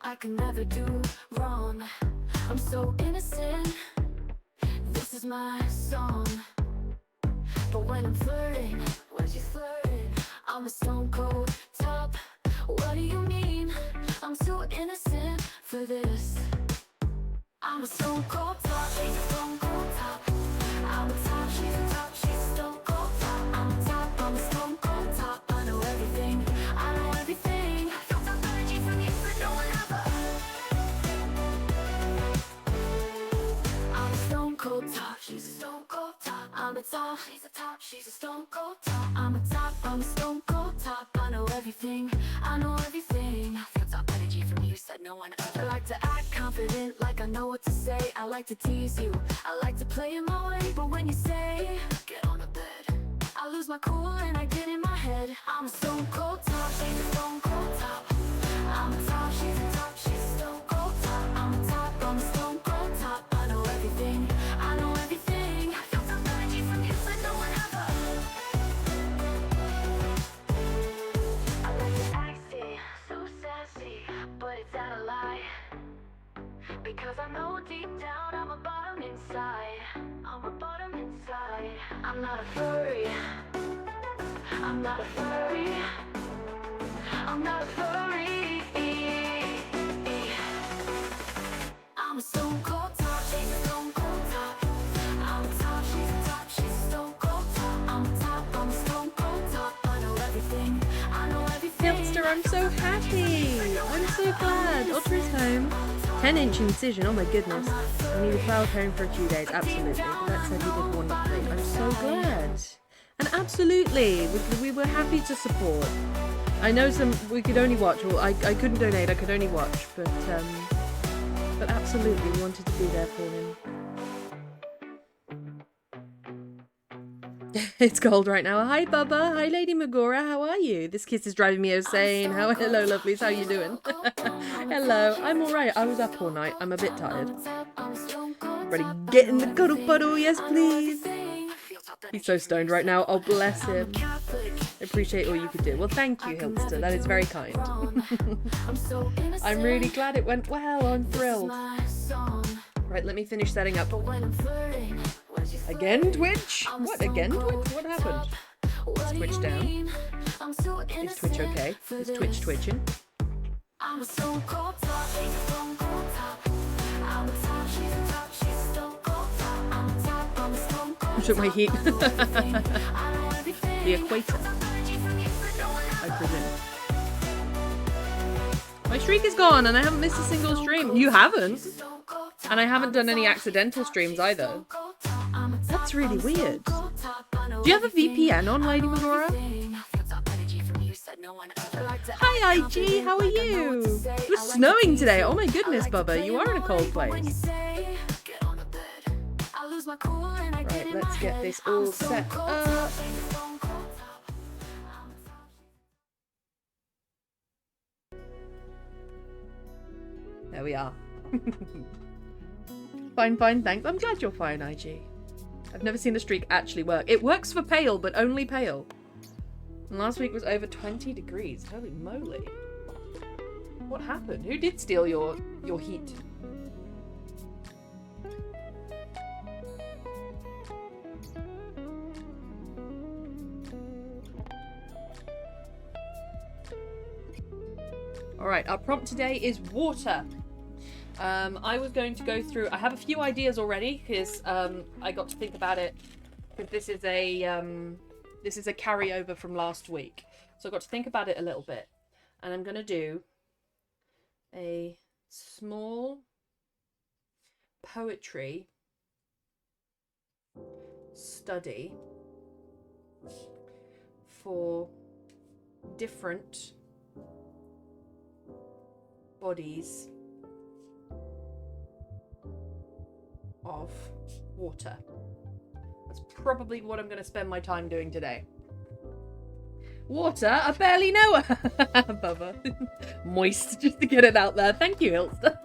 I can never do wrong. I'm so innocent, this is my song. But when I'm flirting, when she's flirting, I'm a stone cold top. What do you mean? I'm too innocent for this. I'm a stone cold top, she's a stone cold top. I'm a top, she's a top, she's a stone cold top. I'm a top, I'm a stone cold top. I know everything, I know everything. Feel top energy from you, but no one ever. I'm a stone cold top, she's a stone cold top. I'm a top, she's a top, she's a stone cold top. I'm a top, I'm a stone cold top. I know everything, I know everything. Feel top energy from you, said no one ever. I like to act confident, like I know what to say. I like to tease you, I like to play in my way. But when you say, get on the bed, I lose my cool and I get in my head. I'm a stone cold top, she's a stone cold top. I'm a top, she's a top, she's a stone cold top. I'm a top, I'm a stone cold top. I know everything, I know everything. Feel top energy from you, but no one ever. I like to act it, so sassy, but it's out of lie. Because I know deep down I'm a bottom inside. I'm a bottom inside. I'm not a furry, I'm not a furry, I'm not a furry. I'm a stone cold top, she's a stone cold top. I'm a top, she's a top, she's a stone cold top. I'm a top, I'm a stone cold top. I know everything, I know everything. Hilster, I'm so happy. I'm so glad. Otter's home. 10-inch incision, oh my goodness. And he was cloud home for a few days, absolutely. That said he did wonderfully. I'm so glad. And absolutely, we were happy to support. I know we could only watch, well I couldn't donate, I could only watch, but absolutely we wanted to be there for him. It's cold right now. Hi Bubba, hi Lady Magora, how are you? This kiss is driving me insane. Hello lovelies, how you doing? Hello, I'm alright. I was up all night. I'm a bit tired. Ready, get in the cuddle puddle, yes please. He's so stoned right now. Oh bless him. I appreciate all you could do. Well thank you Hilster, that is very kind. I'm really glad it went well. I'm thrilled. Right, let me finish setting up. Again Twitch? What again Twitch? What happened? Is Twitch down? Is Twitch okay? Is Twitch twitching? I'm a stone cold top, she's a stone cold top. I'm a top, she's a top, she's a stone cold top. I'm a top, I'm a stone cold top. I took my heat. The equator, I presume. My streak is gone and I haven't missed a single stream. You haven't? And I haven't done any accidental streams either. That's really weird. Do you have a VPN on, Lady Magora? Hi IG, how are you? It was snowing today. Oh my goodness, Bubba, you are in a cold place. Right, let's get this all set up. There we are. Fine, thanks. I'm glad you're fine, IG. I've never seen the streak actually work. It works for Pale, but only Pale. And last week was over 20 degrees. Holy moly. What happened? Who did steal your heat? Alright, our prompt today is water. I was going to go through, I have a few ideas already because I got to think about it because this is a carryover from last week. So I got to think about it a little bit and I'm going to do a small poetry study for different bodies of water. That's probably what I'm going to spend my time doing today. Water? I barely know her. Bubba. Moist, just to get it out there. Thank you, Hilster.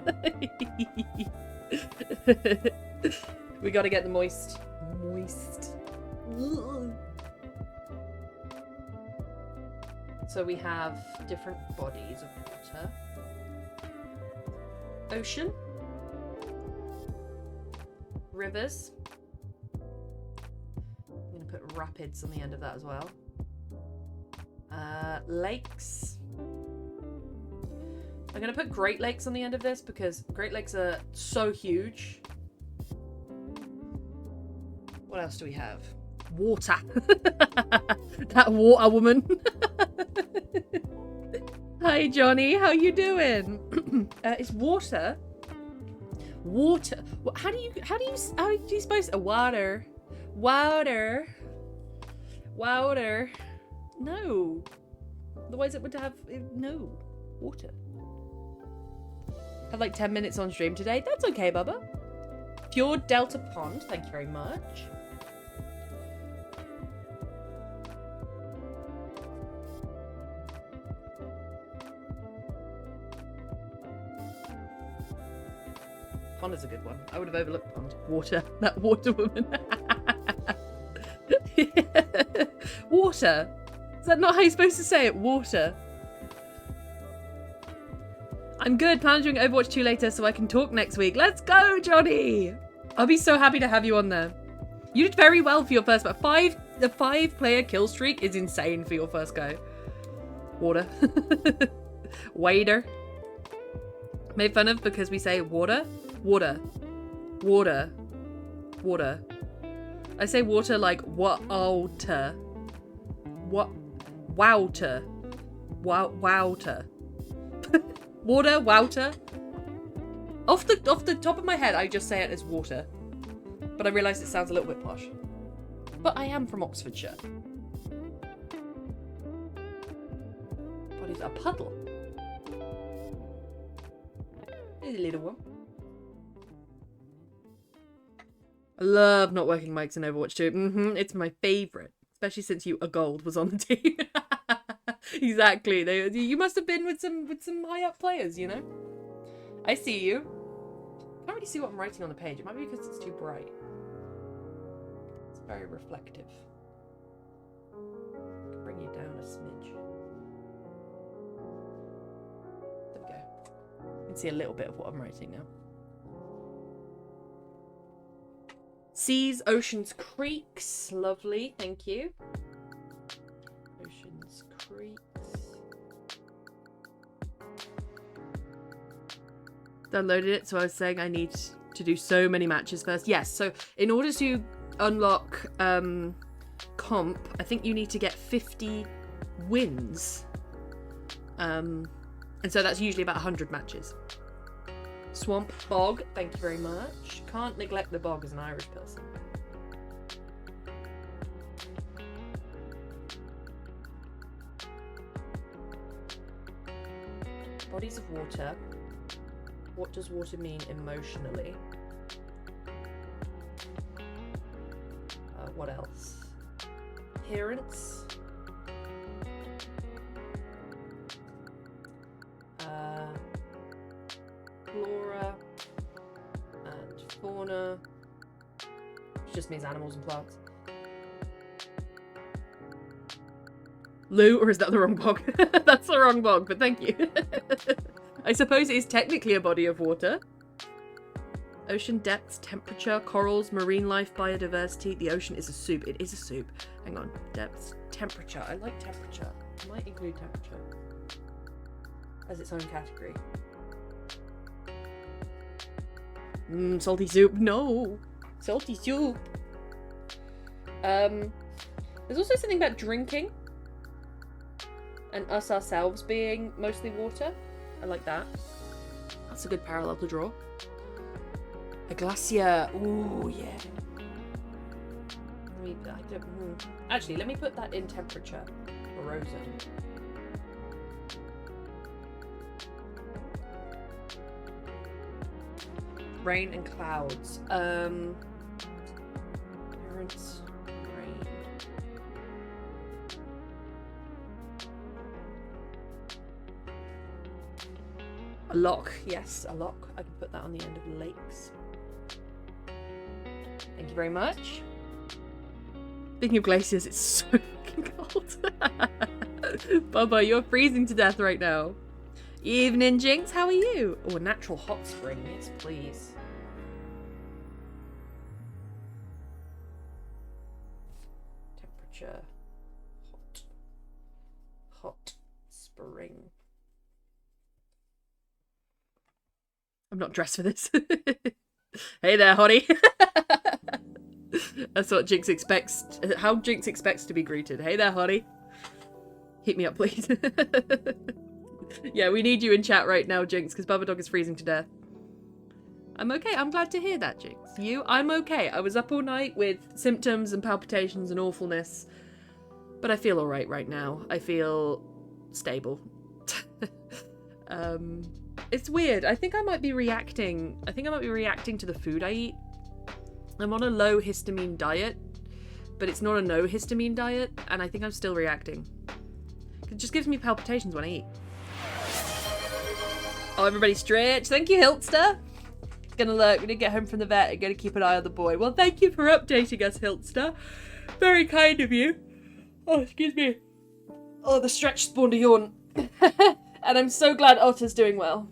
We got to get the moist. Moist. So we have different bodies of water. Ocean. Rivers. I'm going to put rapids on the end of that as well. Lakes. I'm going to put Great Lakes on the end of this because Great Lakes are so huge. What else do we have? Water. That water woman. Hi, Johnny. How you doing? It's water. Water. How do you suppose water? Water. Water. No. Otherwise it would have no water. Have like 10 minutes on stream today. That's okay, Bubba. Fjord Delta Pond. Thank you very much. Pond is a good one. I would have overlooked pond. Water. That water woman. Water. Is that not how you're supposed to say it? Water. I'm good. Plan on doing Overwatch 2 later so I can talk next week. Let's go, Johnny. I'll be so happy to have you on there. You did very well for your first, but the 5-player kill streak is insane for your first go. Water. Wader. Made fun of because we say water. Water. Water. Water. I say water like water. What? Wouter. Wouter. Water, wouter. Off the top of my head, I just say it as water. But I realise it sounds a little bit posh. But I am from Oxfordshire. What is a puddle? There's a little one. I love not working mics in Overwatch 2. It's my favourite. Especially since a gold was on the team. Exactly. You must have been with some high up players, you know? I see you. I can't really see what I'm writing on the page. It might be because it's too bright. It's very reflective. I can bring you down a smidge. There we go. You can see a little bit of what I'm writing now. Seas, oceans, creeks. Lovely, thank you. Oceans, creeks. Downloaded it, so I was saying I need to do so many matches first. Yes, so in order to unlock comp, I think you need to get 50 wins. And so that's usually about 100 matches. Swamp, bog, thank you very much. Can't neglect the bog as an Irish person. Bodies of water. What does water mean emotionally? What else? Appearance. Flora and fauna, which just means animals and plants. Lou, or is that the wrong bog? That's the wrong bog, but thank you. I suppose it is technically a body of water. Ocean depths, temperature, corals, marine life, biodiversity. The ocean is a soup. It is a soup. Hang on. Depths, temperature. I like temperature. I might include temperature as its own category. Salty soup. No. Salty soup. There's also something about drinking. And us ourselves being mostly water. I like that. That's a good parallel to draw. A glacier. Ooh, yeah. Actually, let me put that in temperature. Frozen. Rain and clouds. Appearance, rain. A lock, yes, a lock. I can put that on the end of lakes. Thank you very much. Speaking of glaciers, it's so fucking cold. Bubba, you're freezing to death right now. Evening, Jinx. How are you? Oh, a natural hot spring. Yes, please. Temperature. Hot spring. I'm not dressed for this. Hey there, hottie. That's what Jinx expects. How Jinx expects to be greeted. Hey there, hottie. Hit me up, please. Yeah, we need you in chat right now, Jinx, because Bubba Dog is freezing to death. I'm okay. I'm glad to hear that, Jinx. You? I'm okay. I was up all night with symptoms and palpitations and awfulness, but I feel alright right now. I feel stable. It's weird. I think I might be reacting. I think I might be reacting to the food I eat. I'm on a low histamine diet, but it's not a no histamine diet, and I think I'm still reacting. It just gives me palpitations when I eat. Oh, everybody stretch. Thank you, Hiltster. Gonna look. We did get home from the vet and gonna keep an eye on the boy. Well, thank you for updating us, Hiltster. Very kind of you. Oh, excuse me. Oh, the stretch spawned a yawn. And I'm so glad Otter's doing well.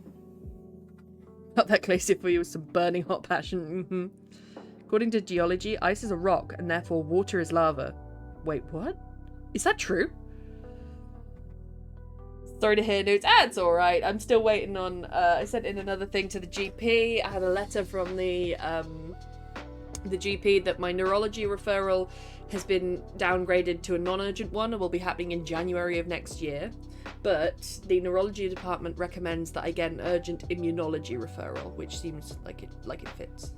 Not that glacier for you with some burning hot passion. According to geology, ice is a rock, and therefore water is lava. Wait, what? Is that true? Sorry to hear news. It's alright. I'm still waiting on... I sent in another thing to the GP. I had a letter from the GP that my neurology referral has been downgraded to a non-urgent one and will be happening in January of next year. But the neurology department recommends that I get an urgent immunology referral, which seems like it fits.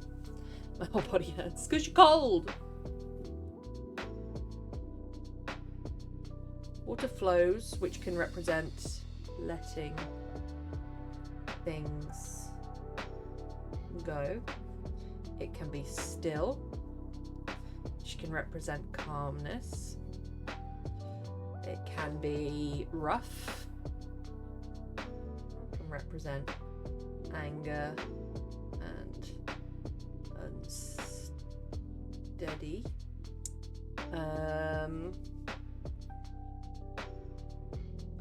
My whole body hurts because you're cold. Water flows, which can represent letting things go. It can be still, which can represent calmness. It can be rough, can represent anger and unsteady.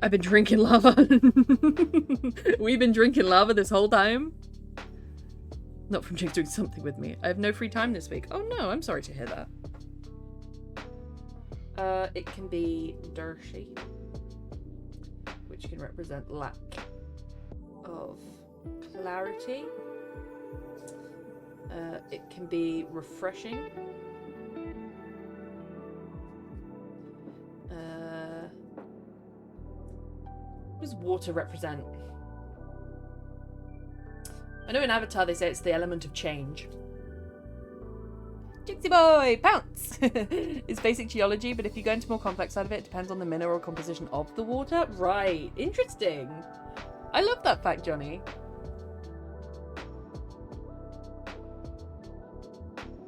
I've been drinking lava. We've been drinking lava this whole time. Not from Jinx doing something with me. I have no free time this week. Oh no, I'm sorry to hear that. It can be dirty, which can represent lack of clarity. It can be refreshing. What does water represent? I know in Avatar they say it's the element of change. Jinxie boy, pounce! It's basic geology, but if you go into more complex side of it, it depends on the mineral composition of the water. Right, interesting. I love that fact, Johnny.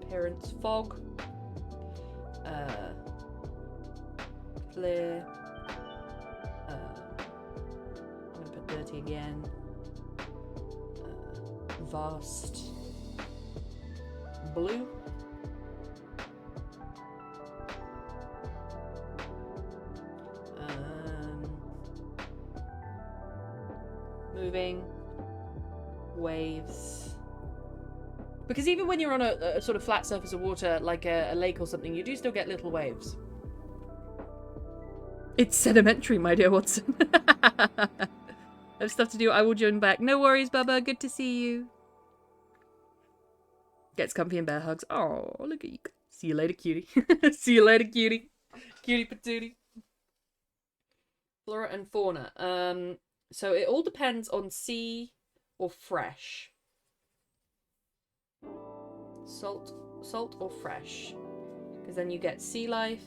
Appearance, fog. Clear. I'm gonna put dirty again. Vast. Blue. Moving. Waves. Because even when you're on a sort of flat surface of water, like a lake or something, you do still get little waves. It's sedimentary, my dear Watson. I have stuff to do. I will join back. No worries, Bubba. Good to see you. Gets comfy and bear hugs. Oh, look at you. See you later, cutie. See you later, cutie. Cutie patootie. Flora and fauna. So it all depends on sea or fresh. Salt or fresh. Because then you get sea life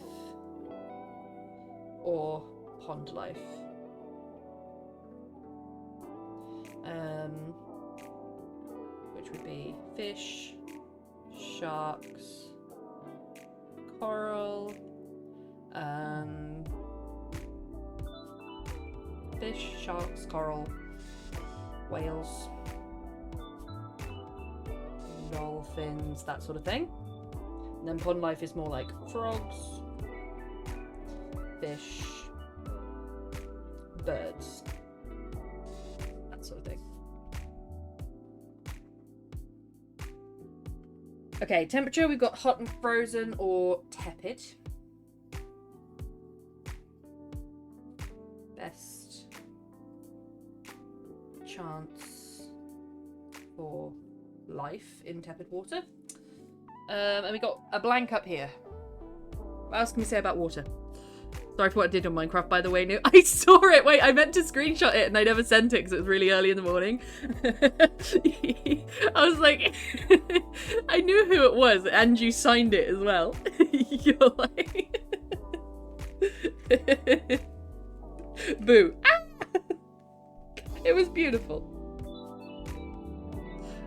or pond life. Which would be fish, sharks, coral, fish, sharks, coral, whales, dolphins, that sort of thing. And then pond life is more like frogs, fish, birds. Okay, temperature, we've got hot and frozen or tepid. Best chance for life in tepid water. And we got a blank up here. What else can we say about water? Sorry for what I did on Minecraft, by the way. No, I saw it. Wait, I meant to screenshot it and I never sent it because it was really early in the morning. I was like, I knew who it was and you signed it as well. You're like... Boo. Ah! It was beautiful.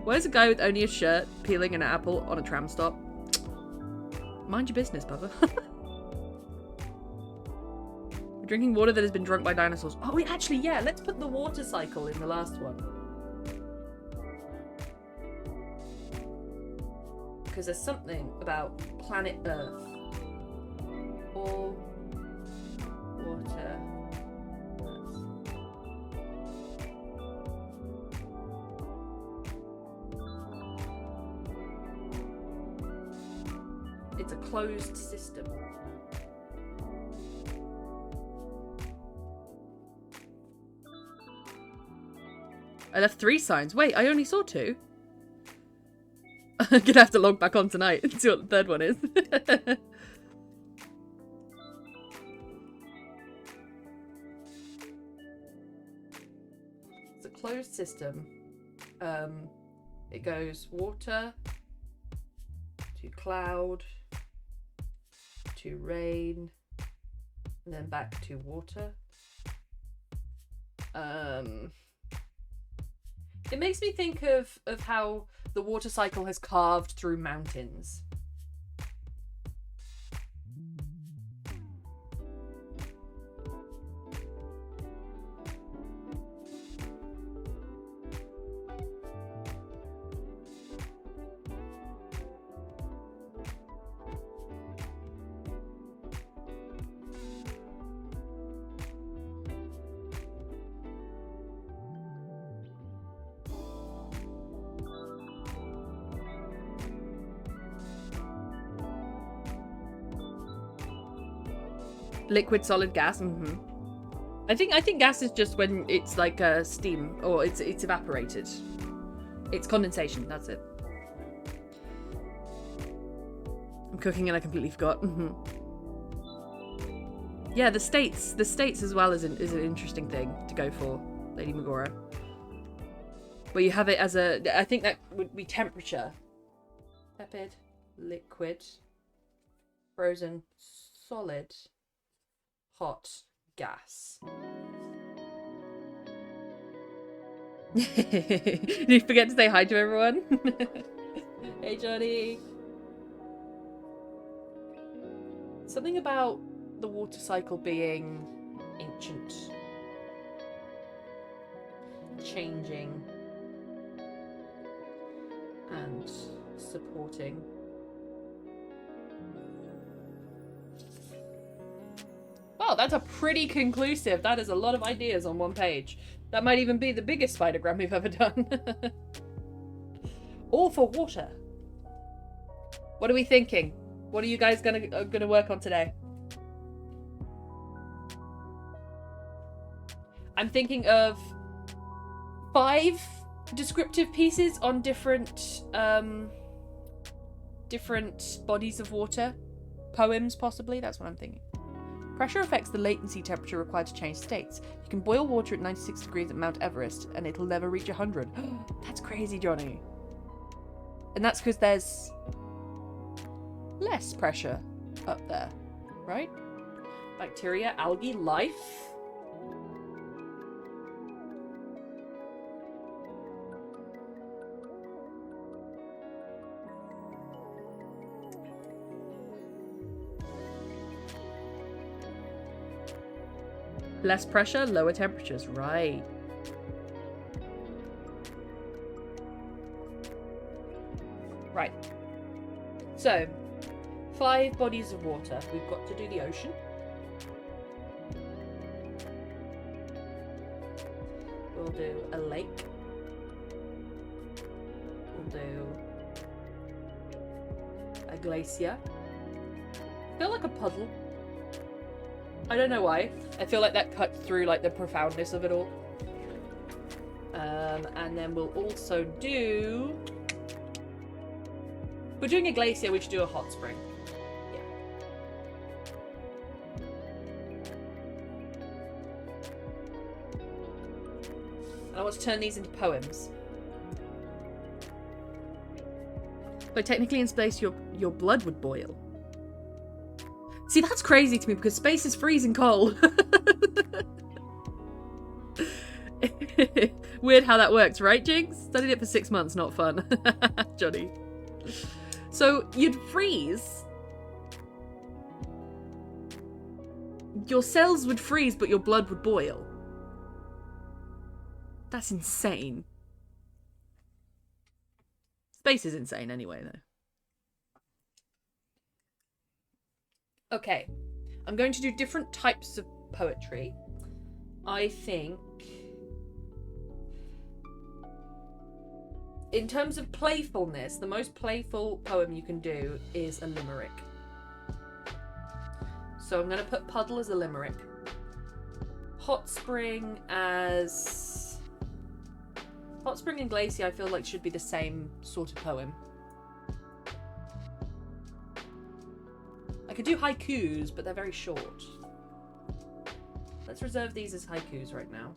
Why is a guy with only a shirt peeling an apple on a tram stop? Mind your business, Bubba. We're drinking water that has been drunk by dinosaurs. Oh, wait, actually, yeah, let's put the water cycle in the last one. Because there's something about planet Earth. All water. It's a closed system. I left 3 signs. Wait, I only saw 2. I'm gonna have to log back on tonight and see what the 3rd one is. It's a closed system. It goes water to cloud to rain and then back to water. It makes me think of how the water cycle has carved through mountains. Liquid, solid, gas. Mm-hmm. I think gas is just when it's like steam or it's evaporated. It's condensation. That's it. I'm cooking and I completely forgot. Mm-hmm. Yeah, the states as well is an interesting thing to go for, Lady Magora. Where you have it as a, I think that would be temperature. Tepid, liquid, frozen, solid, hot, gas. Did you forget to say hi to everyone? Hey, Johnny. Something about the water cycle being ancient, changing, and supporting. Well, that's a pretty conclusive. That is a lot of ideas on one page. That might even be the biggest spidergram we've ever done. All for water. What are we thinking? What are you guys gonna work on today? I'm thinking of 5 descriptive pieces on different bodies of water. Poems, possibly. That's what I'm thinking. Pressure affects the latency temperature required to change states. You can boil water at 96 degrees at Mount Everest and it'll never reach 100. That's crazy, Johnny. And that's because there's less pressure up there, right? Bacteria, algae, life. Less pressure, lower temperatures, right. Right. So, 5 bodies of water. We've got to do the ocean. We'll do a lake. We'll do a glacier. I feel like a puddle. I don't know why. I feel like that cuts through like the profoundness of it all. And then we'll also do... If we're doing a glacier, we should do a hot spring. Yeah. And I want to turn these into poems. But technically in space, your blood would boil. See, that's crazy to me because space is freezing cold. Weird how that works, right, Jinx? Studied it for 6 months, not fun. Johnny. So, you'd freeze. Your cells would freeze, but your blood would boil. That's insane. Space is insane anyway, though. Okay. I'm going to do different types of poetry. I think... In terms of playfulness, the most playful poem you can do is a limerick. So I'm going to put Puddle as a limerick. Hot Spring as... Hot Spring and Glacier I feel like should be the same sort of poem. I could do haikus, but they're very short. Let's reserve these as haikus right now.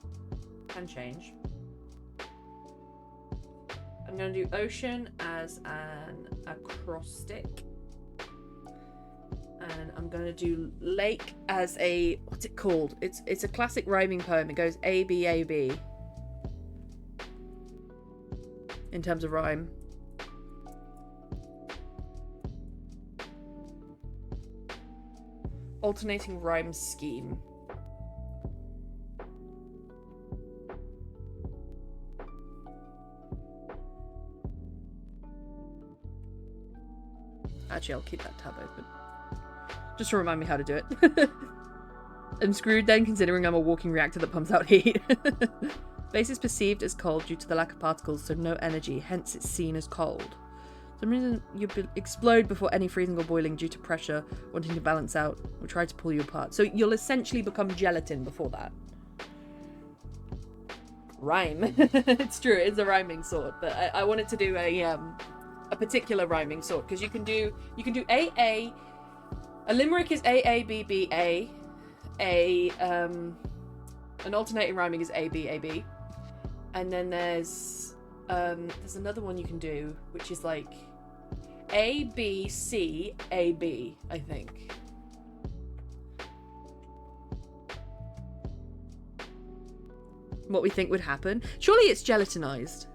Can change. I'm going to do ocean as an acrostic. And I'm going to do lake as a... What's it called? It's a classic rhyming poem. It goes A, B, A, B. In terms of rhyme. Alternating rhyme scheme. Actually, I'll keep that tab open. Just to remind me how to do it. I'm screwed then, considering I'm a walking reactor that pumps out heat. Space is perceived as cold due to the lack of particles, so no energy, hence it's seen as cold. For some reason, you explode before any freezing or boiling due to pressure, wanting to balance out, or try to pull you apart. So you'll essentially become gelatin before that. Rhyme. It's true, it's a rhyming sort, but I wanted to do a particular rhyming sort, because you can do AA. A limerick is AABBA. An alternating rhyming is AB. And then there's another one you can do, which is like ABC AB, I think. What we think would happen. Surely it's gelatinized.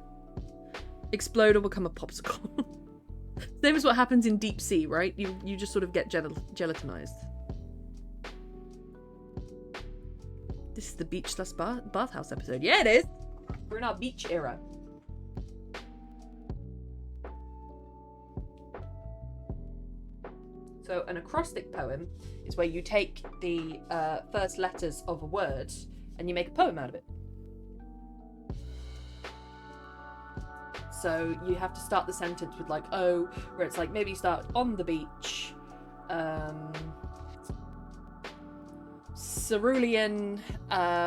Explode or become a popsicle. Same as what happens in deep sea, right? You just sort of get gelatinized. This is the beach / bathhouse episode. Yeah, it is. We're in our beach era. So an acrostic poem is where you take the first letters of a word and you make a poem out of it. So you have to start the sentence with like O, where it's like maybe you start on the beach. Cerulean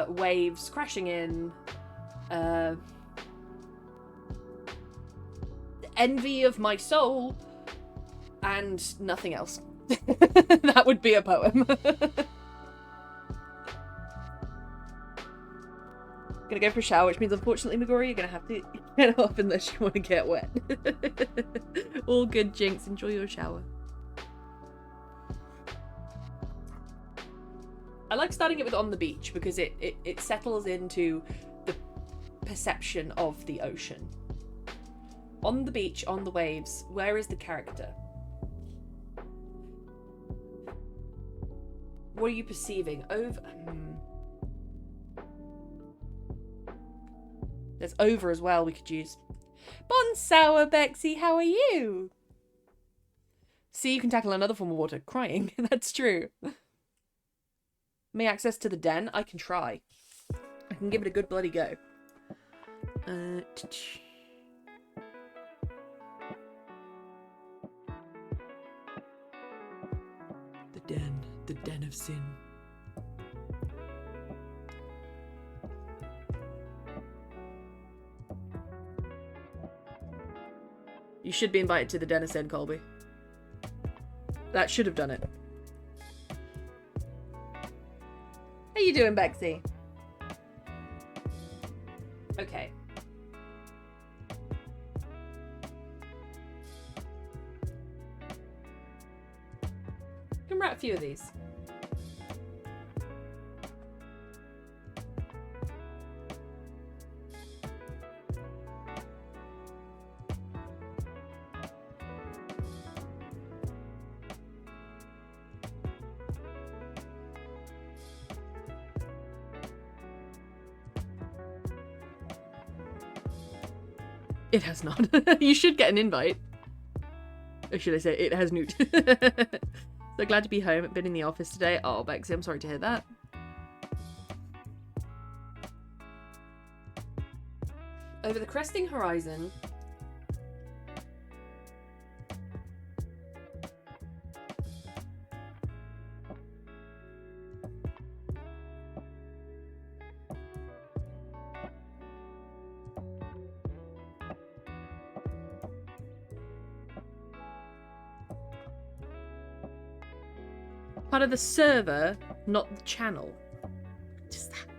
waves crashing in. Envy of my soul. And nothing else. That would be a poem. Gonna go for a shower, which means unfortunately, Megori, you're gonna have to get off unless you want to get wet. All good, Jinx. Enjoy your shower. I like starting it with on the beach because it settles into the perception of the ocean. On the beach, on the waves, where is the character? What are you perceiving? Over... There's over as well we could use. Bon sour, Bexy, how are you? See, you can tackle another form of water. Crying. That's true. Me access to the den? I can try. I can give it a good bloody go. The den of sin. You should be invited to the den of sin, Colby. That should have done it. How you doing, Bexy? Okay. Can write a few of these. It has not. You should get an invite. Or should I say, it has not. So glad to be home. I've been in the office today. Oh, Bexy, I'm sorry to hear that. Over the cresting horizon. Part of the server, not the channel. What does that mean?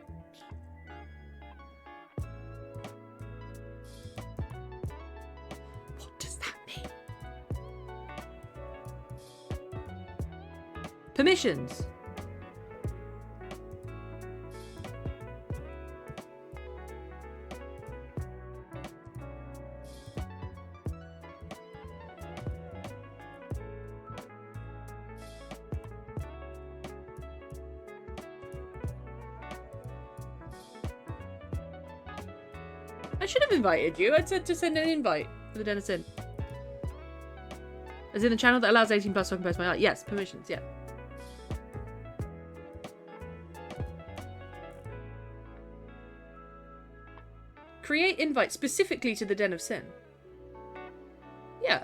What does that mean? Permissions. I should have invited you. I'd said to send an invite for the Den of Sin. As in the channel that allows 18 plus so I can post my art. Yes, permissions, yeah. Create invite specifically to the Den of Sin. Yeah.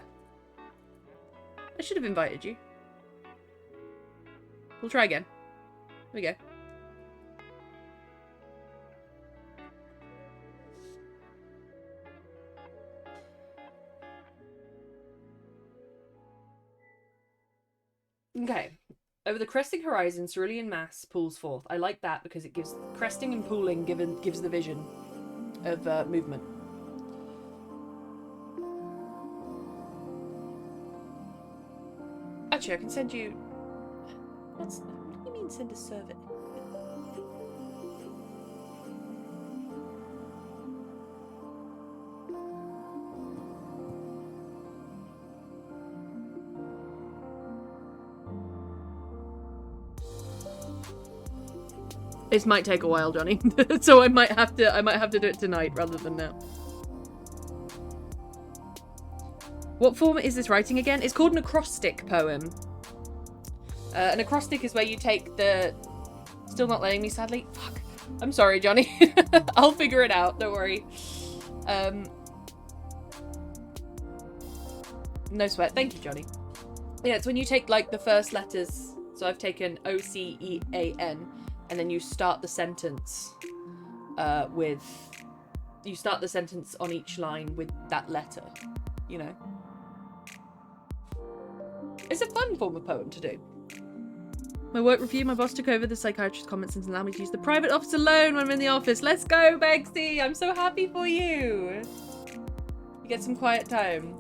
I should have invited you. We'll try again. Here we go. Okay. Over the cresting horizon, cerulean mass pulls forth. I like that because it gives cresting and pooling gives the vision of movement. Actually, I can send you. What do you mean send a server? This might take a while, Johnny. So I might have to do it tonight rather than now. What format is this writing again? It's called an acrostic poem. An acrostic is where you take the... Still not letting me, sadly. Fuck. I'm sorry, Johnny. I'll figure it out. Don't worry. No sweat. Thank you, Johnny. Yeah, it's when you take, like, the first letters. So I've taken O-C-E-A-N. And then you start the sentence with... You start the sentence on each line with that letter. You know? It's a fun form of poem to do. My work review, my boss took over the psychiatrist's comments and allowed me to use the private office alone when I'm in the office. Let's go, Bexy! I'm so happy for you! You get some quiet time.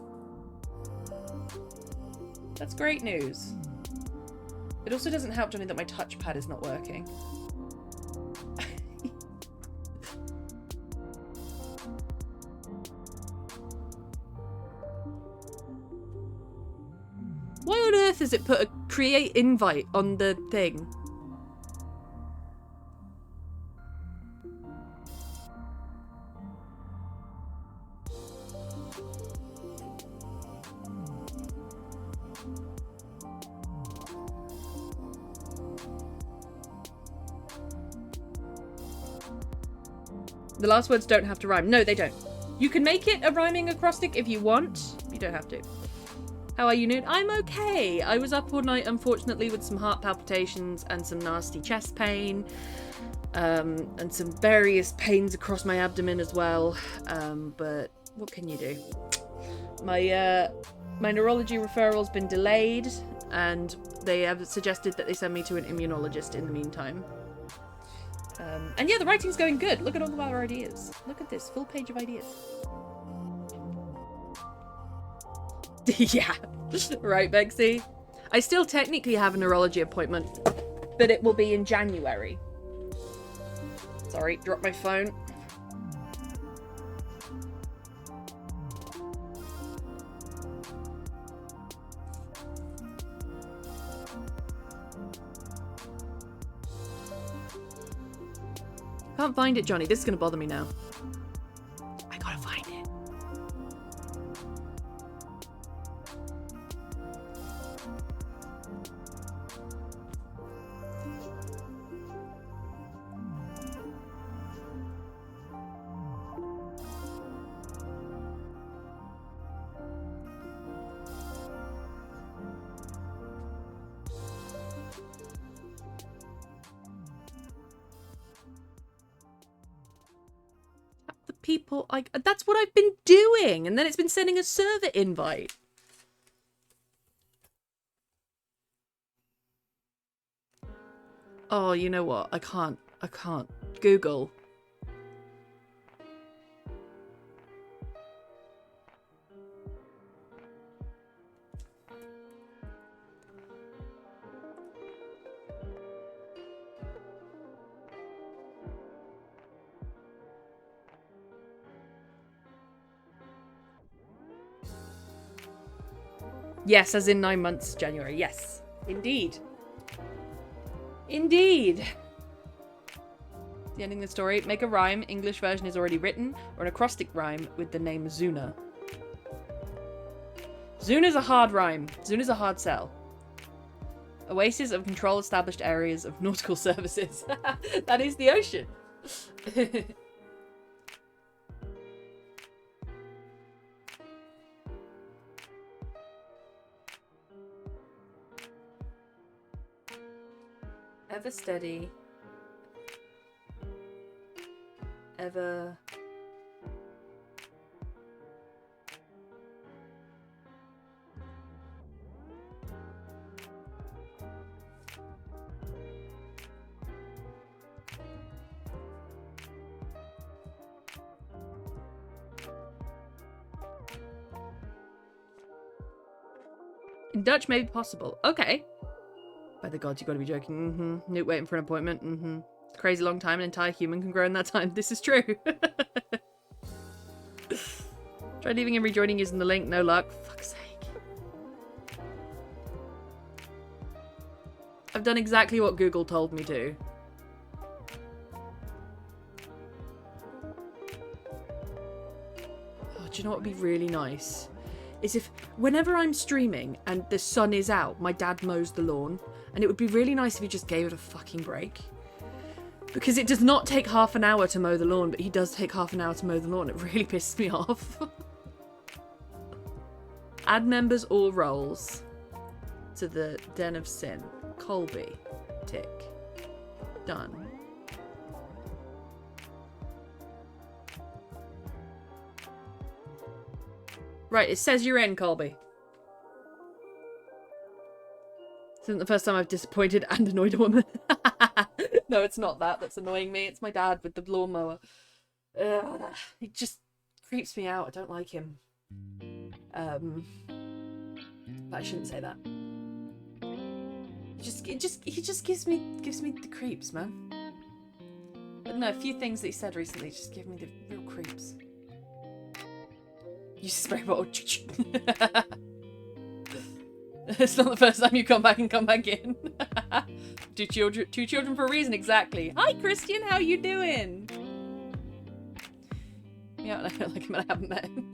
That's great news. It also doesn't help, Johnny, that my touchpad is not working. Why on earth has it put a create invite on the thing? The last words don't have to rhyme. No, they don't. You can make it a rhyming acrostic if you want. You don't have to. How are you, Noon? I'm okay. I was up all night, unfortunately, with some heart palpitations and some nasty chest pain. And some various pains across my abdomen as well. But what can you do? My neurology referral's been delayed, and they have suggested that they send me to an immunologist in the meantime. And yeah, the writing's going good. Look at all of our ideas. Look at this full page of ideas. Yeah, right, Bexy. I still technically have a neurology appointment, but it will be in January. Sorry, dropped my phone. Can't find it, Johnny. This is going to bother me now. I gotta find it. People, that's what I've been doing, and then it's been sending a server invite. Oh, you know what? I can't. Google. Yes, as in 9 months, January. Yes, indeed. Indeed. The ending of the story. Make a rhyme. English version is already written, or an acrostic rhyme with the name Zuna. Zuna's a hard rhyme. Zuna's a hard sell. Oasis of control established areas of nautical services. That is the ocean. Ever steady. Ever... In Dutch may be possible. Okay. By the gods, you gotta be joking. Newt waiting for an appointment. Crazy long time. An entire human can grow in that time. This is true. Try leaving and rejoining using the link. No luck. Fuck's sake. I've done exactly what Google told me to. Oh, do you know what would be really nice? Is if whenever I'm streaming and the sun is out, my dad mows the lawn. And it would be really nice if he just gave it a fucking break. Because it does not take half an hour to mow the lawn, but he does take half an hour to mow the lawn. It really pisses me off. Add members or roles to the Den of Sin. Colby. Tick. Done. Right, it says you're in, Colby. This isn't the first time I've disappointed and annoyed a woman. No, it's not that. That's annoying me. It's my dad with the lawnmower. He just creeps me out. I don't like him. But I shouldn't say that. He just gives me the creeps, man. But no, a few things that he said recently just give me the real creeps. Use a spray bottle. It's not the first time you come back in. Two children for a reason, exactly. Hi, Christian, how you doing? Yeah, I feel like him and I haven't met him.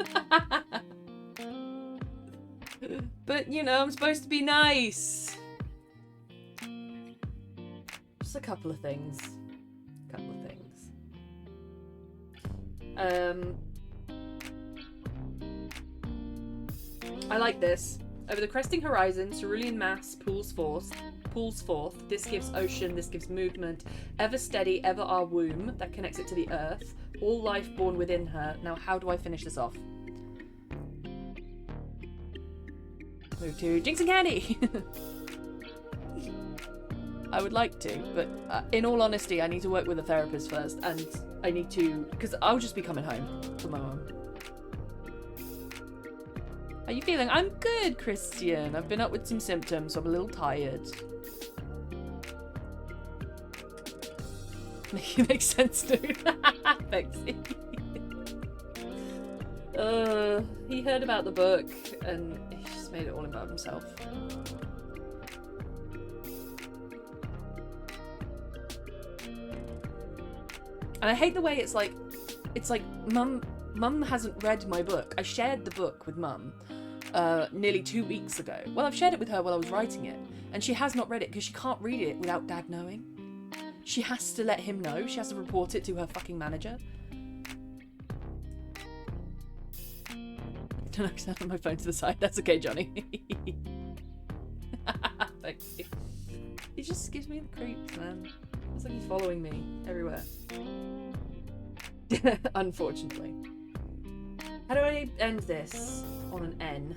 But, you know, I'm supposed to be nice. Just a couple of things. I like this. Over the cresting horizon, cerulean mass pools forth. This gives ocean, this gives movement. Ever steady, ever our womb that connects it to the earth. All life born within her. Now, how do I finish this off? Move to Jinx and Candy. I would like to, but in all honesty, I need to work with a therapist first, and I need to, because I'll just be coming home to my mum. How you feeling? I'm good, Christian. I've been up with some symptoms, so I'm a little tired. Makes sense, dude. Thanks. He heard about the book, and he just made it all about himself. And I hate the way it's like mum hasn't read my book. I shared the book with mum nearly 2 weeks ago. Well, I've shared it with her while I was writing it, and she has not read it because she can't read it without Dad knowing. She has to let him know. She has to report it to her fucking manager. Don't know, because I have my phone to the side. That's okay, Johnny. Thank you. He just gives me the creeps, man. It's like he's following me everywhere. Unfortunately. How do I end this on an N?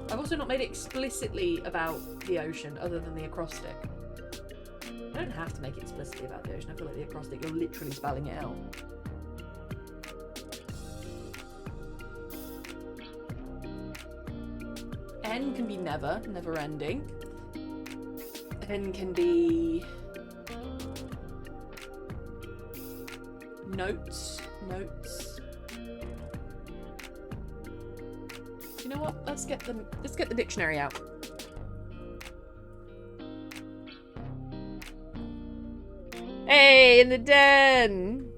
I've also not made it explicitly about the ocean other than the acrostic. I don't have to make it explicitly about the ocean. I feel like the acrostic, you're literally spelling it out. N can be never, never ending. N can be notes. You know what? Let's get the dictionary out. Hey, in the den.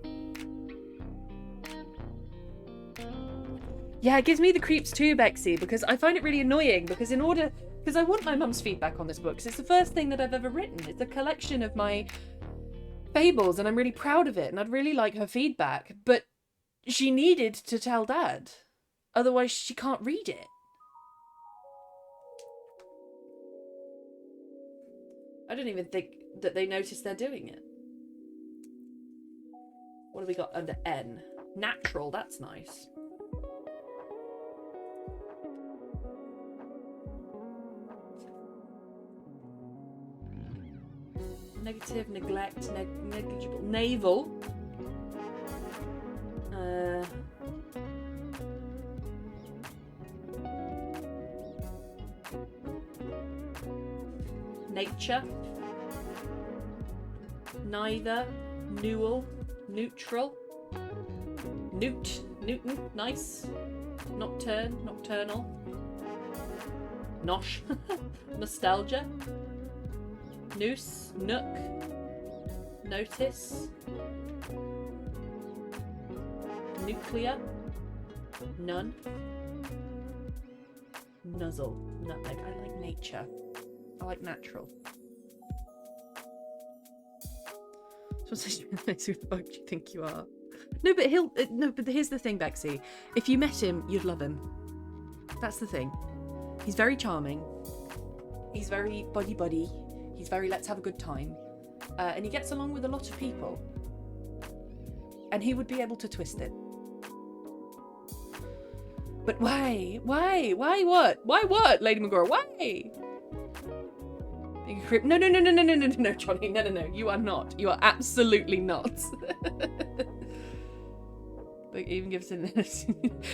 Yeah, it gives me the creeps too, Bexy, because I find it really annoying because because I want my mum's feedback on this book because it's the first thing that I've ever written. It's a collection of my fables and I'm really proud of it and I'd really like her feedback, but she needed to tell Dad. Otherwise, she can't read it. I don't even think that they notice they're doing it. What have we got under N? Natural, that's nice. Negative, neglect, negligible. Navel. Nature. Neither. Newell. Neutral. Newton. Nice. Nocturne. Nocturnal. Nosh. Nostalgia. Noose. Nook. Notice. Nuclear. None. Nuzzle. Nutmeg. I like nature. I like natural. So who the fuck do you think you are? No, but but here's the thing, Bexy. If you met him, you'd love him. That's the thing. He's very charming. He's very buddy. He's very let's have a good time. And he gets along with a lot of people. And he would be able to twist it. But why? Why what? Why what, Lady Magora? Why? No, Johnny. No. You are not. You are absolutely not. But even gives in this.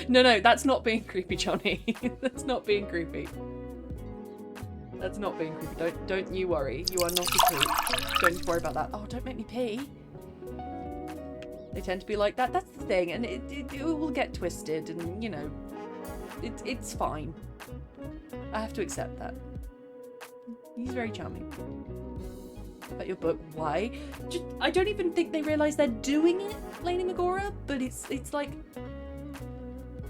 No, that's not being creepy, Johnny. That's not being creepy. That's not being creepy. Don't you worry. You are not a creep. Don't worry about that. Oh, don't make me pee. They tend to be like that. That's the thing, and it will get twisted, and you know, it's fine. I have to accept that. He's very charming. But your book, why? I don't even think they realise they're doing it, Lady Magora, but it's like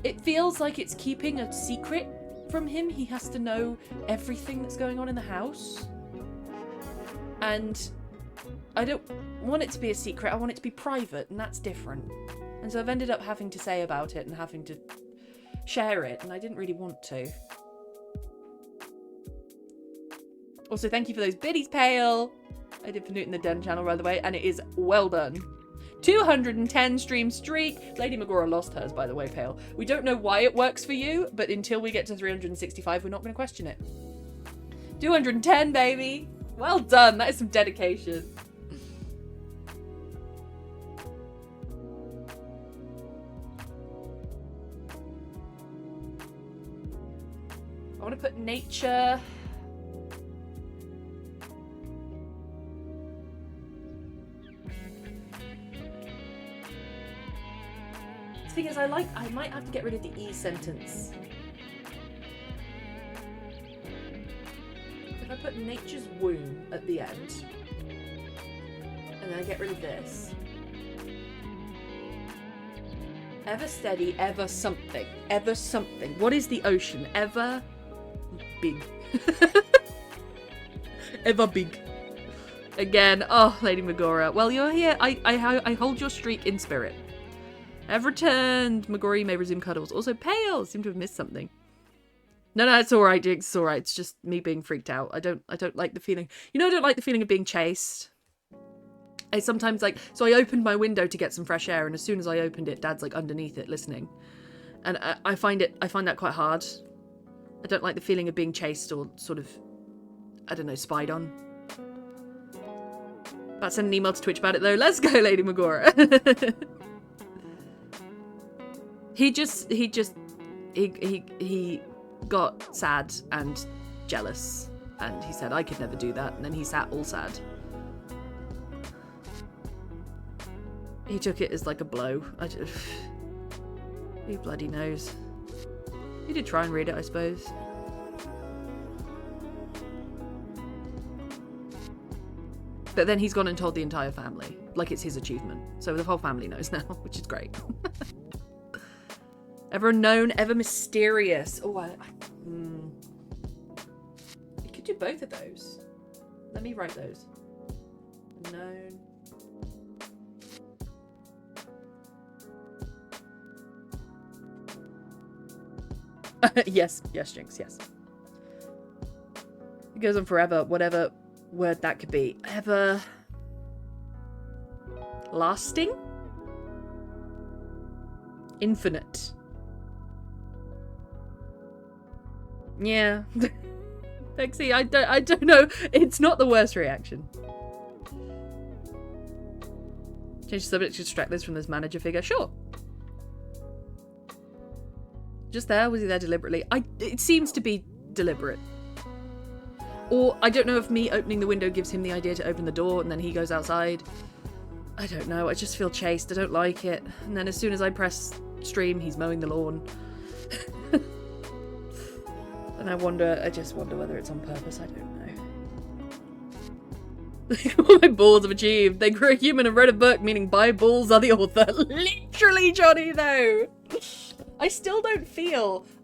It feels like it's keeping a secret from him. He has to know everything that's going on in the house. And I don't want it to be a secret. I want it to be private, and that's different. And so I've ended up having to say about it and having to share it, and I didn't really want to. Also, thank you for those biddies, Pale. I did for Newton the Den channel, by the way, and it is well done. 210 stream streak. Lady Magora lost hers, by the way, Pale. We don't know why it works for you, but until we get to 365, we're not going to question it. 210, baby. Well done. That is some dedication. I want to put nature... The thing is, I might have to get rid of the E sentence. If I put nature's womb at the end, and then I get rid of this. Ever steady, ever something. Ever something. What is the ocean? Ever big. Ever big. Again, oh, Lady Magora. Well, you're here. I hold your streak in spirit. I've returned. Magora, you may resume cuddles. Also, Pale seem to have missed something. No, it's all right, Jinx. It's all right. It's just me being freaked out. I don't like the feeling. You know, I don't like the feeling of being chased. I sometimes so I opened my window to get some fresh air, and as soon as I opened it, Dad's underneath it listening, and I find that quite hard. I don't like the feeling of being chased or sort of, I don't know, spied on. About to send an email to Twitch about it though. Let's go, Lady Magora. He got sad and jealous, and he said I could never do that, and then he sat all sad. He took it as like a blow. Who bloody knows? He did try and read it, I suppose. But then he's gone and told the entire family, like it's his achievement. So the whole family knows now, which is great. Ever known, ever mysterious. Oh, you could do both of those. Let me write those. Known. Yes, Jinx, yes. It goes on forever, whatever word that could be. Ever lasting? Infinite. Yeah. Lexi, I don't know. It's not the worst reaction. Change the subject to distract Liz from this manager figure. Sure. Just there? Was he there deliberately? It seems to be deliberate. Or I don't know if me opening the window gives him the idea to open the door and then he goes outside. I don't know. I just feel chased. I don't like it. And then as soon as I press stream, he's mowing the lawn. And I just wonder whether it's on purpose. I don't know. What my balls have achieved. They grew a human and wrote a book, meaning by balls are the author. Literally, Johnny, though. I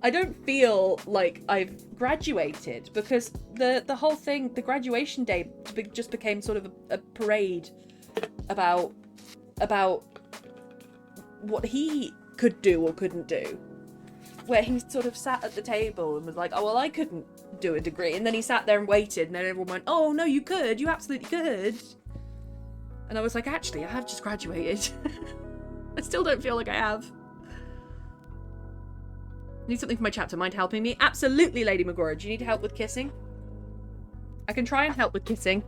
don't feel like I've graduated, because the whole thing, the graduation day just became sort of a parade about what he could do or couldn't do. Where he sort of sat at the table and was like, oh, well, I couldn't do a degree. And then he sat there and waited, and then everyone went, oh, no, you could. You absolutely could. And I was like, actually, I have just graduated. I still don't feel like I have. Need something for my chapter. Mind helping me? Absolutely, Lady Magora. Do you need help with kissing? I can try and help with kissing.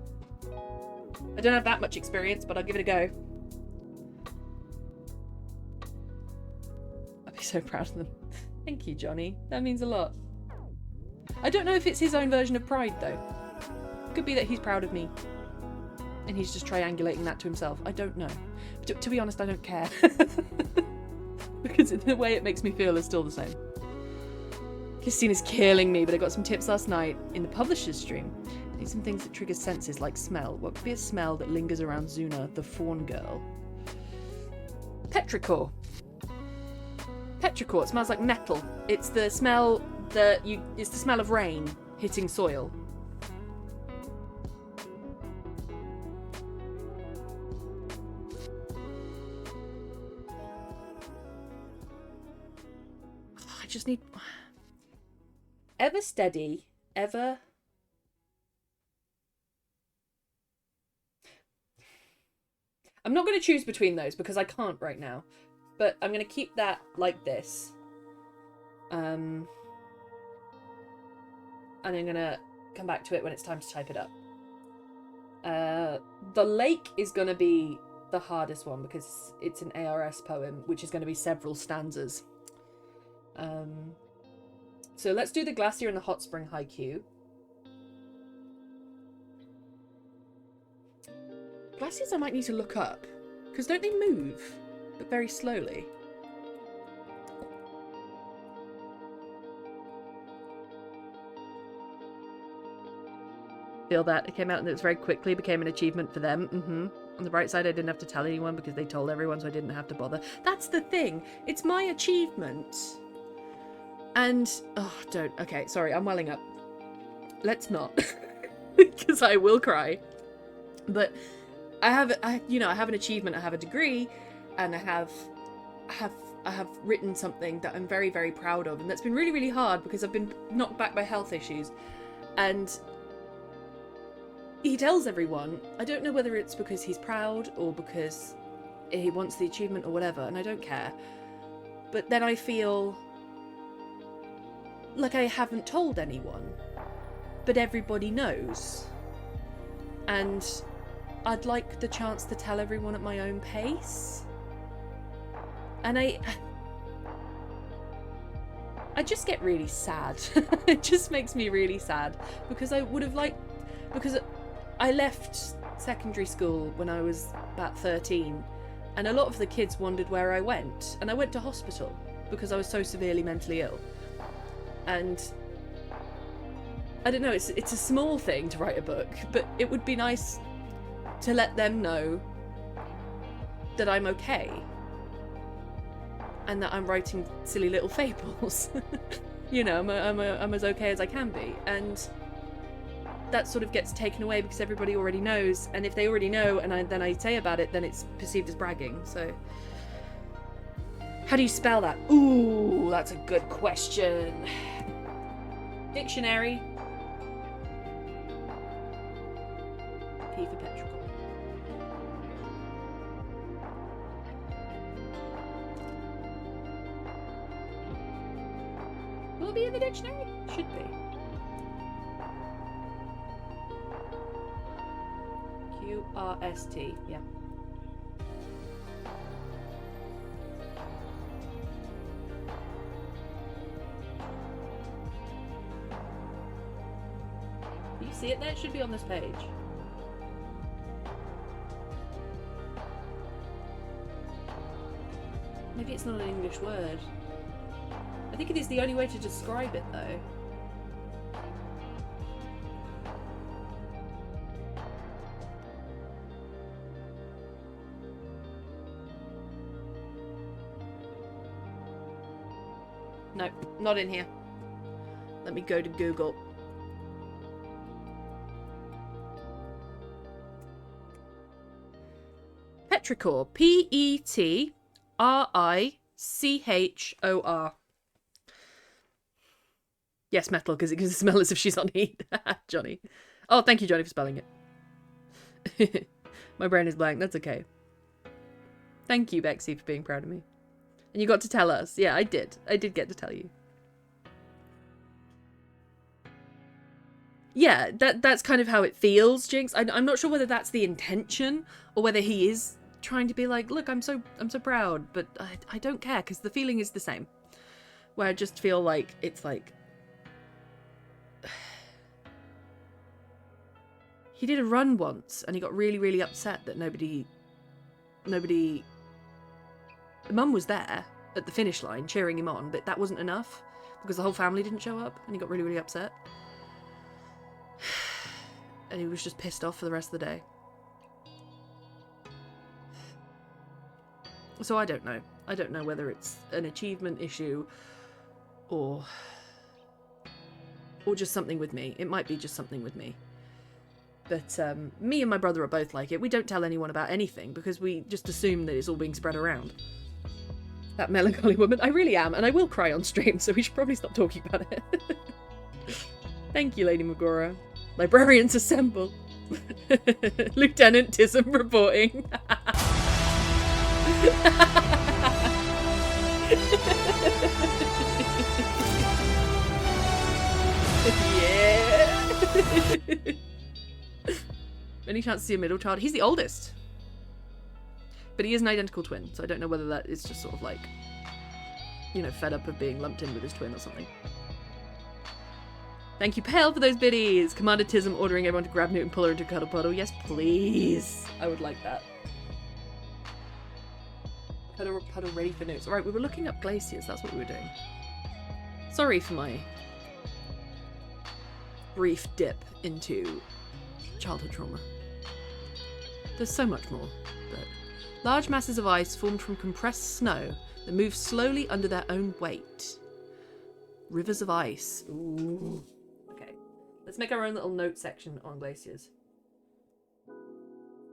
I don't have that much experience, but I'll give it a go. I'd be so proud of them. Thank you, Johnny. That means a lot. I don't know if it's his own version of pride, though. Could be that he's proud of me. And he's just triangulating that to himself. I don't know. To be honest, I don't care. Because the way it makes me feel is still the same. Christina's killing me, but I got some tips last night in the publisher's stream. Need some things that trigger senses, like smell. What could be a smell that lingers around Zuna, the fawn girl? Petrichor. Petrichor, it smells like metal. It's the smell it's the smell of rain hitting soil. I just need ever steady, ever. I'm not going to choose between those because I can't right now. But I'm going to keep that like this. And I'm going to come back to it when it's time to type it up. The lake is going to be the hardest one because it's an ARS poem, which is going to be several stanzas. So let's do the glacier and the hot spring haiku. Glaciers I might need to look up, because don't they move, but very slowly? Feel that it came out and it was very quickly became an achievement for them. On the bright side, I didn't have to tell anyone because they told everyone, so I didn't have to bother. That's the thing. It's my achievement. And don't. Okay, sorry, I'm welling up. Let's not, because I will cry. But I have an achievement. I have a degree, and I have written something that I'm very, very proud of, and that's been really, really hard because I've been knocked back by health issues, and he tells everyone. I don't know whether it's because he's proud or because he wants the achievement or whatever, and I don't care. But then I feel like I haven't told anyone, but everybody knows, and I'd like the chance to tell everyone at my own pace. And I just get really sad. It just makes me really sad because I would have liked, because I left secondary school when I was about 13, and a lot of the kids wondered where I went, and I went to hospital because I was so severely mentally ill. And I don't know, it's a small thing to write a book, but it would be nice to let them know that I'm okay and that I'm writing silly little fables. You know, I'm as okay as I can be, and that sort of gets taken away because everybody already knows, and if they already know and then I say about it, then it's perceived as bragging. So how do you spell that? Ooh, that's a good question. Dictionary. P for petrichor. Will it be in the dictionary? Should be. QRST, yeah. Do you see it there? It should be on this page. Maybe it's not an English word. I think it is the only way to describe it, though. No, not in here. Let me go to Google. Petrichor. Petrichor. Yes, metal, because it gives a smell as if she's on heat. Johnny. Oh, thank you, Johnny, for spelling it. My brain is blank. That's okay. Thank you, Bexy, for being proud of me. And you got to tell us. Yeah, I did. I did get to tell you. Yeah, that's kind of how it feels, Jinx. I'm not sure whether that's the intention or whether he is trying to be like, look, I'm so proud, but I don't care, because the feeling is the same. Where I just feel like it's like he did a run once and he got really, really upset that nobody Mum was there at the finish line cheering him on, but that wasn't enough because the whole family didn't show up, and he got really, really upset. And he was just pissed off for the rest of the day. So I don't know. I don't know whether it's an achievement issue or just something with me. It might be just something with me. But me and my brother are both like it. We don't tell anyone about anything because we just assume that it's all being spread around. That melancholy woman. I really am, and I will cry on stream, so we should probably stop talking about it. Thank you, Lady Magora. Librarians assemble. Lieutenant Tism reporting. Yeah. Any chance to see a middle child? He's the oldest. But he is an identical twin, so I don't know whether that is just sort of like, you know, fed up of being lumped in with his twin or something. Thank you, Pale, for those biddies. Commander Tism ordering everyone to grab Newt and pull her into Cuddle Puddle. Yes, please. I would like that. Cuddle Puddle ready for Newt. Alright, we were looking up glaciers. That's what we were doing. Sorry for my brief dip into childhood trauma. There's so much more, but large masses of ice formed from compressed snow that move slowly under their own weight. Rivers of ice. Ooh. Okay, let's make our own little note section on glaciers.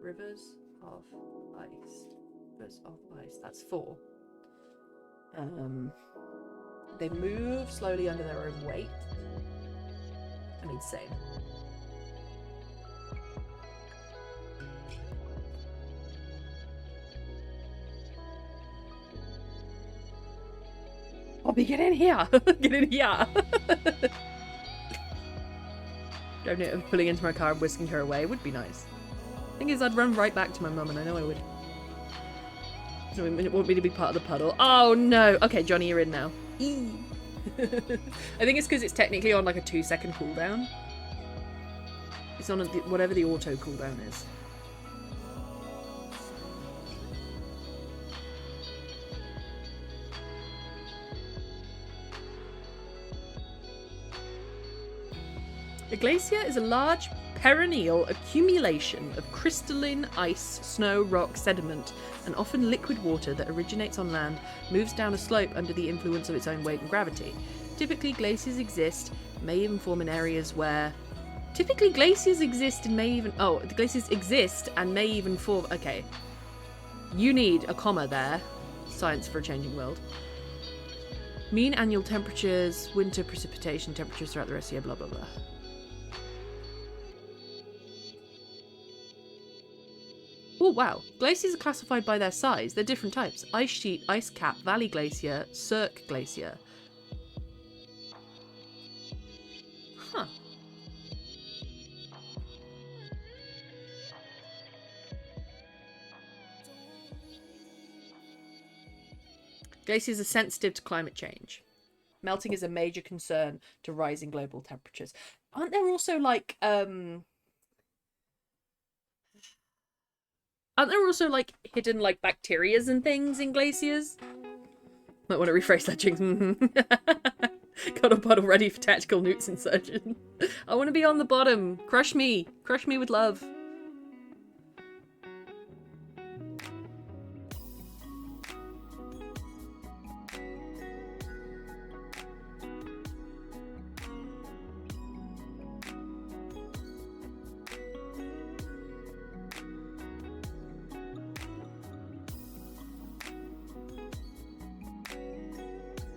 Rivers of ice. Rivers of ice. That's 4. They move slowly under their own weight. I mean, same. Bobby, get in here! Get in here! Driving it, pulling into my car and whisking her away would be nice. Thing is, I'd run right back to my mum, and I know I would. So you want me to be part of the puddle? Oh no! Okay, Johnny, you're in now. I think it's because it's technically on like a 2-second cooldown. It's on whatever the auto cooldown is. A glacier is a large perennial accumulation of crystalline ice, snow, rock, sediment, and often liquid water that originates on land, moves down a slope under the influence of its own weight and gravity. Typically, glaciers exist, may even form in areas where... glaciers exist and may even form... Okay. You need a comma there. Science for a changing world. Mean annual temperatures, winter precipitation temperatures throughout the rest of the year, blah, blah, blah. Oh, wow. Glaciers are classified by their size. They're different types. Ice sheet, ice cap, valley glacier, cirque glacier. Huh. Glaciers are sensitive to climate change. Melting is a major concern to rising global temperatures. Aren't there also like hidden like bacterias and things in glaciers? Might want to rephrase that, Jinx. Got a bottle ready for tactical newts insurgent. I want to be on the bottom. Crush me with love.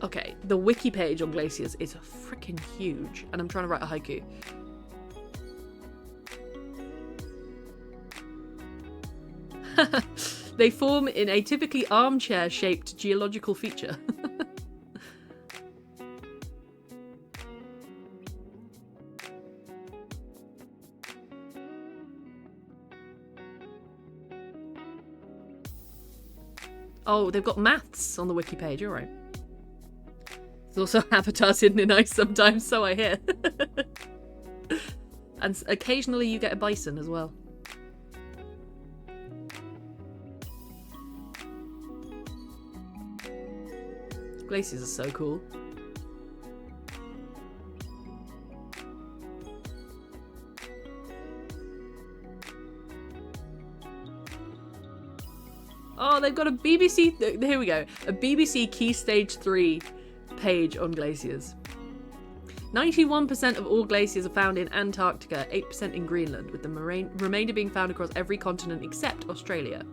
Okay, the wiki page on glaciers is freaking huge, and I'm trying to write a haiku. They form in a typically armchair-shaped geological feature. Oh, they've got maths on the wiki page, all right. There's also avatars hidden in ice sometimes, so I hear. And occasionally you get a bison as well. Glaciers are so cool. Oh, they've got a BBC, here we go, a BBC Key Stage 3 page on glaciers. 91% of all glaciers are found in Antarctica, 8% in Greenland, with the remainder being found across every continent except Australia.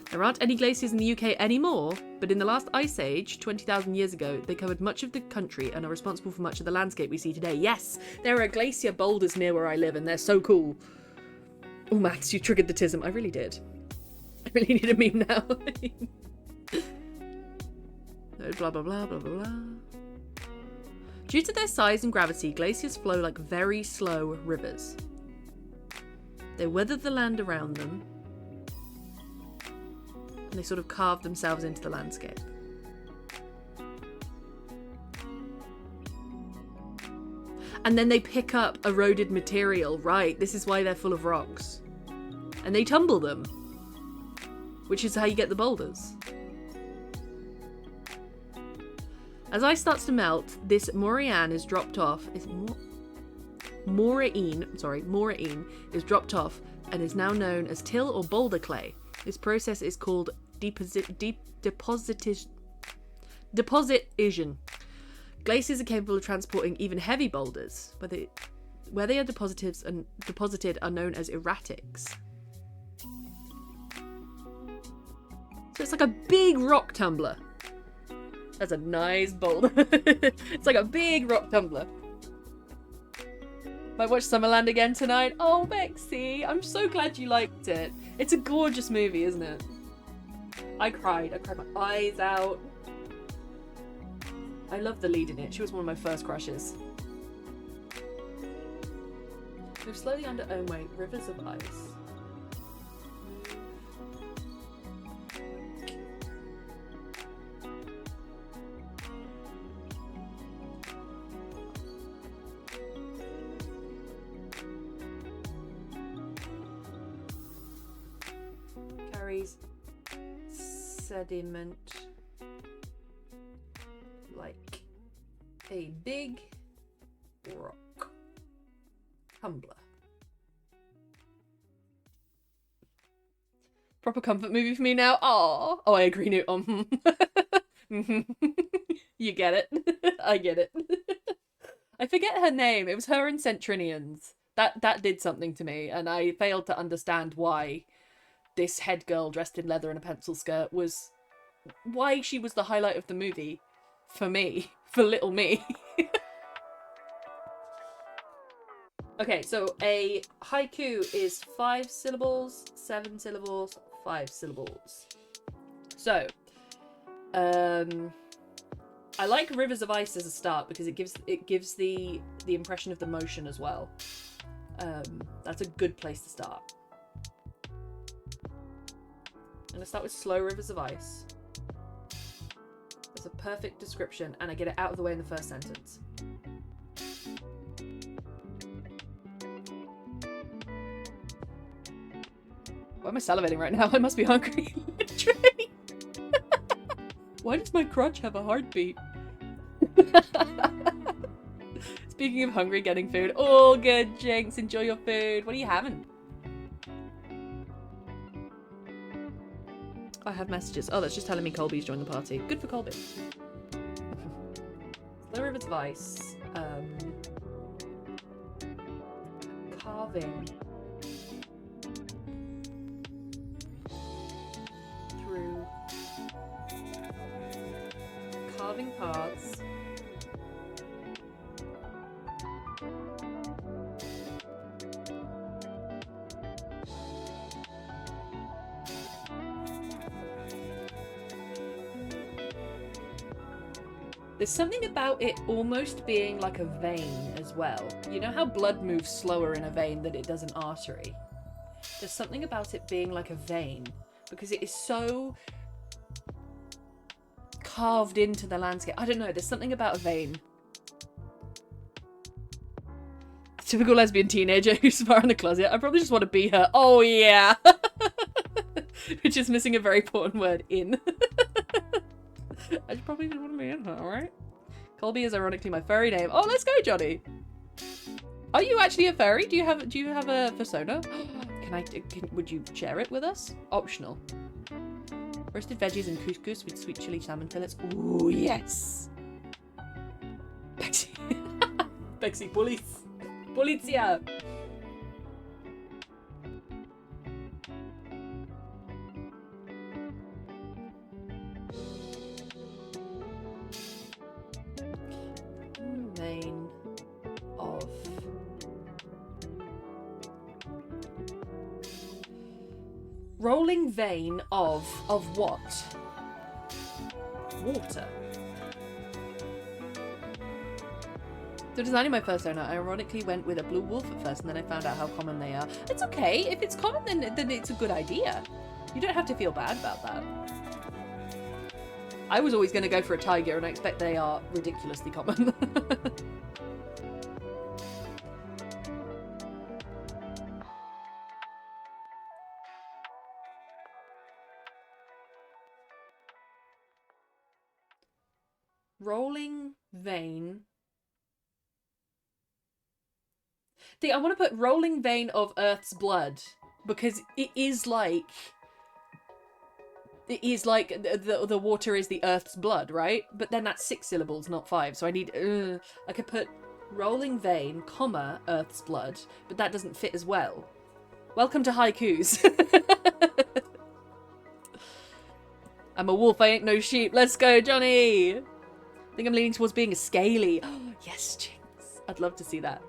There aren't any glaciers in the UK anymore, but in the last ice age, 20,000 years ago, they covered much of the country and are responsible for much of the landscape we see today. Yes, there are glacier boulders near where I live, and they're so cool. Oh, Max, you triggered the tism. I really did. I really need a meme now. Blah, blah, blah, blah, blah, blah. Due to their size and gravity, glaciers flow like very slow rivers. They weather the land around them, and they sort of carve themselves into the landscape. And then they pick up eroded material, right? This is why they're full of rocks. And they tumble them, which is how you get the boulders. As ice starts to melt, this moraine is dropped off. Moraine is dropped off and is now known as till or boulder clay. This process is called deposition. Glaciers are capable of transporting even heavy boulders, where they are deposited are known as erratics. So it's like a big rock tumbler. That's a nice boulder. It's like a big rock tumbler. Might watch Summerland again tonight. Oh, Bexy, I'm so glad you liked it. It's a gorgeous movie, isn't it? I cried my eyes out. I love the lead in it. She was one of my first crushes. Move slowly under own weight. Rivers of ice. Carries sediment like a big rock tumbler. Proper comfort movie for me now. Oh, I agree, Newt. You get it. I get it. I forget her name. It was her in Centrinians. That did something to me, and I failed to understand why this head girl dressed in leather and a pencil skirt was why she was the highlight of the movie for me, for little me. Okay, so a haiku is 5 syllables, 7 syllables, 5 syllables. So, I like Rivers of Ice as a start because it gives the impression of the motion as well. That's a good place to start. I'm going to start with Slow Rivers of Ice. It's a perfect description, and I get it out of the way in the first sentence. Why am I salivating right now? I must be hungry. Why does my crotch have a heartbeat? Speaking of hungry, getting food. All good, Jinx. Enjoy your food. What are you having? I have messages. Oh, that's just telling me Colby's joined the party. Good for Colby. Slow Rivers of Ice. Carving through carving paths. There's something about it almost being like a vein as well. You know how blood moves slower in a vein than it does an artery? There's something about it being like a vein because it is so carved into the landscape. I don't know, there's something about a vein. Typical lesbian teenager who's far in the closet. I probably just want to be her. Oh yeah! Which is missing a very important word, in. I probably just want to be in her, alright? Colby is ironically my furry name. Oh, let's go, Johnny! Are you actually a furry? Do you have a persona? Would you share it with us? Optional. Roasted veggies and couscous with sweet chili salmon fillets. Ooh, yes! Bexy. Bexy, police. Polizia! Vein of rolling vein of what? Water. So designing my first donut, I ironically went with a blue wolf at first, and then I found out how common they are. It's okay. If it's common, then it's a good idea. You don't have to feel bad about that. I was always going to go for a tiger, and I expect they are ridiculously common. Rolling vein. I want to put rolling vein of Earth's blood, because it is like the water is the Earth's blood, right? But then that's 6 syllables, not 5. So I need I could put rolling vein, comma, Earth's blood, but that doesn't fit as well. Welcome to haikus. I'm a wolf, I ain't no sheep. Let's go, Johnny. I think I'm leaning towards being a scaly. Oh, yes, Jinx. I'd love to see that.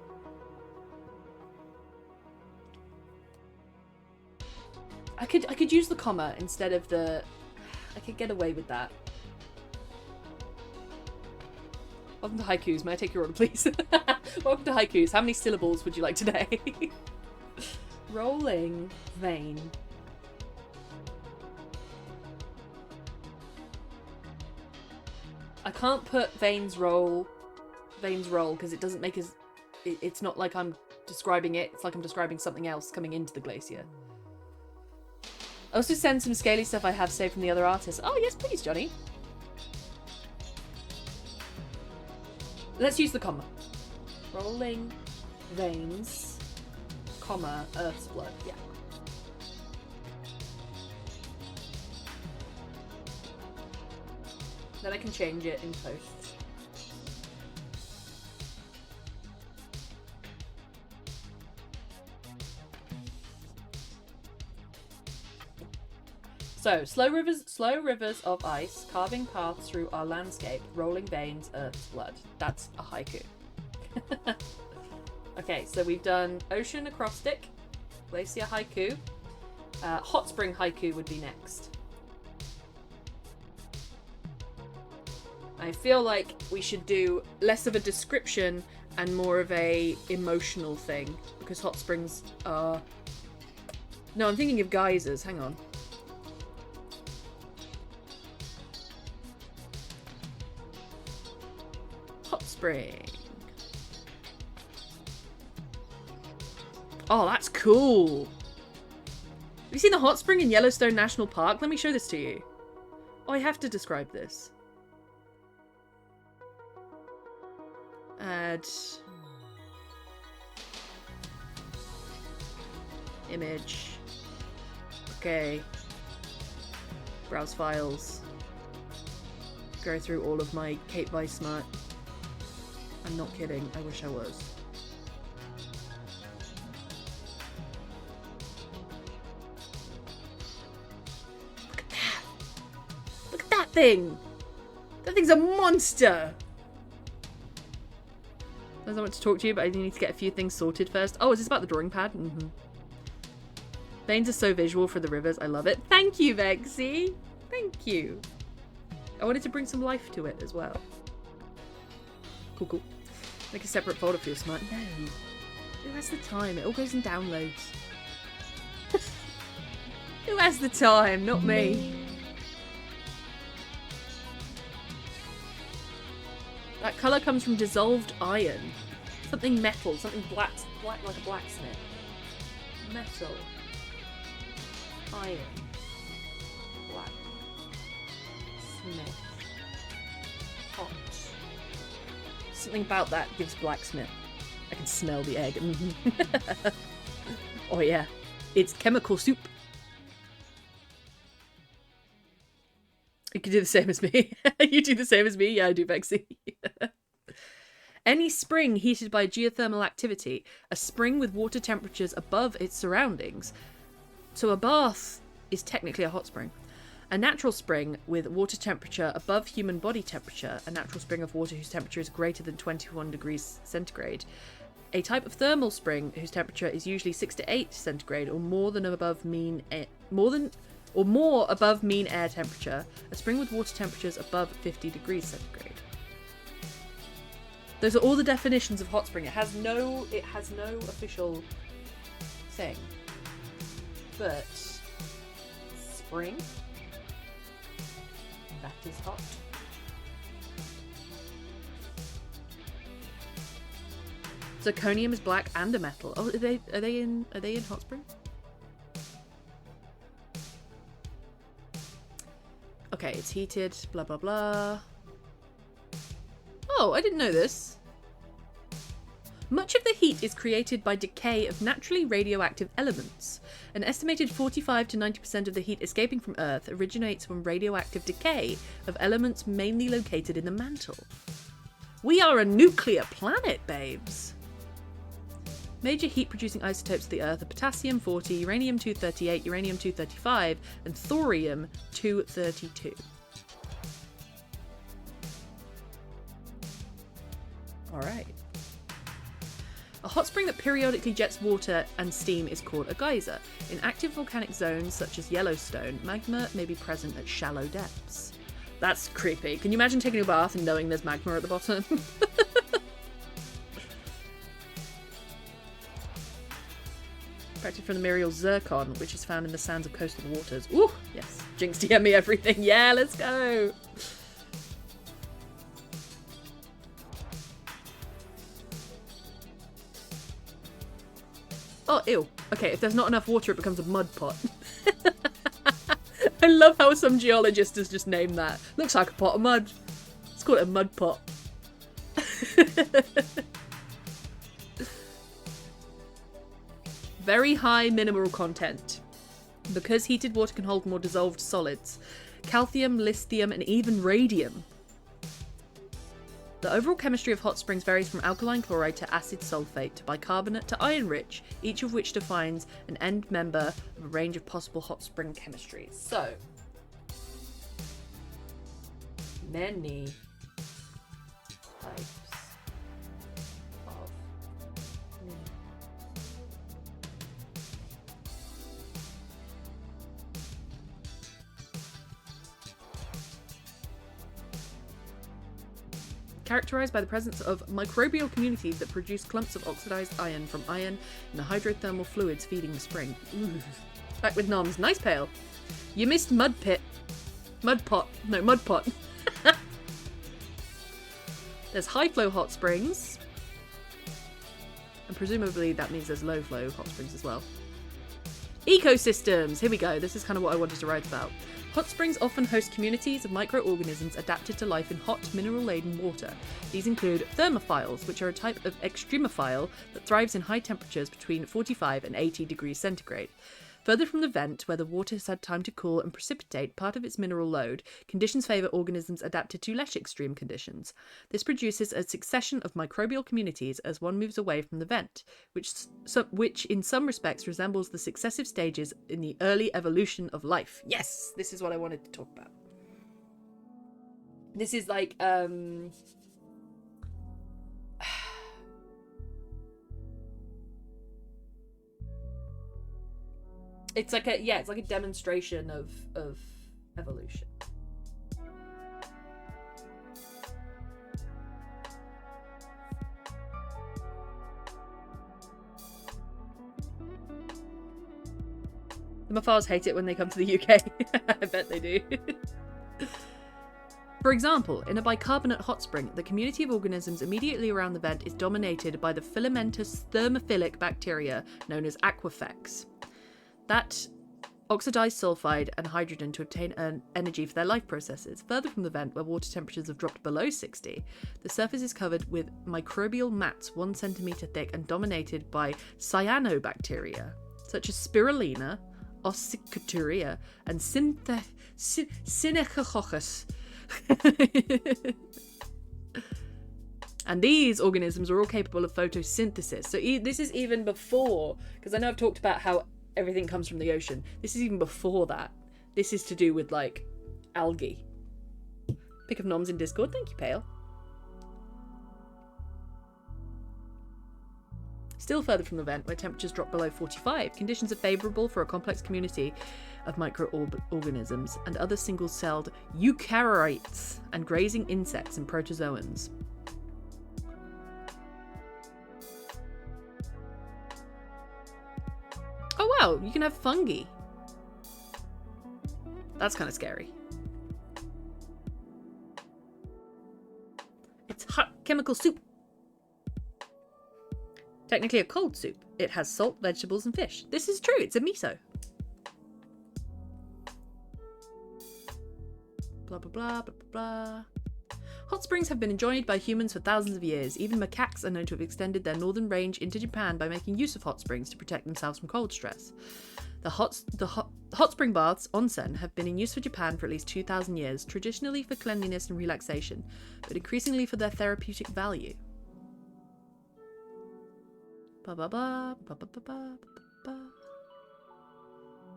I could use the comma instead of the... I could get away with that. Welcome to haikus. May I take your order, please? Welcome to haikus. How many syllables would you like today? Rolling vein. I can't put veins roll because it doesn't make as... It's not like I'm describing it. It's like I'm describing something else coming into the glacier. I also send some scaly stuff I have saved from the other artists. Oh, yes, please, Johnny. Let's use the comma. Rolling veins, comma, Earth's blood. Yeah. Then I can change it in post. So, slow rivers of ice, carving paths through our landscape, rolling veins, Earth's blood. That's a haiku. Okay, so we've done ocean acrostic, glacier haiku, hot spring haiku would be next. I feel like we should do less of a description and more of a emotional thing, because hot springs are... No, I'm thinking of geysers, hang on. Hot spring. Oh, that's cool. Have you seen the hot spring in Yellowstone National Park? Let me show this to you. Oh, I have to describe this. Add image. Okay. Browse files. Go through all of my Kate Weiss smart. I'm not kidding. I wish I was. Look at that! Look at that thing! That thing's a monster! There's not much to talk to you, but I need to get a few things sorted first. Oh, is this about the drawing pad? Mm-hmm. Veins are so visual for the rivers. I love it. Thank you, Vexy! Thank you. I wanted to bring some life to it as well. Cool, cool. Make a separate folder for your smart. No. Who has the time? It all goes in downloads. Who has the time? Not me. That colour comes from dissolved iron. Something metal, something black like a blacksmith. Metal. Iron. Black. Smith. Hot. Something about that gives blacksmith. I can smell the egg. Oh yeah. It's chemical soup. You can do the same as me. You do the same as me? Yeah, I do, Bexy. Any spring heated by geothermal activity, a spring with water temperatures above its surroundings. So a bath is technically a hot spring. A natural spring with water temperature above human body temperature, a natural spring of water whose temperature is greater than 21 degrees centigrade. A type of thermal spring whose temperature is usually 6 to 8 centigrade or more above mean air temperature. A spring with water temperatures above 50 degrees centigrade. Those are all the definitions of hot spring. It has no official thing. But spring, that is hot. Zirconium is black and a metal. Oh, are they in hot spring? Okay, it's heated, blah blah blah. Oh, I didn't know this. Much of the heat is created by decay of naturally radioactive elements. An estimated 45 to 90% of the heat escaping from Earth originates from radioactive decay of elements mainly located in the mantle. We are a nuclear planet, babes. Major heat-producing isotopes of the Earth are potassium-40, uranium-238, uranium-235, and thorium-232. Alright. A hot spring that periodically jets water and steam is called a geyser. In active volcanic zones such as Yellowstone, magma may be present at shallow depths. That's creepy. Can you imagine taking a bath and knowing there's magma at the bottom? Extracted from the mineral zircon, which is found in the sands of coastal waters. Ooh, yes. Jinx DM me everything. Yeah, let's go. Oh, ew. Okay, if there's not enough water, it becomes a mud pot. I love how some geologist has just named that. Looks like a pot of mud. Let's call it a mud pot. Very high mineral content. Because heated water can hold more dissolved solids. Calcium, lithium, and even radium. The overall chemistry of hot springs varies from alkaline chloride to acid sulfate to bicarbonate to iron-rich, each of which defines an end member of a range of possible hot spring chemistries. So, many types of characterized by the presence of microbial communities that produce clumps of oxidized iron from iron in the hydrothermal fluids feeding the spring. Ooh. Back with noms. Nice pail. You missed mud pit. Mud pot. No, mud pot. There's high flow hot springs. And presumably that means there's low flow hot springs as well. Ecosystems. Here we go. This is kind of what I wanted to write about. Hot springs often host communities of microorganisms adapted to life in hot, mineral-laden water. These include thermophiles, which are a type of extremophile that thrives in high temperatures between 45 and 80 degrees centigrade. Further from the vent, where the water has had time to cool and precipitate part of its mineral load, conditions favour organisms adapted to less extreme conditions. This produces a succession of microbial communities as one moves away from the vent, which in some respects resembles the successive stages in the early evolution of life. Yes, this is what I wanted to talk about. This is like, it's like a demonstration of evolution. The Mafars hate it when they come to the UK. I bet they do. For example, in a bicarbonate hot spring, the community of organisms immediately around the vent is dominated by the filamentous thermophilic bacteria known as aquifex. That oxidize sulfide and hydrogen to obtain energy for their life processes. Further from the vent, where water temperatures have dropped below 60, the surface is covered with microbial mats 1 centimeter thick and dominated by cyanobacteria, such as spirulina, Ossicuturia, and Synechococcus. And these organisms are all capable of photosynthesis. So this is even before, because I know I've talked about how everything comes from the ocean. This is even before that. This is to do with, like, algae. Pick of noms in Discord. Thank you, Pale. Still further from the vent, where temperatures drop below 45, conditions are favourable for a complex community of microorganisms and other single-celled eukaryotes and grazing insects and protozoans. Oh wow, you can have fungi. That's kind of scary. It's hot chemical soup. Technically a cold soup. It has salt, vegetables, and fish. This is true, it's a miso. Blah, blah, blah, blah, blah. Hot springs have been enjoyed by humans for thousands of years. Even macaques are known to have extended their northern range into Japan by making use of hot springs to protect themselves from cold stress. The hot spring baths, onsen, have been in use for Japan for at least 2,000 years, traditionally for cleanliness and relaxation, but increasingly for their therapeutic value. Ba ba ba ba ba ba ba ba.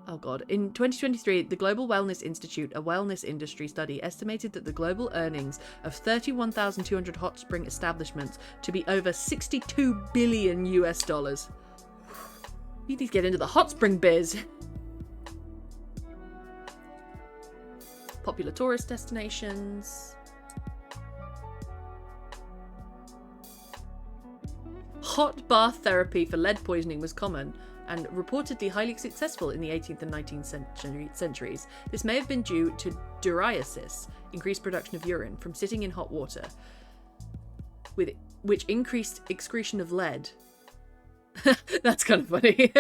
Oh god. In 2023, the Global Wellness Institute, a wellness industry study, estimated that the global earnings of 31,200 hot spring establishments to be over $62 billion US. You need to get into the hot spring biz. Popular tourist destinations. Hot bath therapy for lead poisoning was common and reportedly highly successful in the 18th and 19th centuries. This may have been due to diuresis, increased production of urine, from sitting in hot water, which increased excretion of lead. That's kind of funny.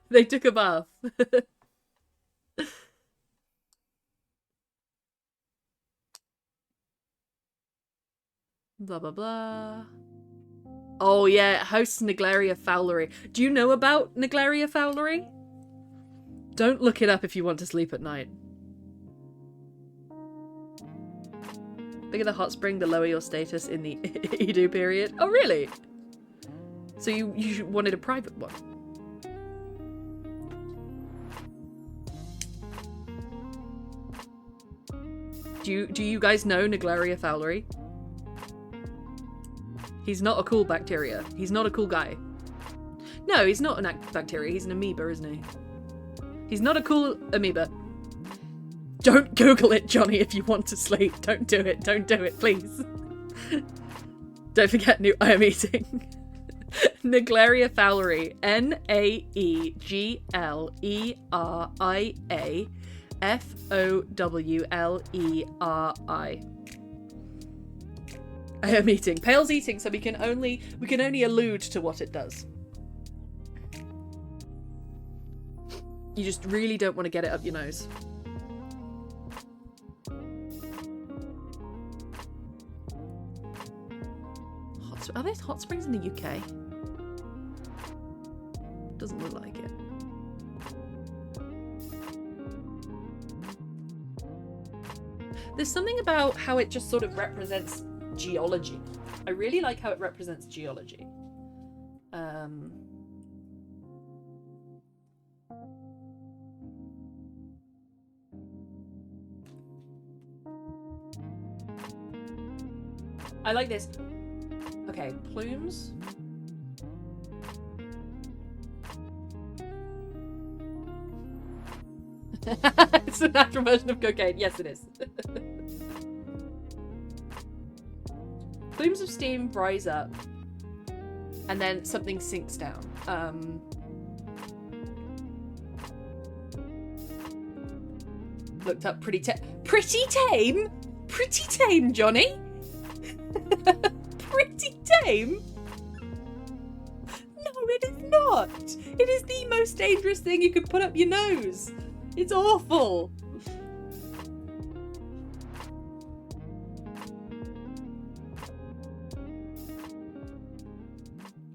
They took a bath. Blah, blah, blah. Oh yeah, hosts Naegleria fowleri. Do you know about Naegleria fowleri? Don't look it up if you want to sleep at night. Bigger the hot spring, the lower your status in the Edo period. Oh really? So you wanted a private one? Do you guys know Naegleria fowleri? He's not a cool bacteria. He's not a cool guy. No, he's not a bacteria. He's an amoeba, isn't he? He's not a cool amoeba. Don't Google it, Johnny, if you want to sleep. Don't do it. Don't do it, please. Don't forget new I am eating. Naegleria fowleri. Naegleria fowleri. I am eating. Pale's eating, so we can only allude to what it does. You just really don't want to get it up your nose. Are there hot springs in the UK? Doesn't look like it. There's something about how it just sort of represents geology. I really like how it represents geology. I like this. Okay, plumes. It's a natural version of cocaine. Yes, it is. Plumes of steam rise up, and then something sinks down. Looked up pretty tame, Johnny. Pretty tame. No, it is not. It is the most dangerous thing you could put up your nose. It's awful.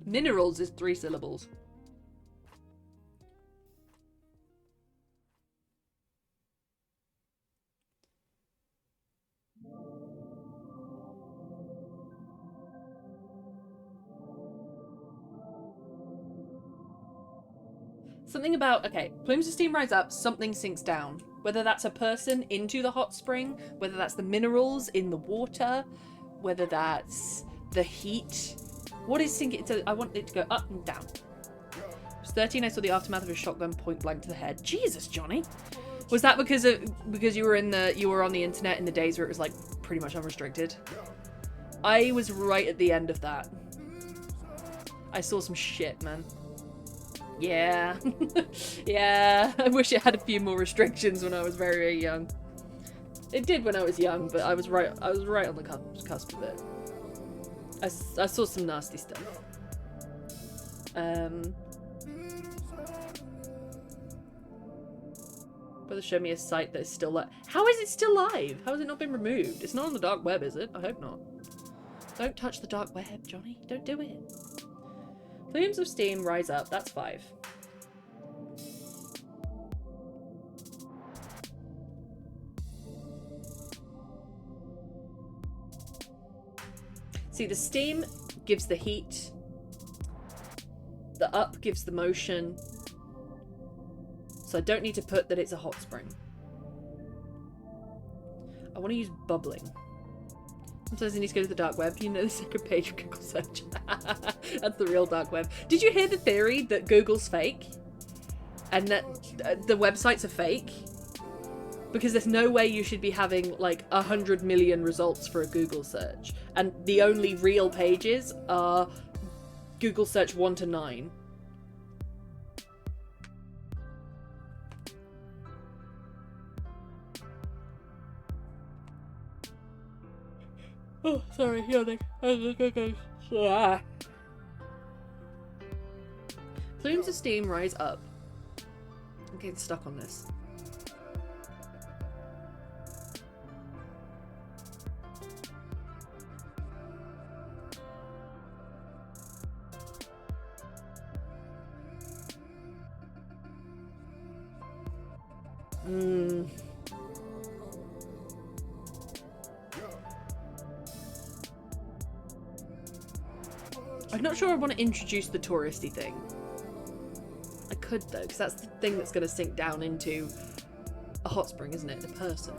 Minerals is 3 syllables. Something about, okay, plumes of steam rise up, something sinks down. Whether that's a person into the hot spring, whether that's the minerals in the water, whether that's the heat. What is sinking? So I want it to go up and down. I was 13, I saw the aftermath of a shotgun point blank to the head. Jesus, Johnny. Was that because you were on the internet in the days where it was like pretty much unrestricted? I was right at the end of that. I saw some shit, man. Yeah. Yeah. I wish it had a few more restrictions when I was very, very young. It did when I was young, but I was right on the cusp of it. I saw some nasty stuff. Brother showed me a site that is still live. How is it still live? How has it not been removed? It's not on the dark web, is it? I hope not. Don't touch the dark web, Johnny. Don't do it. Plumes of steam rise up. That's 5. See, the steam gives the heat. The up gives the motion. So I don't need to put that it's a hot spring. I want to use bubbling. Sometimes I need to go to the dark web. You know the second page of Google search. That's the real dark web. Did you hear the theory that Google's fake? And that the websites are fake? Because there's no way you should be having like 100 million results for a Google search. And the only real pages are Google search 1 to 9. Oh, sorry, yawning. Plumes of steam rise up. I'm getting stuck on this. I'm not sure I want to introduce the touristy thing. I could though, because that's the thing that's going to sink down into a hot spring, isn't it? The person.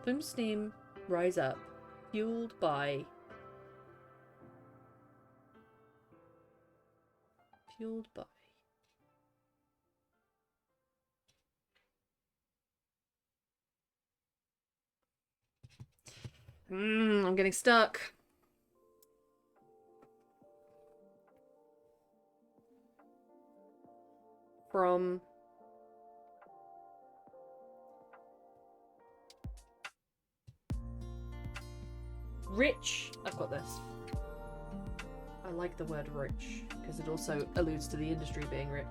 Plume steam rise up, fueled by I'm getting stuck. From rich. I've got this. I like the word rich because it also alludes to the industry being rich.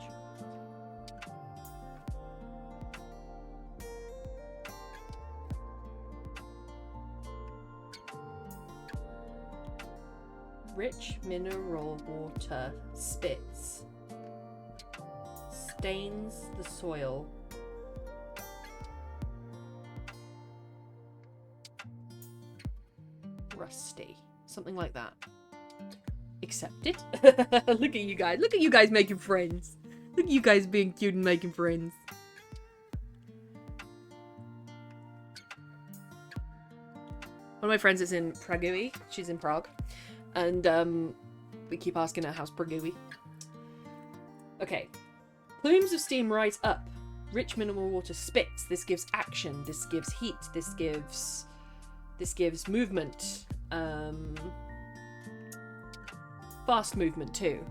Rich mineral water spits, stains the soil, rusty, something like that. Accepted. Look at you guys. Look at you guys making friends. Look at you guys being cute and making friends. One of my friends is in Prague. She's in Prague. And we keep asking her how's Prague. Okay. Plumes of steam rise up. Rich mineral water spits. This gives action. This gives heat. This gives movement. Fast movement too.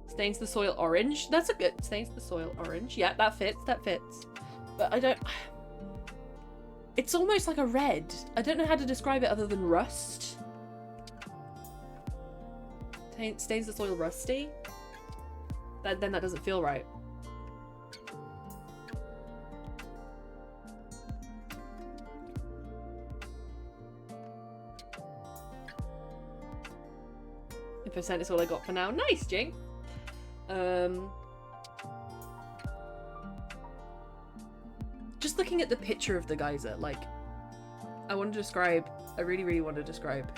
Stains the soil orange. That's a good. Stains the soil orange. Yeah, that fits. That fits. But I don't. It's almost like a red. I don't know how to describe it other than rust. Stains the soil rusty. Then that doesn't feel right. 5% is all I got for now. Nice, Jing. Just looking at the picture of the geyser, like, I want to describe, I really, really want to describe.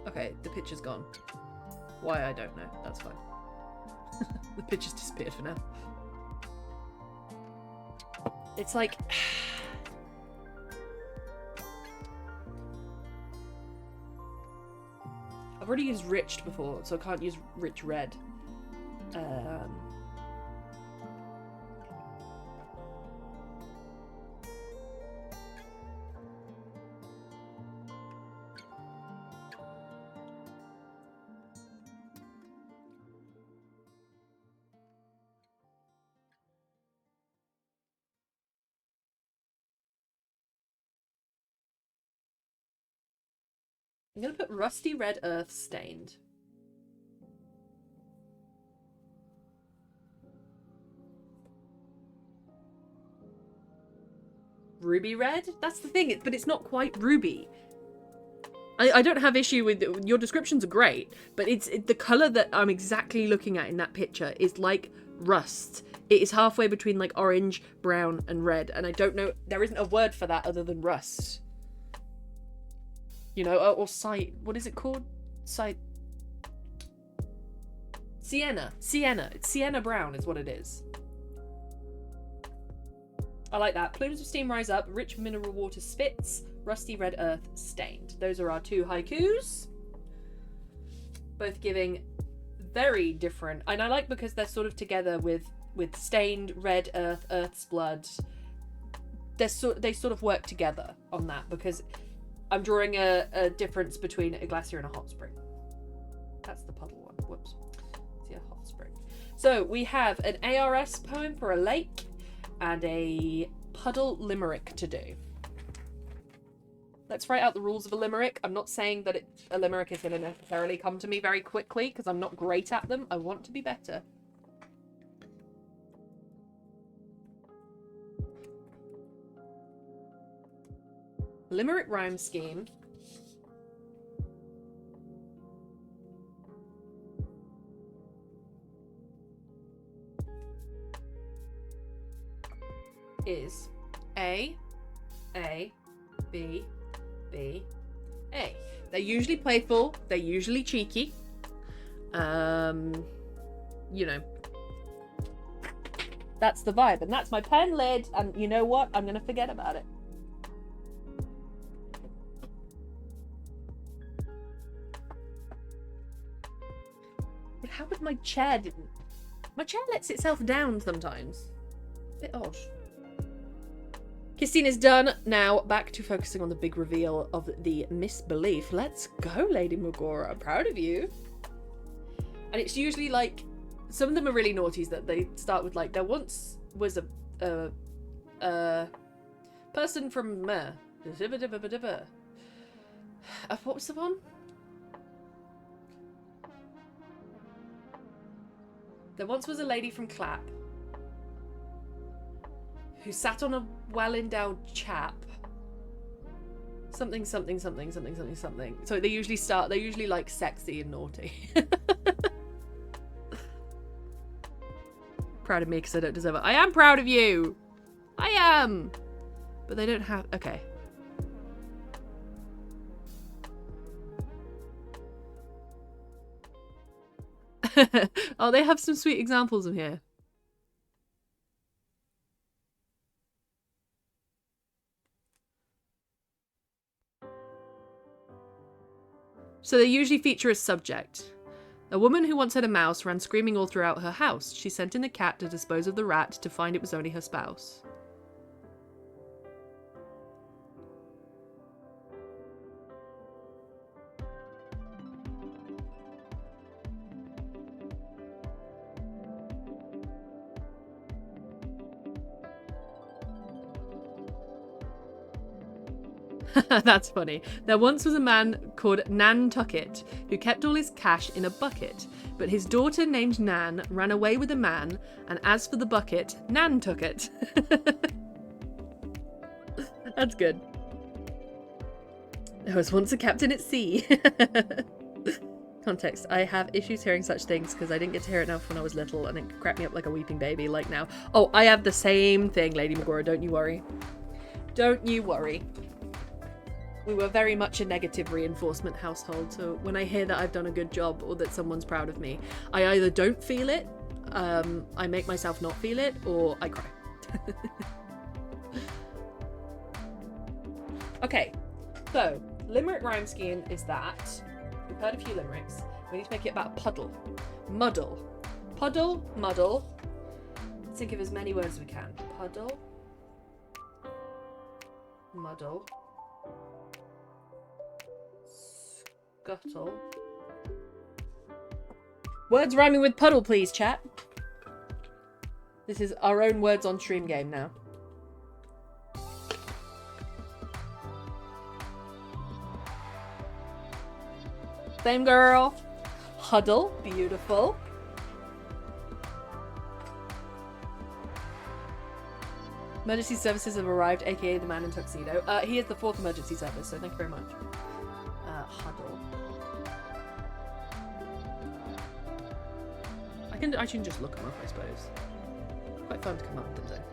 Okay, the picture's gone. Why, I don't know. That's fine. The picture's disappeared for now. It's like... I've already used Rich before, so I can't use Rich Red. I'm gonna put Rusty Red Earth Stained. Ruby Red? That's the thing, but it's not quite ruby. I don't have issue with your descriptions are great, but it's the colour that I'm exactly looking at in that picture is like rust. It is halfway between like orange, brown, and red, and I don't know, there isn't a word for that other than rust. You know, or what is it called? Sienna. It's Sienna brown is what it is. I like that. Plumes of steam rise up, rich mineral water spits, rusty red earth stained. Those are our two haikus. Both giving very different, and I like because they're sort of together with stained, red earth, earth's blood. They sort of work together on that because I'm drawing a difference between a glacier and a hot spring. That's the puddle one. Whoops. See, a hot spring. So we have an ARS poem for a lake and a puddle limerick to do. Let's write out the rules of a limerick. I'm not saying that a limerick is going to necessarily come to me very quickly because I'm not great at them. I want to be better. Limerick rhyme scheme is A, B, B, A. They're usually playful, they're usually cheeky. You know, that's the vibe, and that's my pen lid, and you know what? I'm gonna forget about it. But how would my chair didn't? My chair lets itself down sometimes. A bit odd. Kissing is done. Now back to focusing on the big reveal of the misbelief. Let's go, Lady Magora. I'm proud of you. And it's usually like, some of them are really naughty that they start with like, there once was a person from what was the one? There once was a lady from Clap who sat on a well-endowed chap. Something. So they usually like sexy and naughty. Proud of me because I don't deserve it. I am proud of you. I am. But they don't have, okay. Oh, they have some sweet examples in here. So they usually feature a subject. A woman who once had a mouse ran screaming all throughout her house. She sent in a cat to dispose of the rat to find it was only her spouse. That's funny. There once was a man called Nantucket who kept all his cash in a bucket, but his daughter named Nan ran away with a man, and as for the bucket, Nan took it. That's good. I was once a captain at sea. Context. I have issues hearing such things because I didn't get to hear it enough when I was little and it cracked me up like a weeping baby like now. Oh, I have the same thing, Lady Magora. Don't you worry. Don't you worry. We were very much a negative reinforcement household, so when I hear that I've done a good job or that someone's proud of me, I either don't feel it, I make myself not feel it, or I cry. Okay, so limerick rhyme scheme is that. We've heard a few limericks. We need to make it about a puddle. Muddle. Puddle, muddle. Let's think of as many words as we can. Puddle. Muddle. Scuttle. Words rhyming with puddle, please, chat. This is our own words on stream game now. Same girl. Huddle. Beautiful. Emergency services have arrived, aka the man in tuxedo. He is the 4th emergency service, so thank you very much. Huddle. I can just look them up, I suppose. Quite fun to come up with them, though.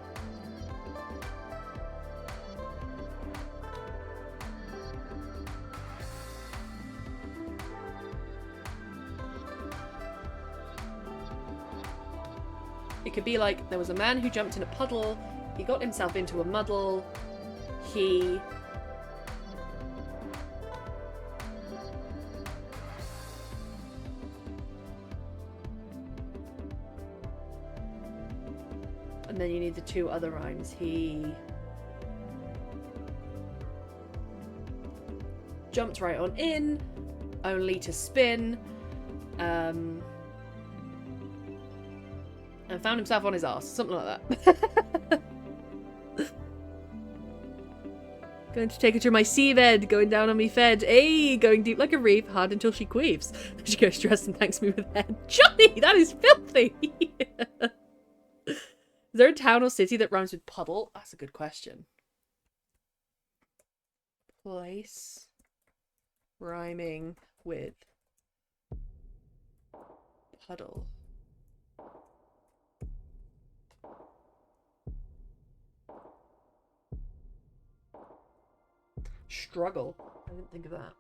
It could be like, there was a man who jumped in a puddle, he got himself into a muddle, he... And then you need the 2 other rhymes. He... jumped right on in, only to spin, and found himself on his arse. Something like that. Going to take her to my seabed, going down on me fed. Ayy, going deep like a reef, hard until she queefs. She goes dressed and thanks me with head. Johnny, that is filthy! Is there a town or city that rhymes with puddle? That's a good question. Place rhyming with puddle. Struggle. I didn't think of that.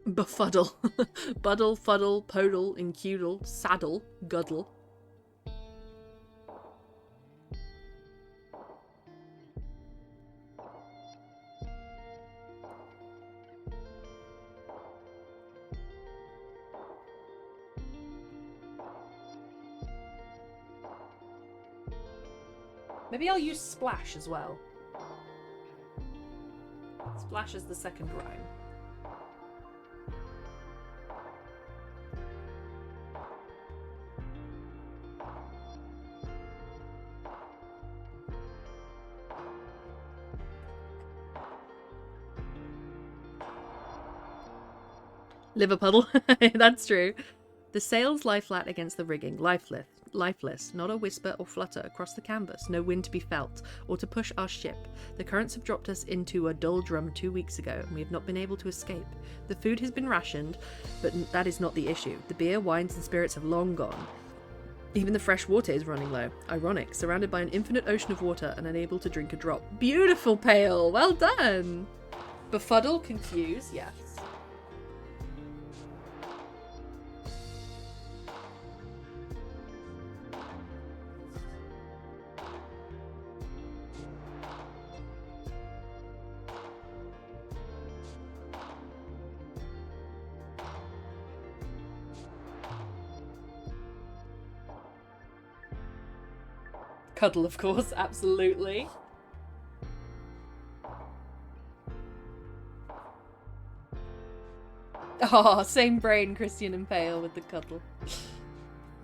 Befuddle. Buddle, fuddle, podle, incudle, saddle, guddle. Maybe I'll use splash as well. Splash is the second rhyme. Liverpuddle. That's true. The sails lie flat against the rigging, lifeless, not a whisper or flutter across the canvas, no wind to be felt, or to push our ship. The currents have dropped us into a doldrum 2 weeks ago, and we have not been able to escape. The food has been rationed, but that is not the issue. The beer, wines, and spirits have long gone. Even the fresh water is running low. Ironic, surrounded by an infinite ocean of water and unable to drink a drop. Beautiful, Pale! Well done! Befuddle, confuse, yes. Cuddle, of course, absolutely. Oh, same brain, Christian and Pale with the cuddle.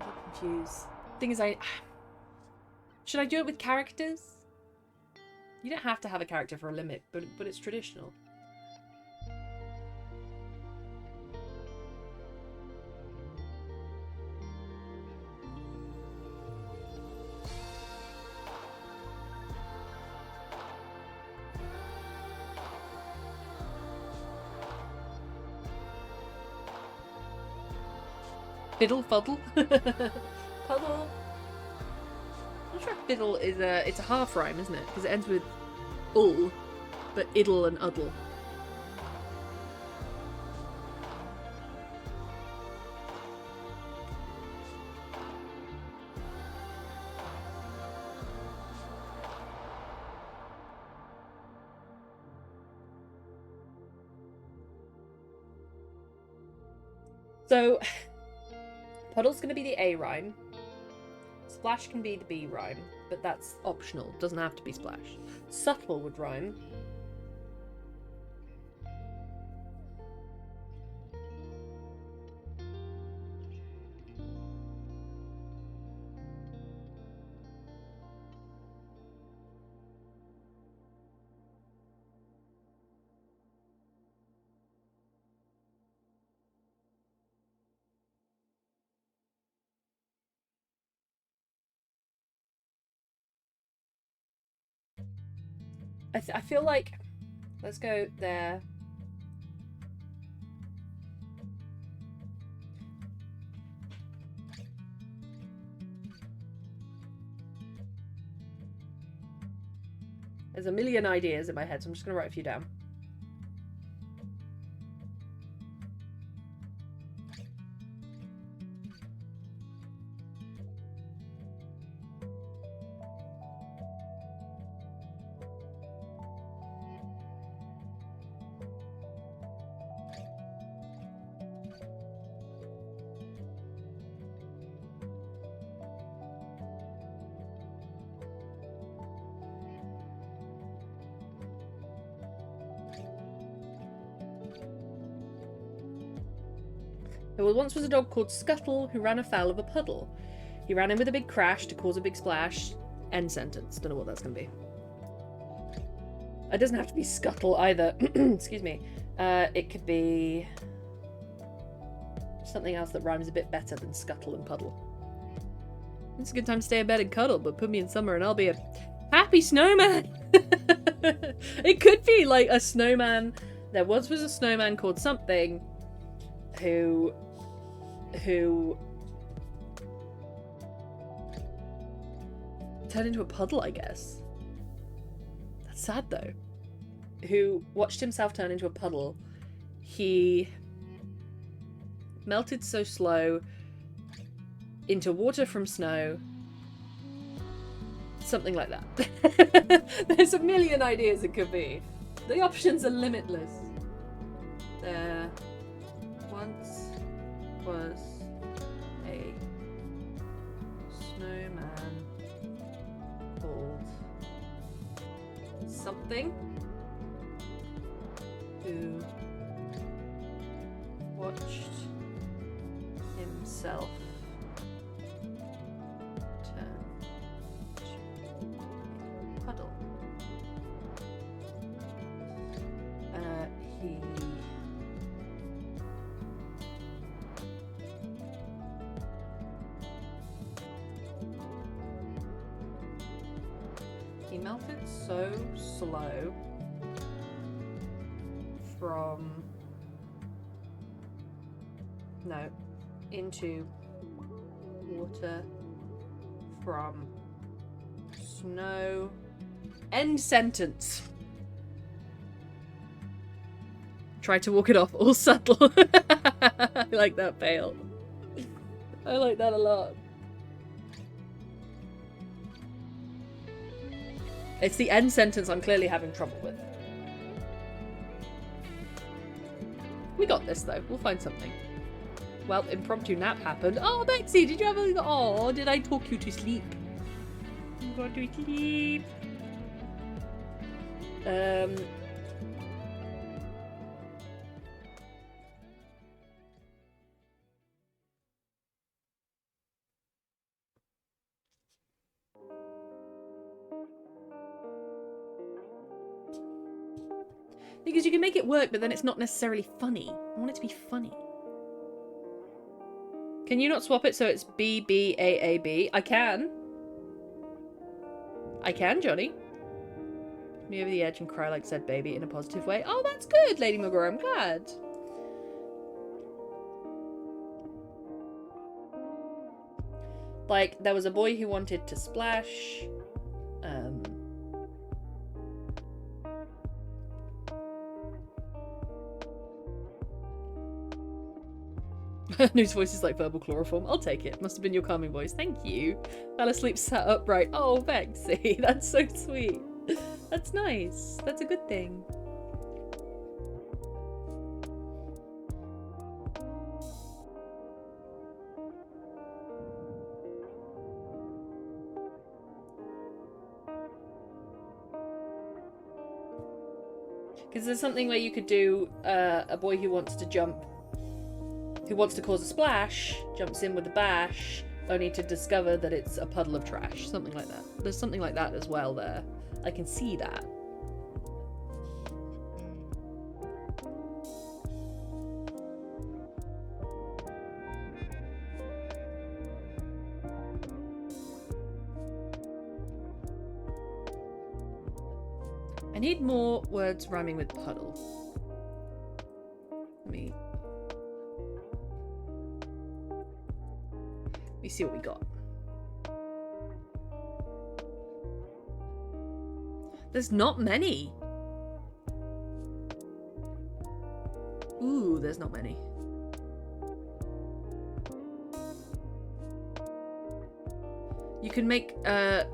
I'm confused. Thing is, should I do it with characters? You don't have to have a character for a limit, but it's traditional. Fiddle fuddle. Puddle. I'm not sure if fiddle is it's a half rhyme, isn't it? Because it ends with ul, but iddle and uddle. So, puddle's going to be the A rhyme. Splash can be the B rhyme, but that's optional. Doesn't have to be splash. Subtle would rhyme. I feel like, let's go there. There's a million ideas in my head, so I'm just going to write a few down. There once was a dog called Scuttle who ran afoul of a puddle. He ran in with a big crash to cause a big splash. End sentence. Don't know what that's going to be. It doesn't have to be Scuttle either. Excuse me. It could be something else that rhymes a bit better than Scuttle and Puddle. It's a good time to stay in bed and cuddle, but put me in summer and I'll be a happy snowman. It could be like a snowman. There once was a snowman called something who turned into a puddle, I guess. That's sad though. Who watched himself turn into a puddle. He melted so slow into water from snow. Something like that. There's a million ideas it could be. The options are limitless. There once was a snowman called something who watched himself turn to a puddle. He melted so slow from into water from snow. End sentence. Try to walk it off all subtle. I like that fail. I like that a lot. It's the end sentence I'm clearly having trouble with. We got this though. We'll find something. Well, impromptu nap happened. Oh, Bexy, did you have a... Oh, did I talk you to sleep? I'm going to sleep. Because you can make it work, but then it's not necessarily funny. I want it to be funny. Can you not swap it so it's B-B-A-A-B? I can. I can, Johnny. Me over the edge and cry like said baby in a positive way. Oh, that's good, Lady Magora. I'm glad. Like, there was a boy who wanted to splash. News voice is like verbal chloroform. I'll take it. Must have been your calming voice. Thank you. Fell asleep, sat upright. Oh, Bexy, that's so sweet. That's nice. That's a good thing. Because there's something where you could do a boy who wants to jump, who wants to cause a splash, jumps in with a bash, only to discover that it's a puddle of trash. Something like that. There's something like that as well there. I can see that. I need more words rhyming with puddle. Let me see what we got. There's not many. Ooh, there's not many. You can make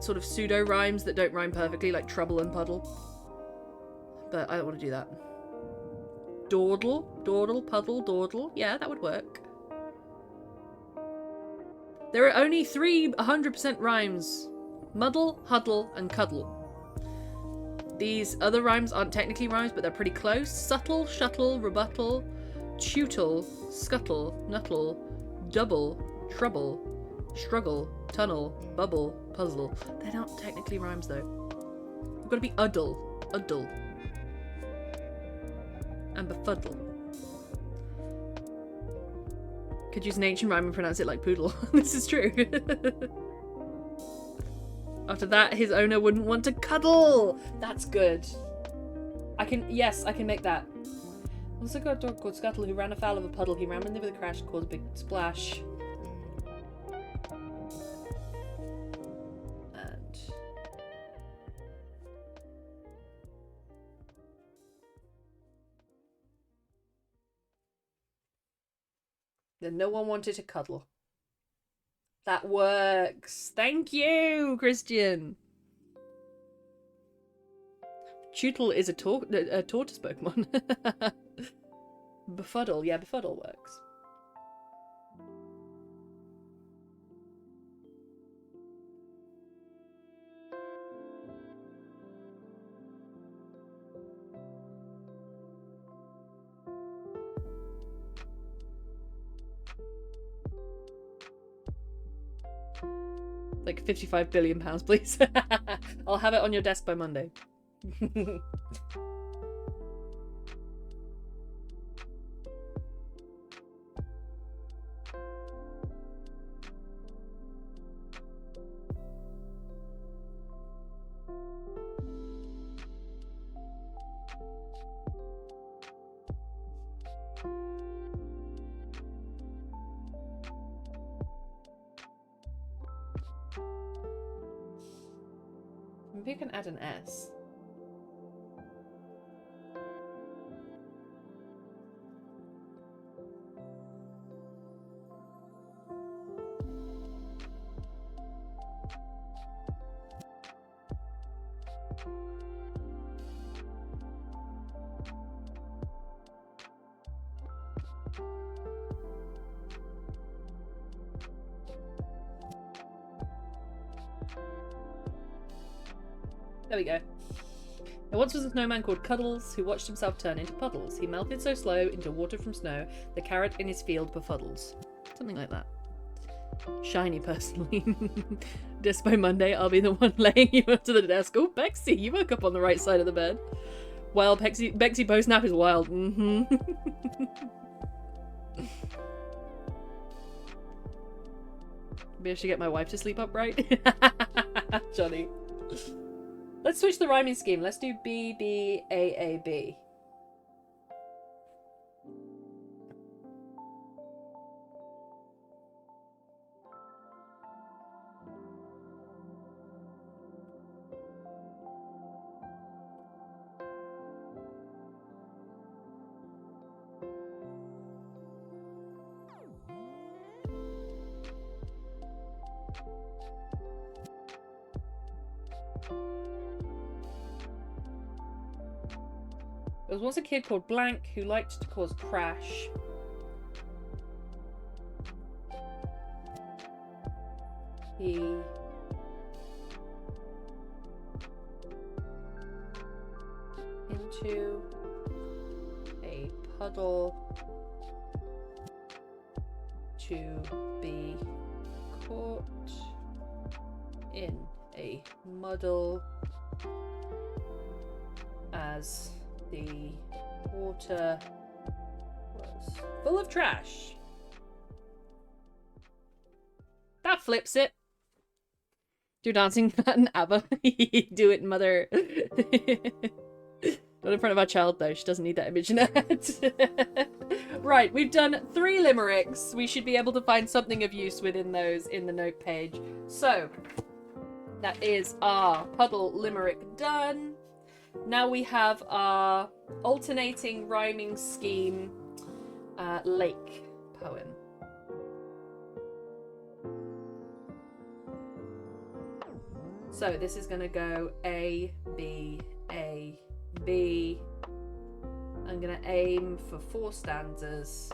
sort of pseudo rhymes that don't rhyme perfectly, like trouble and puddle. But I don't want to do that. Dawdle, dawdle, puddle, dawdle. Yeah, that would work. There are only 3 100% rhymes. Muddle, huddle, and cuddle. These other rhymes aren't technically rhymes, but they're pretty close. Subtle, shuttle, rebuttal, tutle, scuttle, nuttle, double, trouble, struggle, tunnel, bubble, puzzle. They're not technically rhymes though. We've got to be uddle, uddle, and befuddle. Could use an ancient rhyme and pronounce it like poodle. This is true. After that, his owner wouldn't want to cuddle. That's good. Yes, I can make that. Also got a dog called Scuttle who ran afoul of a puddle. He ran in there with a crash and caused a big splash. And then no one wanted to cuddle. That works. Thank you, Christian. Tutle is a tortoise Pokemon. Befuddle. Yeah, befuddle works. Like £55 billion, please. I'll have it on your desk by Monday. Maybe you can add an S. There we go. There once was a snowman called Cuddles who watched himself turn into puddles. He melted so slow into water from snow, the carrot in his field befuddles. Something like that. Shiny, personally. Just by Monday, I'll be the one laying you up to the desk. Oh, Bexy, you woke up on the right side of the bed. Well, Bexy post-nap is wild. Mm-hmm. Maybe I should get my wife to sleep upright. Johnny. Let's switch the rhyming scheme. Let's do B, B, A, A, B. There was once a kid called Blank who liked to cause crash. He into a puddle to be caught in a muddle as the water was full of trash. That flips it. Do dancing pattern, ABBA. Do it, mother. Not in front of our child, though. She doesn't need that image in her head. Right, we've done 3 limericks. We should be able to find something of use within those in the note page. So, that is our puddle limerick done. Now we have our alternating rhyming scheme lake poem. So this is going to go A, B, A, B. I'm going to aim for 4 stanzas.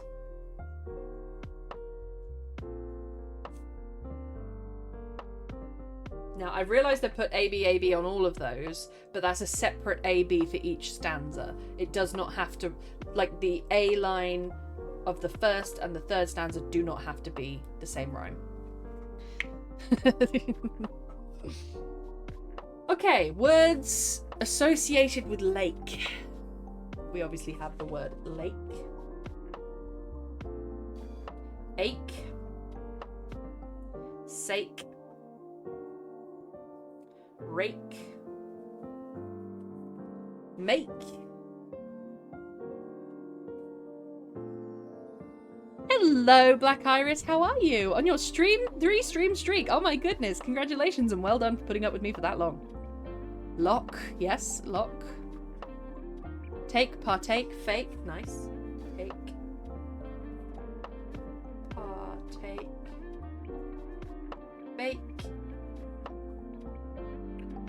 Now, I realised I put A, B on all of those, but that's a separate A, B for each stanza. It does not have to, like the A line of the first and the third stanza do not have to be the same rhyme. Okay, words associated with lake. We obviously have the word lake. Ache. Sake. Rake. Make. Hello, Black Iris. How are you? On your 3-stream streak. Oh my goodness. Congratulations and well done for putting up with me for that long. Lock. Yes, lock. Take, partake, fake. Nice. Take. Partake. Bake.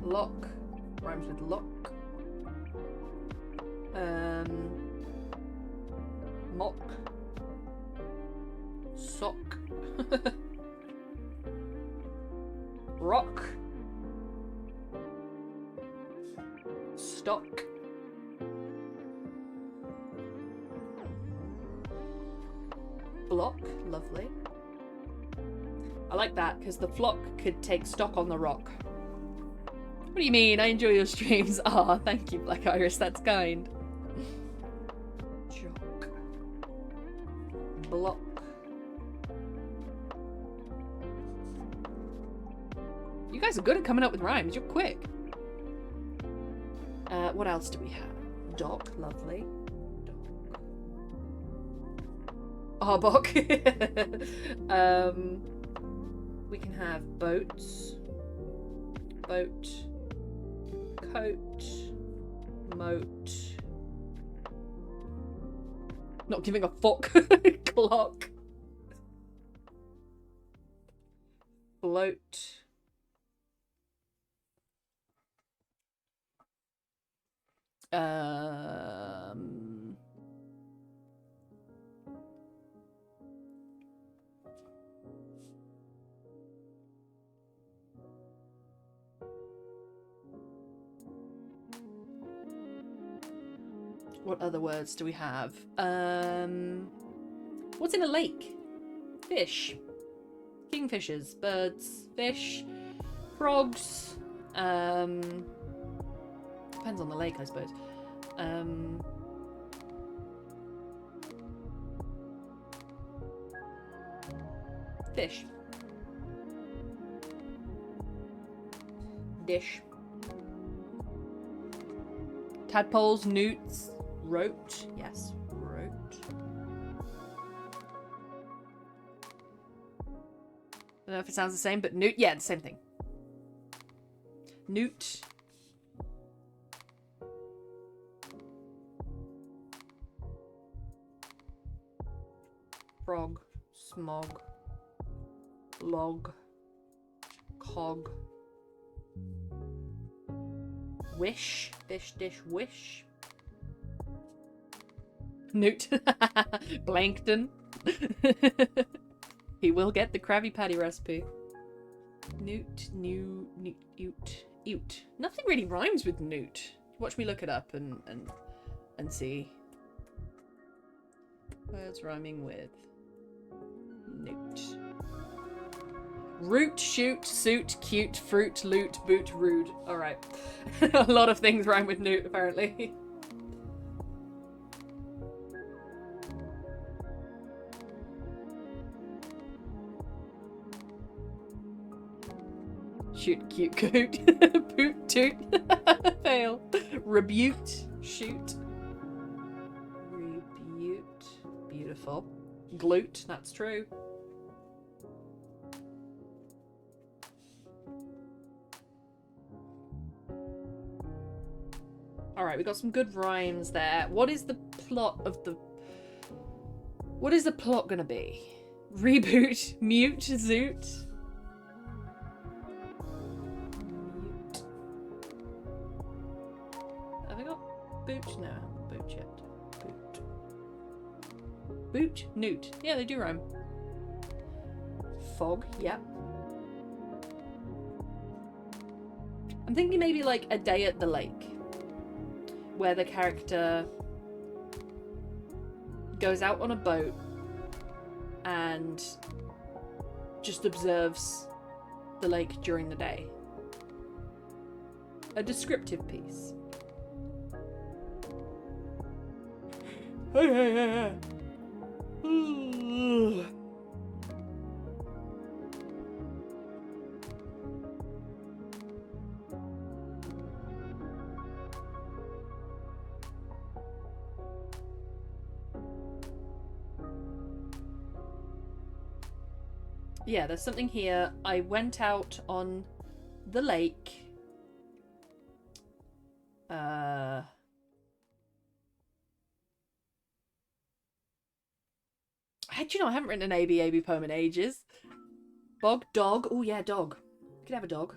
Lock. Rhymes with lock. Mock. Sock. Rock. Stock. Block. Lovely. I like that because the flock could take stock on the rock. What do you mean? I enjoy your streams. Ah, thank you, Black Iris. That's kind. Jock. Block. You guys are good at coming up with rhymes. You're quick. What else do we have? Dock. Lovely. Dock. Arbok. We can have boats. Boat. Coat. Moat. Not giving a fuck. Clock. Float. What other words do we have? What's in a lake? Fish. Kingfishers, birds, fish, frogs. Depends on the lake, I suppose. Fish. Dish. Tadpoles, newts, roach. Yes, roach. I don't know if it sounds the same, but newt. Yeah, the same thing. Newt. Frog, smog, log, cog, wish, fish, dish, wish, Newt. Blankton. He will get the Krabby Patty recipe. Newt, Ute. Nothing really rhymes with Newt. Watch me look it up and see. Words rhyming with Newt. Root, shoot, suit, cute, fruit, loot, boot, rude. Alright. A lot of things rhyme with Newt, apparently. Shoot, cute, coot. Boot, toot. Fail. Rebute, shoot. Rebute. Beautiful. Glute, that's true. Alright, we got some good rhymes there. What is the plot of the... What is the plot gonna be? Reboot, mute, zoot. Mute. Have I got boot? No, I haven't boot yet. Boot. Boot, newt. Yeah, they do rhyme. Fog, yep. I'm thinking maybe like A Day at the Lake, where the character goes out on a boat and just observes the lake during the day. A descriptive piece. Yeah, there's something here. I went out on the lake. Do you know, I haven't written an ABAB poem in ages. Bog, dog. Oh yeah, dog. You could have a dog.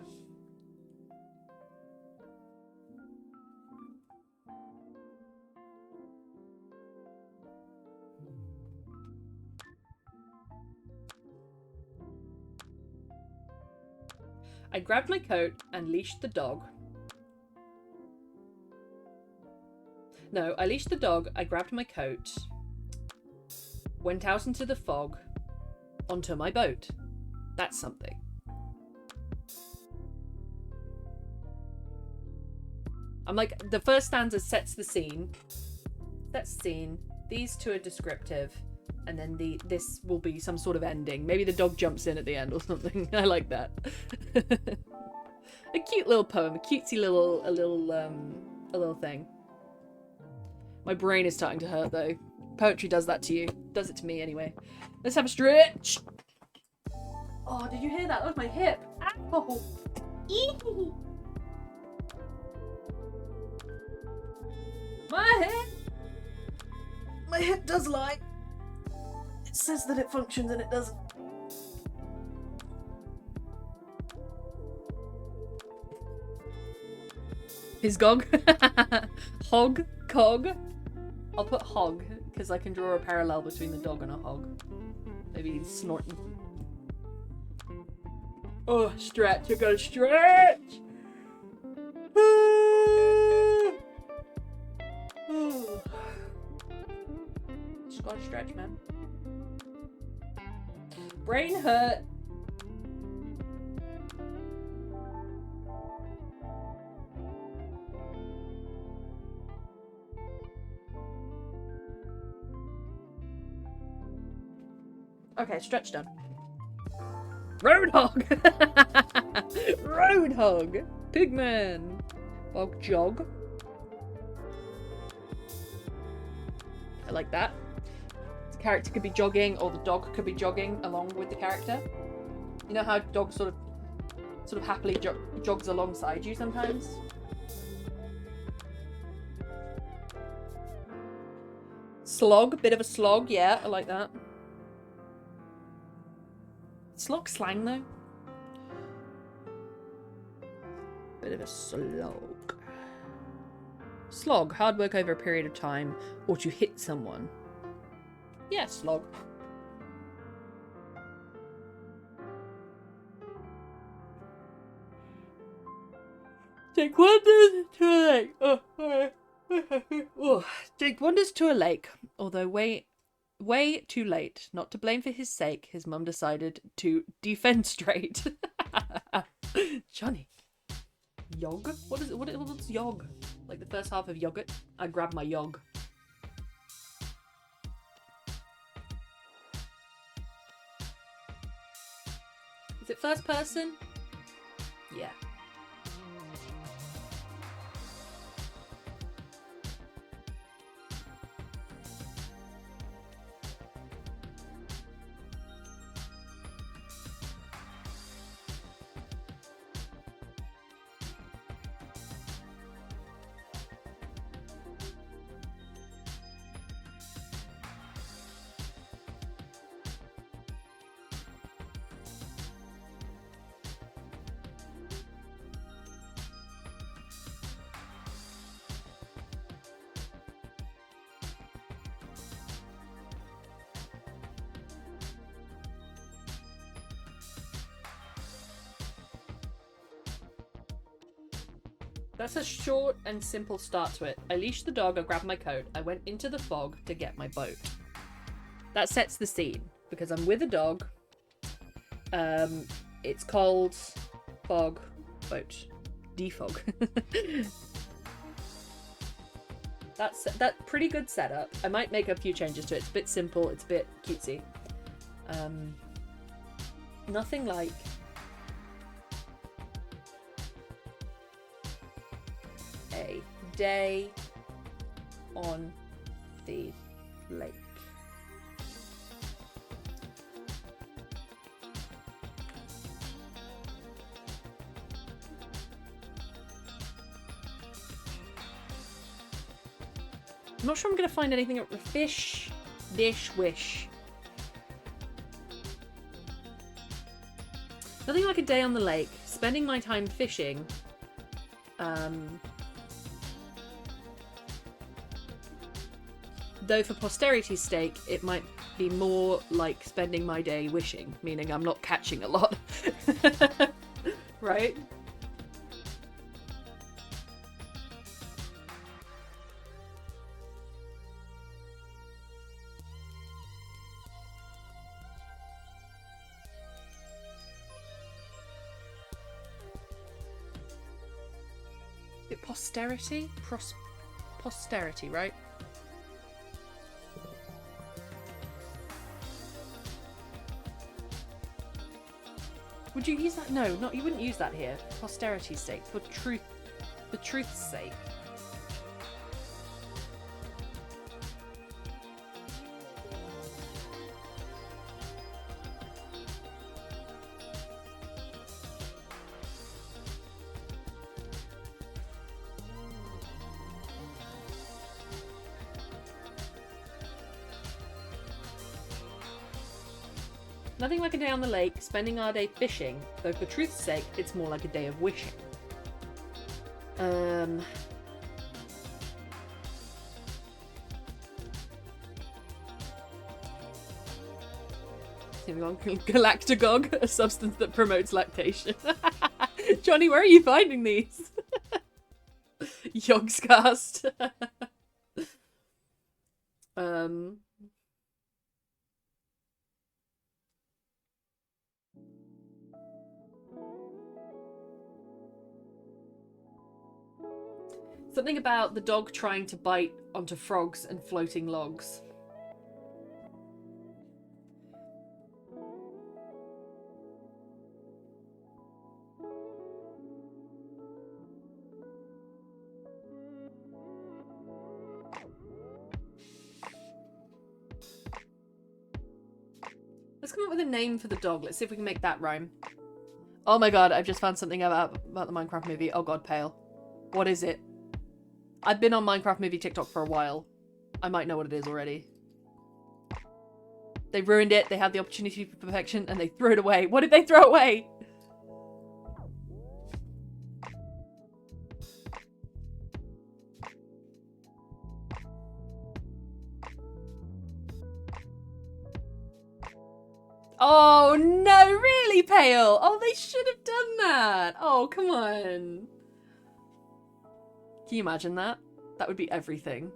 I grabbed my coat and leashed the dog. No, I leashed the dog, I grabbed my coat, went out into the fog, onto my boat. That's something. I'm like, the first stanza sets the scene. Sets the scene. These two are descriptive. And then this will be some sort of ending. Maybe the dog jumps in at the end or something. I like that. A cute little poem, a cutesy little thing. My brain is starting to hurt though. Poetry does that to you. Does it to me anyway. Let's have a stretch. Oh, did you hear that? That was my hip. Ow. Eee. My hip. My hip does lie. It says that it functions and it doesn't. His gog. Hog. Cog. I'll put hog because I can draw a parallel between the dog and a hog. Maybe he's snorting. Oh, stretch. I gotta stretch. Just gotta stretch, man. Brain hurt. Okay, stretch done. Roadhog! Roadhog! Pigman! Bog jog. I like that. The character could be jogging, or the dog could be jogging along with the character. You know how dogs sort of happily jogs alongside you sometimes? Slog, bit of a slog, yeah, I like that. Slog slang though. Bit of a slog. Slog, hard work over a period of time, or to hit someone. Yeah, slog. Take wonders to a lake. Take wonders to a lake. Although way too late. Not to blame for his sake, his mum decided to defenestrate. Johnny. Yog? What is it? What's yog? Like the first half of yogurt? I grab my yog. Is it first person? Yeah. That's a short and simple start to it. I leashed the dog, I grabbed my coat, I went into the fog to get my boat. That sets the scene, because I'm with a dog. It's called Fog Boat. Defog. That's pretty good setup. I might make a few changes to it. It's a bit simple, it's a bit cutesy. Nothing like a day on the lake. I'm not sure I'm going to find anything. Fish, dish, wish. Nothing like a day on the lake. Spending my time fishing. Though for posterity's sake, it might be more like spending my day wishing, meaning I'm not catching a lot. Right? Posterity? Posterity, right? Would you use that? No, not you wouldn't use that here. Posterity's sake. For truth's sake. Nothing like a day on the lake, spending our day fishing, though for truth's sake, it's more like a day of wishing. Galactagogue, a substance that promotes lactation. Johnny, where are you finding these? Yogscast. Something about the dog trying to bite onto frogs and floating logs. Let's come up with a name for the dog. Let's see if we can make that rhyme. Oh my god, I've just found something about the Minecraft movie. Oh god, Pale. What is it? I've been on Minecraft movie TikTok for a while. I might know what it is already. They ruined it, they had the opportunity for perfection, and they threw it away. What did they throw away? Oh no, really, Pale? Oh, they should have done that. Oh, come on. Can you imagine that? That would be everything.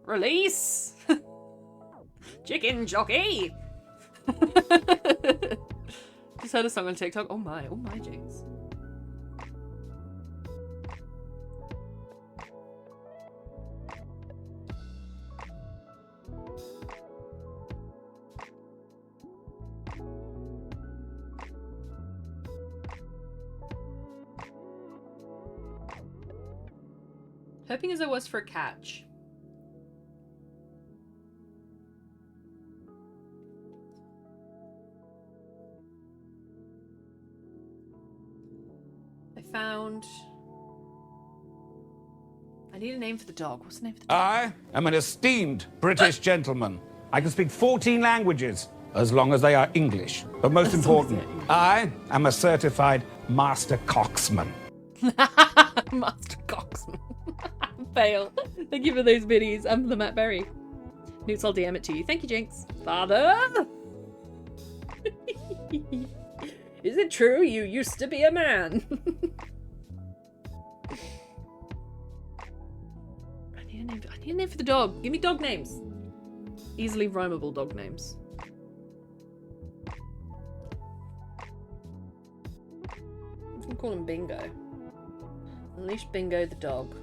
Release! Chicken jockey! Just heard a song on TikTok. Oh my, Jinx. Hoping as I was for a catch. I need a name for the dog. What's the name for the dog? I am an esteemed British gentleman. I can speak 14 languages, as long as they are English. But most important, I am a certified master coxman. Master Coxman. Fail. Thank you for those biddies. I'm the Matt Berry. Newts, I'll DM it to you. Thank you, Jinx. Father! Is it true you used to be a man? I need a name for the dog. Give me dog names. Easily rhymable dog names. I'm gonna call him Bingo. Unleash Bingo the dog.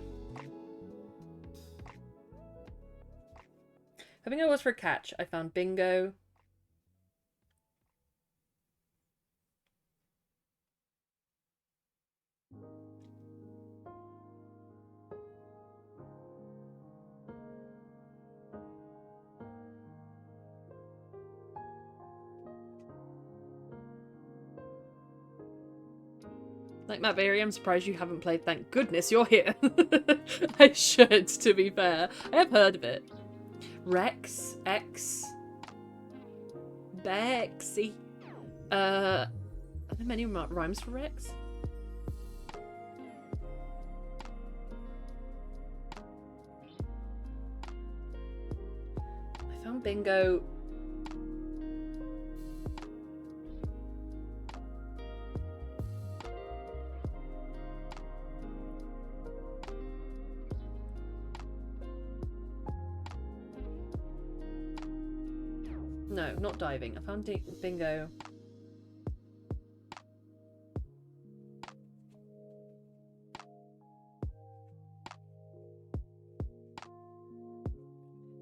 Hoping I was for a catch. I found Bingo. Like Matt Berry, I'm surprised you haven't played. Thank goodness you're here. I should, to be fair. I have heard of it. Rex, X, Bexy. Are there many rhymes for Rex? I found Bingo. No, not diving. I found Bingo.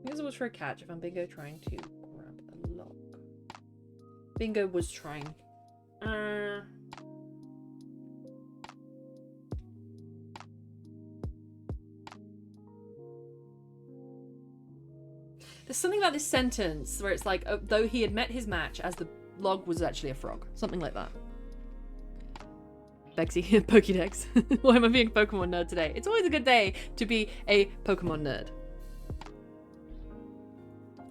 Because it was for a catch. I found Bingo trying to grab a lock. Bingo was trying. There's something about this sentence where it's like, though he had met his match as the log was actually a frog. Something like that. Bexy, Pokédex. Why am I being a Pokemon nerd today? It's always a good day to be a Pokemon nerd.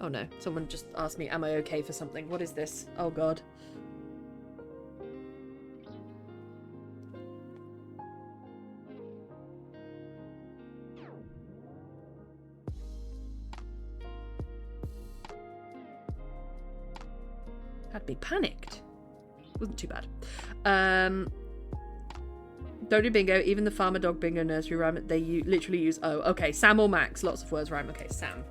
Oh no, someone just asked me, am I okay for something? What is this? Oh god. I'd be panicked. Wasn't too bad. Don't do bingo. Even the farmer dog bingo nursery rhyme, they literally use oh. Okay, Sam or Max. Lots of words rhyme. Okay, Sam.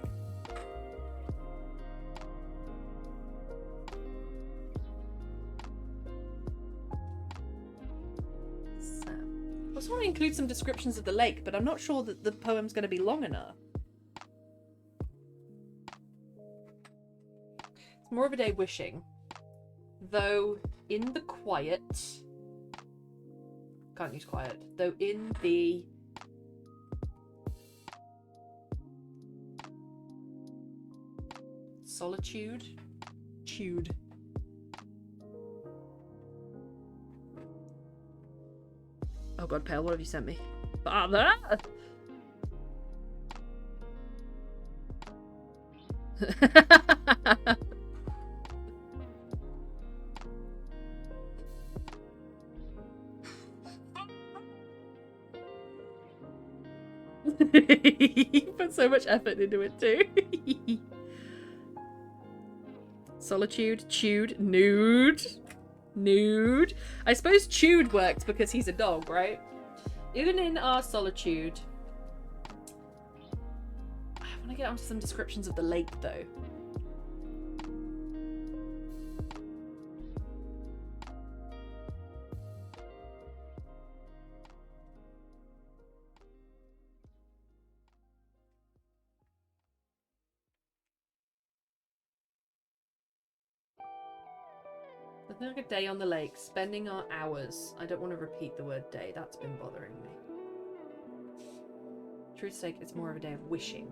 Sam. I also want to include some descriptions of the lake, but I'm not sure that the poem's going to be long enough. It's more of a day wishing. Though in the quiet, can't use quiet, though in the solitude, oh god, Pale, what have you sent me? Father! He put so much effort into it too. Solitude, chewed, nude. Nude. I suppose chewed works because he's a dog, right? Even in our solitude. I want to get onto some descriptions of the lake, though. Something like a day on the lake, spending our hours. I don't want to repeat the word day, that's been bothering me. Truth's sake, it's more of a day of wishing.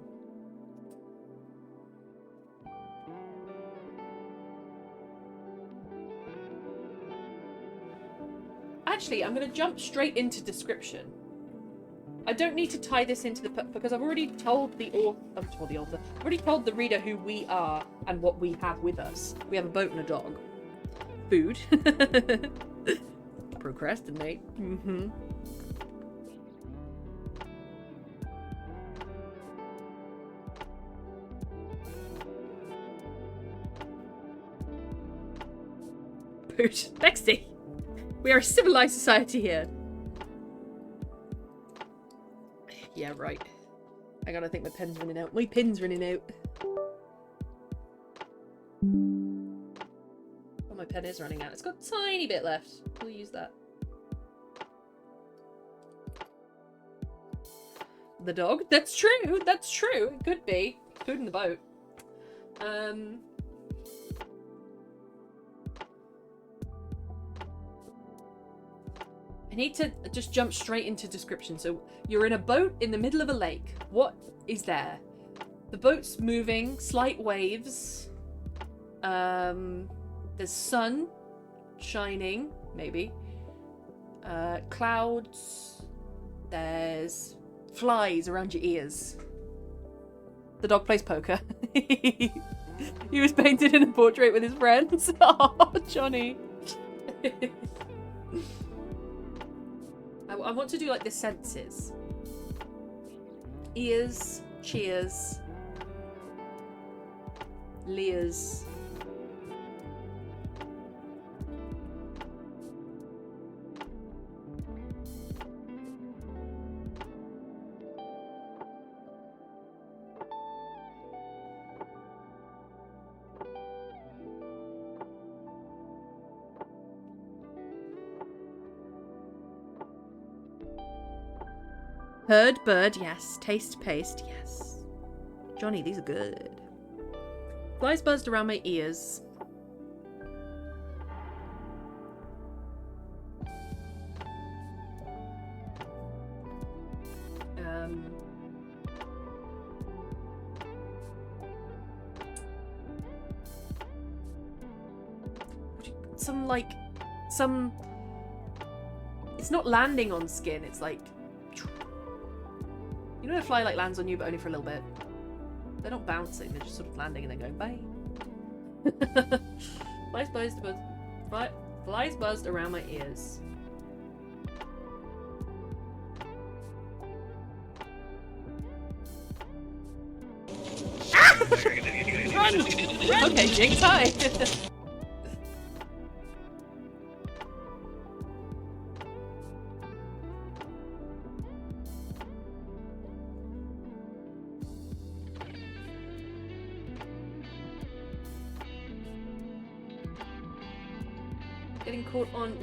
Actually, I'm going to jump straight into description. I don't need to tie this into the... because I've already told the author... I've already told the reader who we are and what we have with us. We have a boat and a dog. Food. Procrastinate. Mm-hmm. Food. Bexy. We are a civilized society here. Yeah, right. I gotta think my pen's running out. My pin's running out. My pen is running out. It's got a tiny bit left. We'll use that. The dog? That's true. That's true. It could be. Food in the boat. I need to just jump straight into description. So you're in a boat in the middle of a lake. What is there? The boat's moving. Slight waves. There's sun shining, maybe. Clouds. There's flies around your ears. The dog plays poker. He was painted in a portrait with his friends. Oh, Johnny. I want to do like the senses. Ears, cheers, leers. Heard, bird, yes. Taste, paste, yes. Johnny, these are good. Flies buzzed around my ears. It's not landing on skin, it's like... You know, a fly like lands on you, but only for a little bit. They're not bouncing; they're just sort of landing and then going bye. Flies buzzed around my ears. Ah! Run! Okay, Jinx, hi. Getting caught on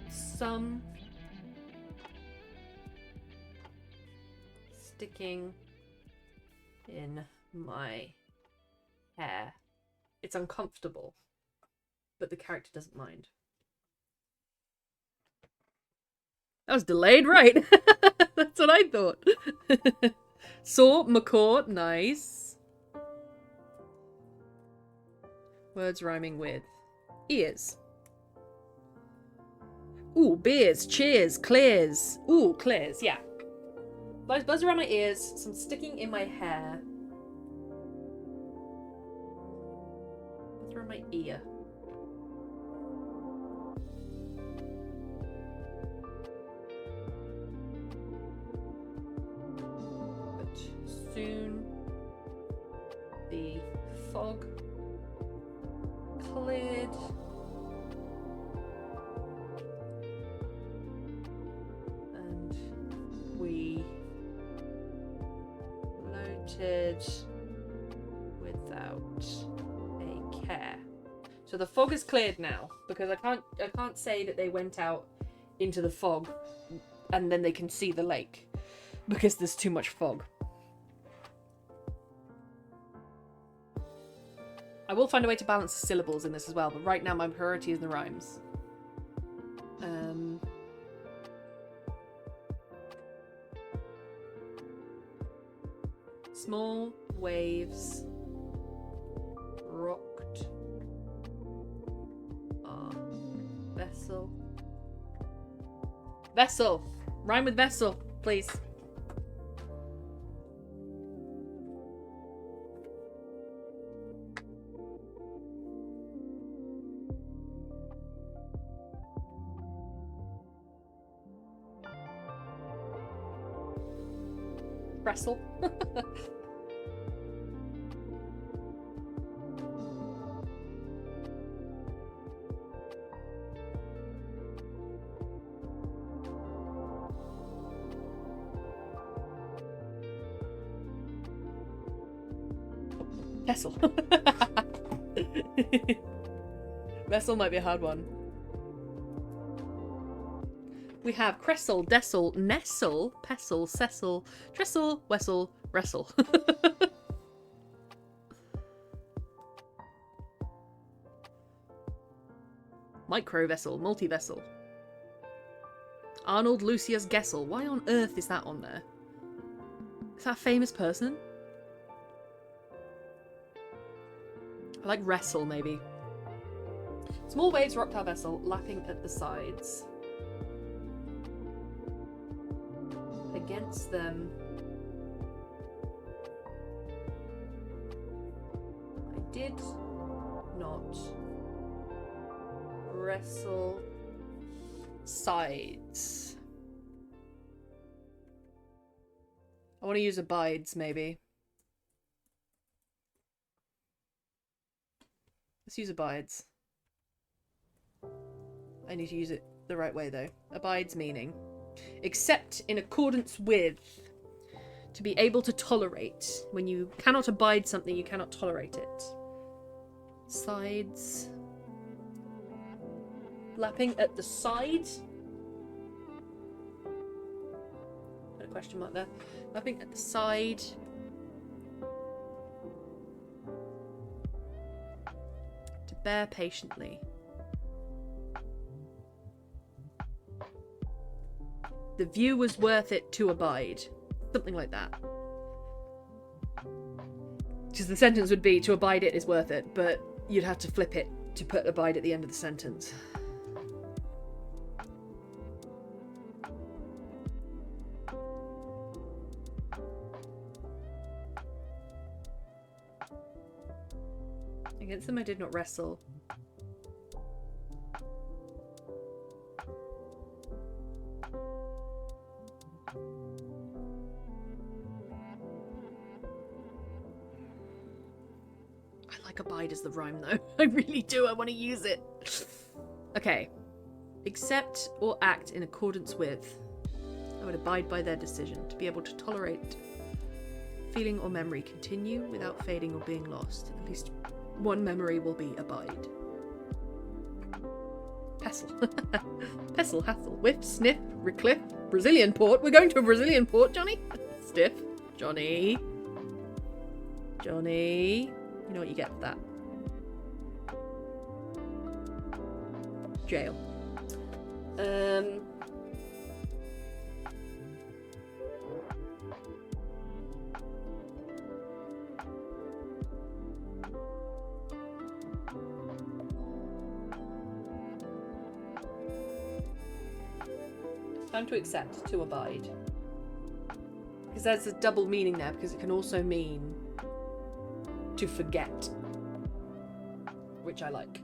some sticking in my hair. It's uncomfortable, but the character doesn't mind. That was delayed, right? That's what I thought. Saw, macaw, nice. Words rhyming with ears. Ooh, beers, cheers, clears. Ooh, clears, yeah. Flies buzz around my ears, some sticking in my hair. What's around my ear? But soon be fog cleared. And we floated without a care. So the fog is cleared now, because I can't say that they went out into the fog and then they can see the lake, because there's too much fog. I will find a way to balance the syllables in this as well, but right now my priority is the rhymes. Small waves rocked our vessel. Vessel! Rhyme with vessel, please. Wrestle. Vessel. Vessel might be a hard one. We have Cressel, Dessel, Nestle, Pestle, Cecil, Trestle, Wessel, Wrestle. Micro-vessel, multi-vessel. Arnold Lucius Gessel. Why on earth is that on there? Is that a famous person? I like wrestle, maybe. Small waves rocked our vessel, lapping at the sides. Against them, I did not wrestle sides. I want to use abides, maybe. Let's use abides. I need to use it the right way, though. Abides meaning except in accordance with, to be able to tolerate. When you cannot abide something, you cannot tolerate it. Sides. Lapping at the side. Put a question mark there. Lapping at the side. To bear patiently. The view was worth it to abide. Something like that. Because the sentence would be, to abide it is worth it, but you'd have to flip it to put abide at the end of the sentence. Against them I did not wrestle. Abide is the rhyme though. I really do. I want to use it. Okay. Accept or act in accordance with. I would abide by their decision. To be able to tolerate feeling or memory continue without fading or being lost. At least one memory will be abide. Pestle. Pestle, hassle, whiff, sniff, recliff, Brazilian port. We're going to a Brazilian port, Johnny. Stiff. Johnny. Johnny. You know what you get for that. Jail. Time to accept, to abide. Because there's a double meaning there, because it can also mean to forget, which I like.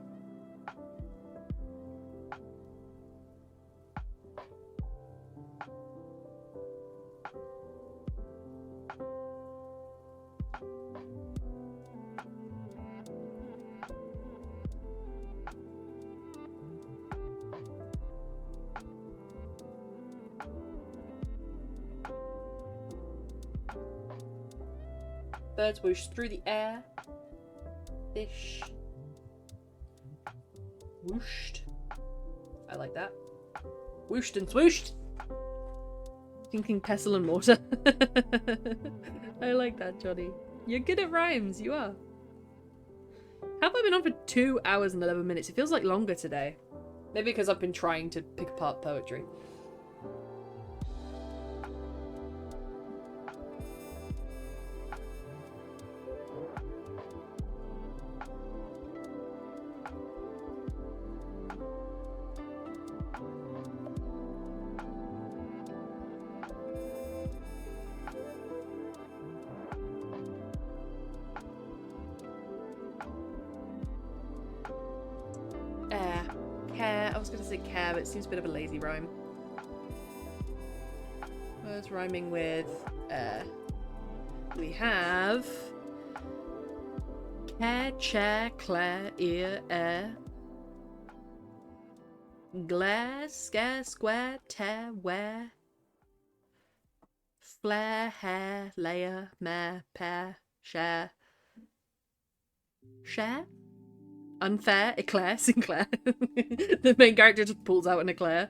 Birds whoosh through the air. Fish. Whooshed. I like that. Whooshed and swooshed. Thinking pestle and mortar. I like that, Johnny. You're good at rhymes, you are. Have I been on for 2 hours and 11 minutes? It feels like longer today. Maybe because I've been trying to pick apart poetry. Care. I was going to say care, but it seems a bit of a lazy rhyme. Words rhyming with we have care, chair, clair, ear, air. Glare, scare, square, tear, wear. Flare, hair, layer, mare, pair, share. Share? Unfair, eclair, Sinclair. The main character just pulls out an eclair.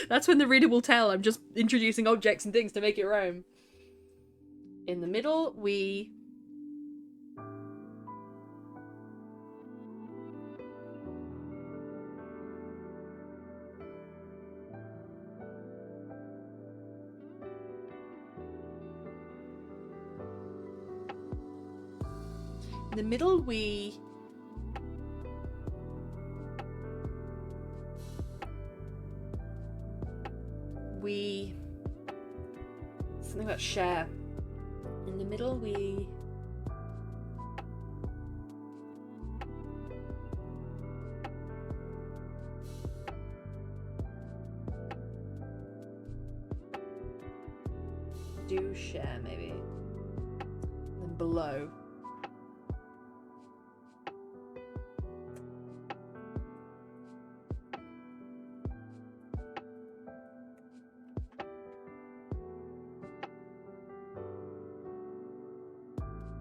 That's when the reader will tell I'm just introducing objects and things to make it rhyme. In the middle, we... In the middle, we... Something about share. In the middle, we... Do share, maybe. And then below.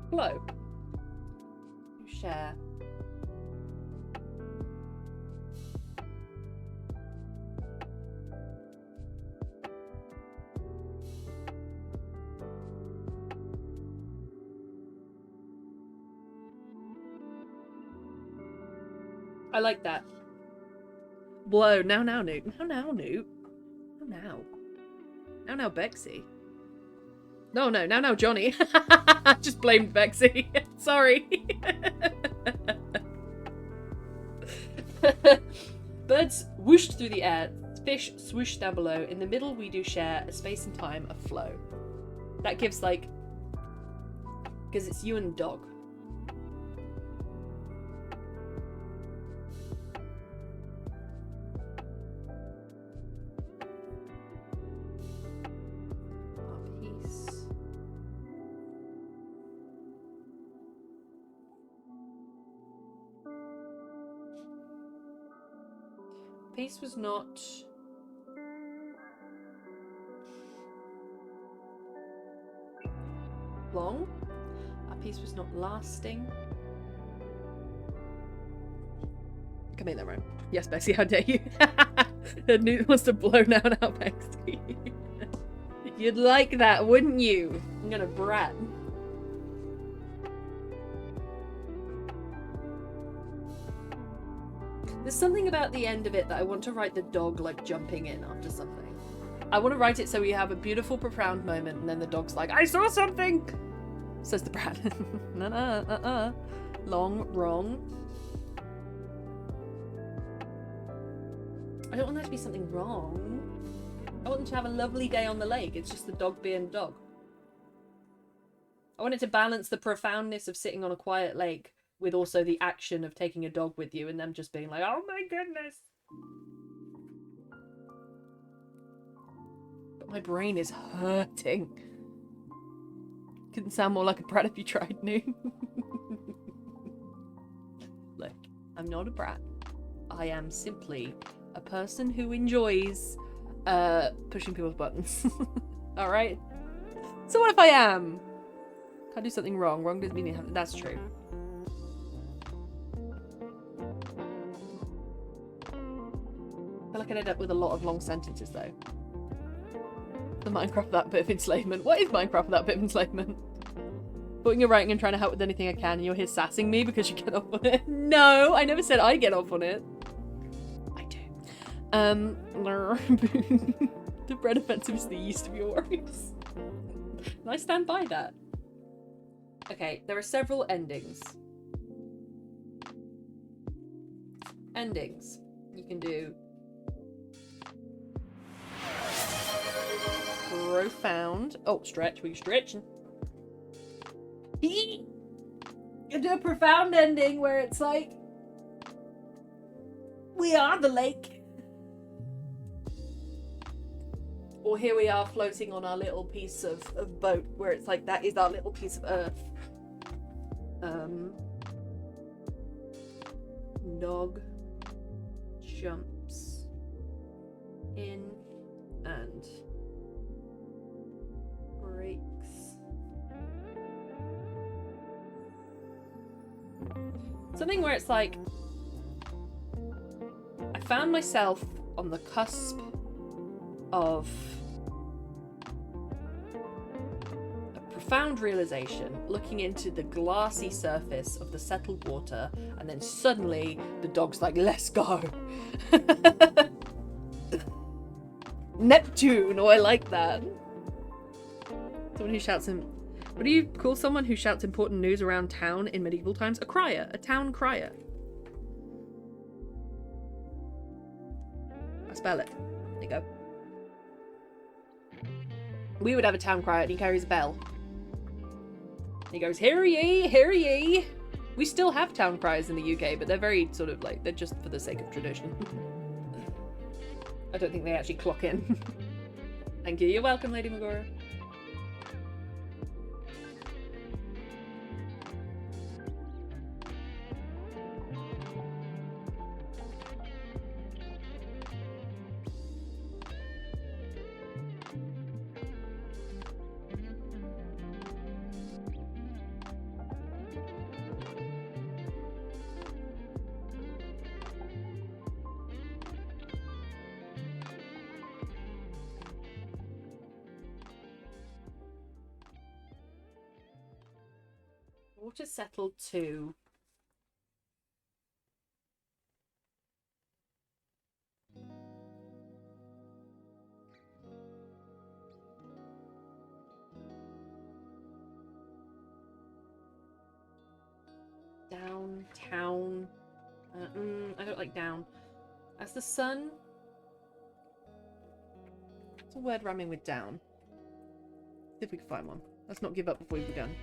Flow. Share. I like that. Whoa, now, Newt. Now, Newt. Now, Bexy. No, Johnny. Just blamed Bexy. Sorry. Birds whooshed through the air. Fish swooshed down below. In the middle, we do share a space and time, a flow. That gives, like... Because it's you and the dog. Piece was not long. Our piece was not lasting. I can make that right. Yes, Bexy, how dare you? Newt wants to blow down our Bexy. You'd like that, wouldn't you? I'm gonna brat. There's something about the end of it that I want to write the dog like jumping in after something. I want to write it so we have a beautiful, profound moment and then the dog's like, I saw something! Says the brat. Long, wrong. I don't want there to be something wrong. I want them to have a lovely day on the lake. It's just the dog being dog. I want it to balance the profoundness of sitting on a quiet lake with also the action of taking a dog with you and them just being like, oh my goodness. But my brain is hurting. Couldn't sound more like a brat if you tried, Newt. Look, I'm not a brat. I am simply a person who enjoys pushing people's buttons. Alright? So what if I am? Can't do something wrong. Wrong doesn't mean it happens. That's true. I feel like I'd end up with a lot of long sentences, though. The Minecraft that bit of enslavement. What is Minecraft that bit of enslavement? Putting your writing and trying to help with anything I can, and you're here sassing me because you get off on it. No, I never said I get off on it. I do. The bread offensive is the yeast of your worries. And I stand by that. Okay, there are several endings. Endings. You can do profound. Oh, stretch. We're stretching. You can do a profound ending where it's like, we are the lake. Or here we are floating on our little piece of boat where it's like, that is our little piece of earth. Dog jumps in and breaks. Something where it's like, I found myself on the cusp of a profound realization, looking into the glassy surface of the settled water, and then suddenly the dog's like, let's go. Neptune! Oh, I like that. Someone who shouts in... What do you call someone who shouts important news around town in medieval times? A crier. A town crier. I spell it. There you go. We would have a town crier and he carries a bell. He goes, hear ye, hear ye. We still have town criers in the UK, but they're very sort of like, they're just for the sake of tradition. I don't think they actually clock in. Thank you. You're welcome, Lady Magora. Water settled to downtown. I don't like down. As the sun. What's a word rhyming with down? See if we can find one. Let's not give up before we've begun.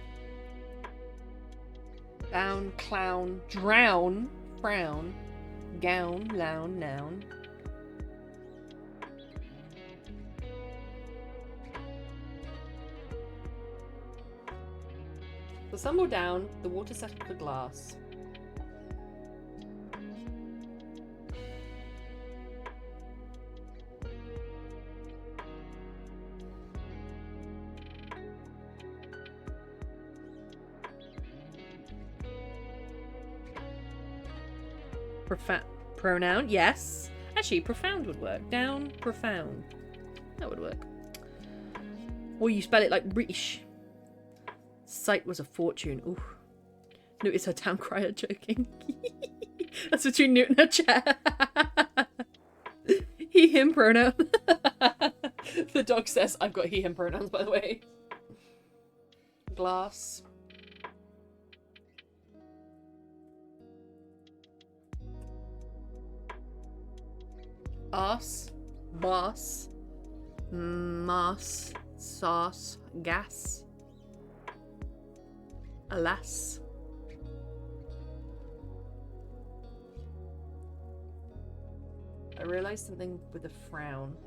Down, clown, drown, frown, gown, loun, noun. The sun will down, the water settled for glass. Pronoun, yes. Actually, profound would work. Down, profound. That would work. Or you spell it like British. Sight was a fortune. Ooh. Notice her town crier joking. That's between Newt and her chair. He, him pronoun. The dog says, I've got he, him pronouns, by the way. Glass. Arse, boss, mass, sauce, gas, alas. I realised something with a frown.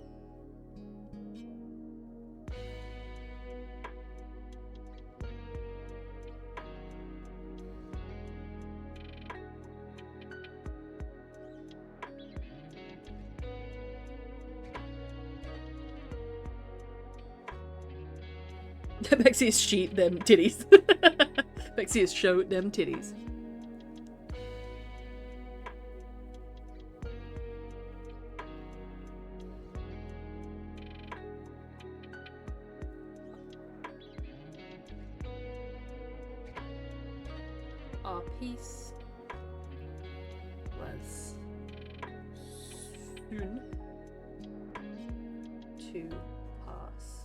Bexy has sheet them titties. Bexy has showed them titties. Our piece was soon to pass.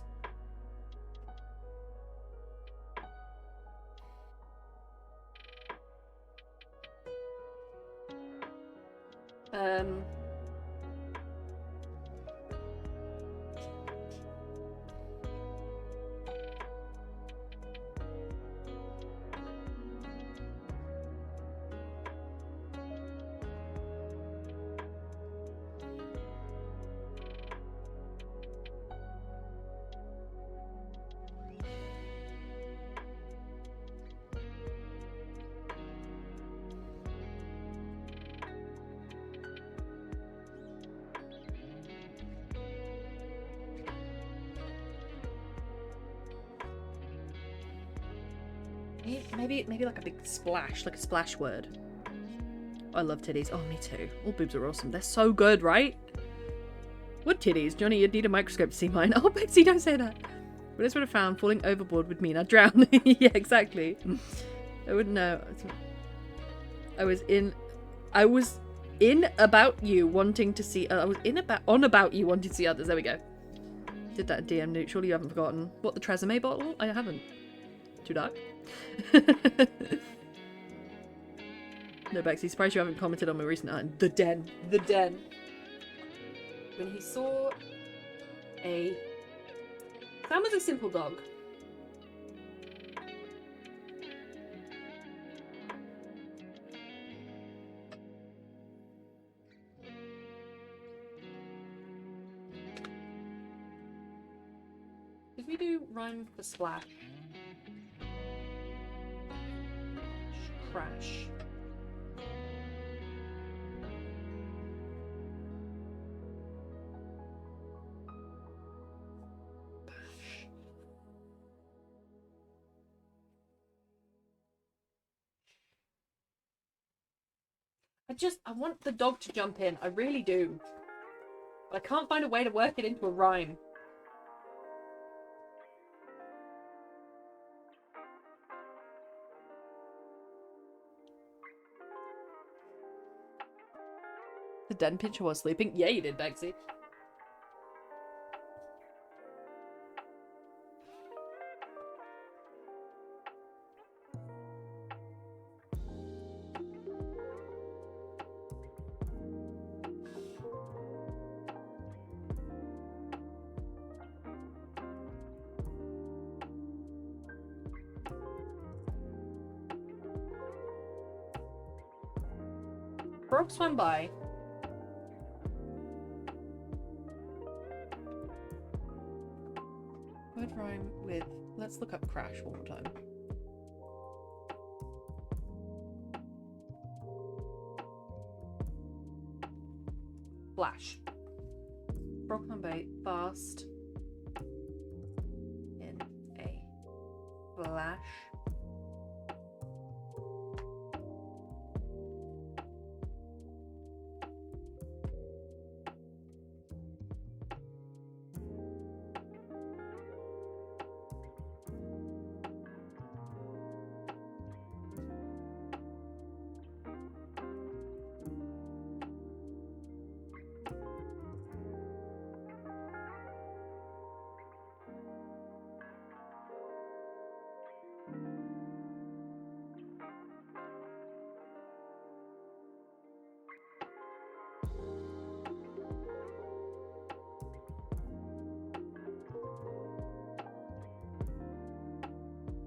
Maybe like a big splash, like a splash word. I love titties. Oh, me too. All boobs are awesome. They're so good, right? What titties? Johnny, you'd need a microscope to see mine. Oh, Betsy, don't say that. What else would have found falling overboard would mean I'd drown. Yeah, exactly. I wouldn't know. I was in about you wanting to see. On about you wanting to see others. There we go. Did that DM Newt. Surely you haven't forgotten. What, the Tresemme bottle? I haven't. Too dark? No, Bexy, surprised you haven't commented on my recent art. The Den. The Den. When he saw a... Sam was a simple dog. Did we do rhyme for splash? Crash. Bash. I want the dog to jump in. I really do. But I can't find a way to work it into a rhyme. The den pincher was sleeping. Yeah, you did, Bexy. Frog swam by. Word rhyme with... Let's look up crash one more time. Flash. Frog swam by fast in a flash.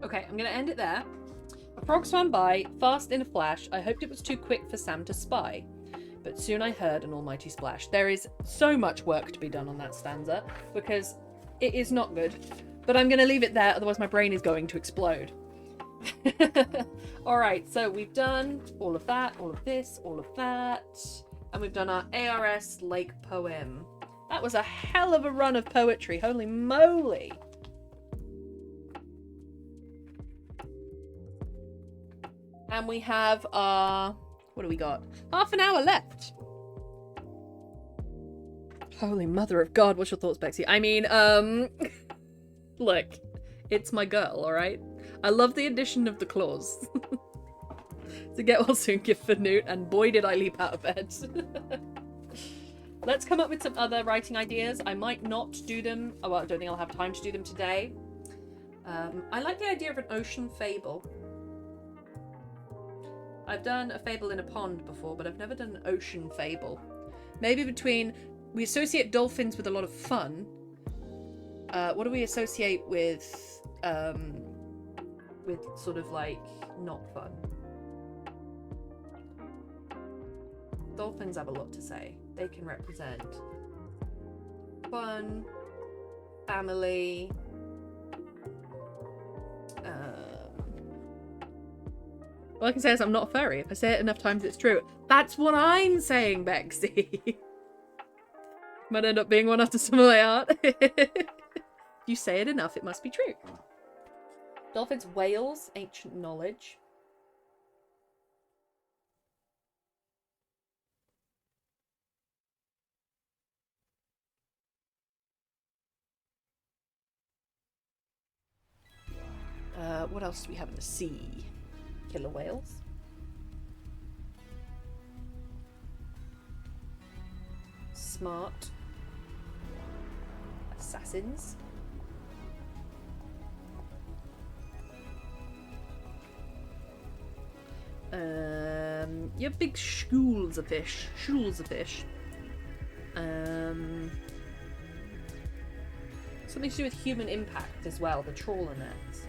Okay, I'm going to end it there. A frog swam by, fast in a flash. I hoped it was too quick for Sam to spy. But soon I heard an almighty splash. There is so much work to be done on that stanza, because it is not good. But I'm going to leave it there, otherwise my brain is going to explode. Alright, so we've done all of that, all of this, all of that. And we've done our ARS Lake poem. That was a hell of a run of poetry. Holy moly. And we have our... What do we got? Half an hour left. Holy mother of God, what's your thoughts, Bexy? I mean, look, it's my girl, alright? I love the addition of the clause. To get well soon, gift for Newt, and boy did I leap out of bed. Let's come up with some other writing ideas. I might not do them. Oh, well, I don't think I'll have time to do them today. I like the idea of an ocean fable. I've done a fable in a pond before, but I've never done an ocean fable. Maybe between... We associate dolphins with a lot of fun. What do we associate with sort of like not fun? Dolphins have a lot to say. They can represent fun, family, all I can say is I'm not a furry. If I say it enough times, it's true. That's what I'm saying, Bexy. Might end up being one after some of my art. You say it enough, it must be true. Dolphins, whales, ancient knowledge. What else do we have in the sea? Killer whales. Smart. Assassins. You have big schools of fish. Schools of fish. Something to do with human impact as well, the trawler nets.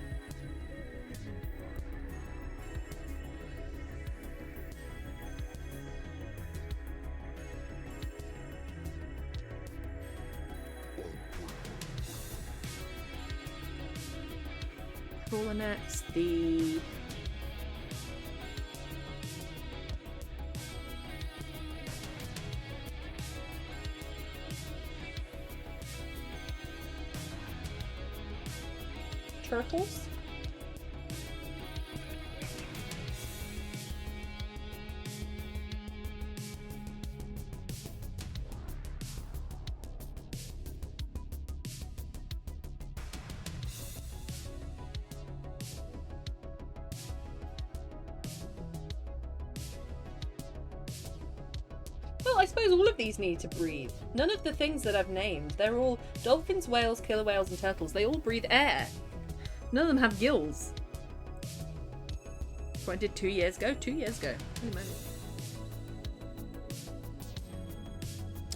Trawler nets, the turtles. Well, I suppose all of these need to breathe. None of the things that I've named, they're all dolphins, whales, killer whales, and turtles. They all breathe air. None of them have gills. That's what I did 2 years ago. 2 years ago. Holy moly.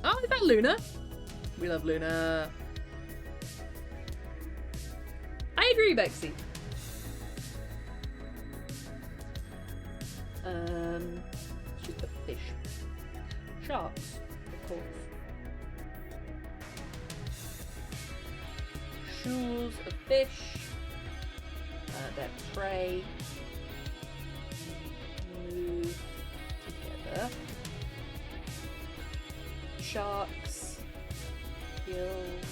Oh, is that Luna? We love Luna. I agree, Bexy. Just put fish. Sharks, of course. Shoals of fish. Their prey. Move together. Sharks. Gills.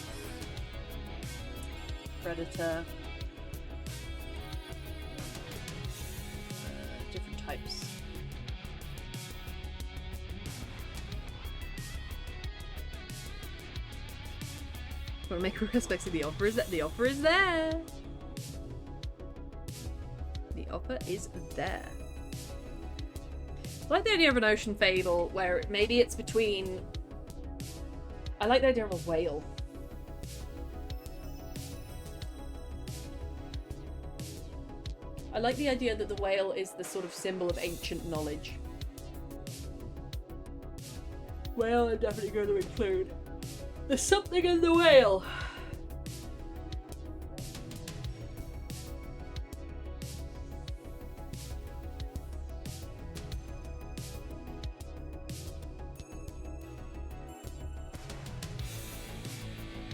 Predator. Different types. Want to make a request, Bexy? The offer is there. The offer is there. The offer is there. I like the idea of an ocean fable where maybe it's between. I like the idea of a whale. I like the idea that the whale is the sort of symbol of ancient knowledge. Whale, I'm definitely going to include. There's something in the whale.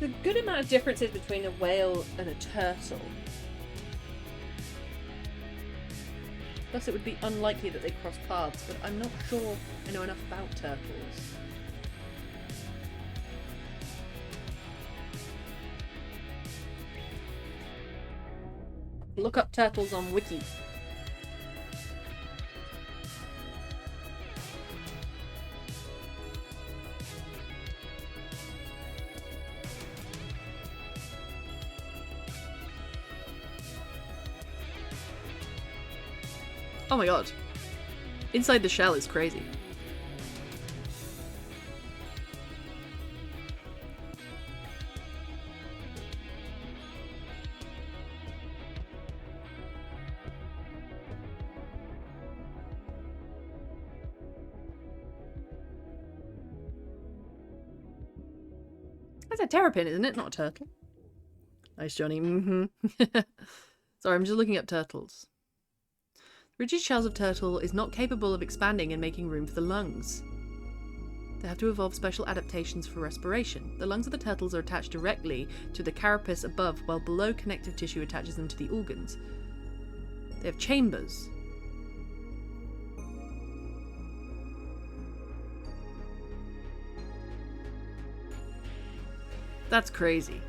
There's a good amount of differences between a whale and a turtle. Thus it would be unlikely that they cross paths, but I'm not sure I know enough about turtles. Look up turtles on Wiki. Oh my god. Inside the shell is crazy. That's a terrapin, isn't it? Not a turtle. Nice, Johnny. Sorry, I'm just looking up turtles. The rigid shells of turtle is not capable of expanding and making room for the lungs. They have to evolve special adaptations for respiration. The lungs of the turtles are attached directly to the carapace above, while below connective tissue attaches them to the organs. They have chambers. That's crazy.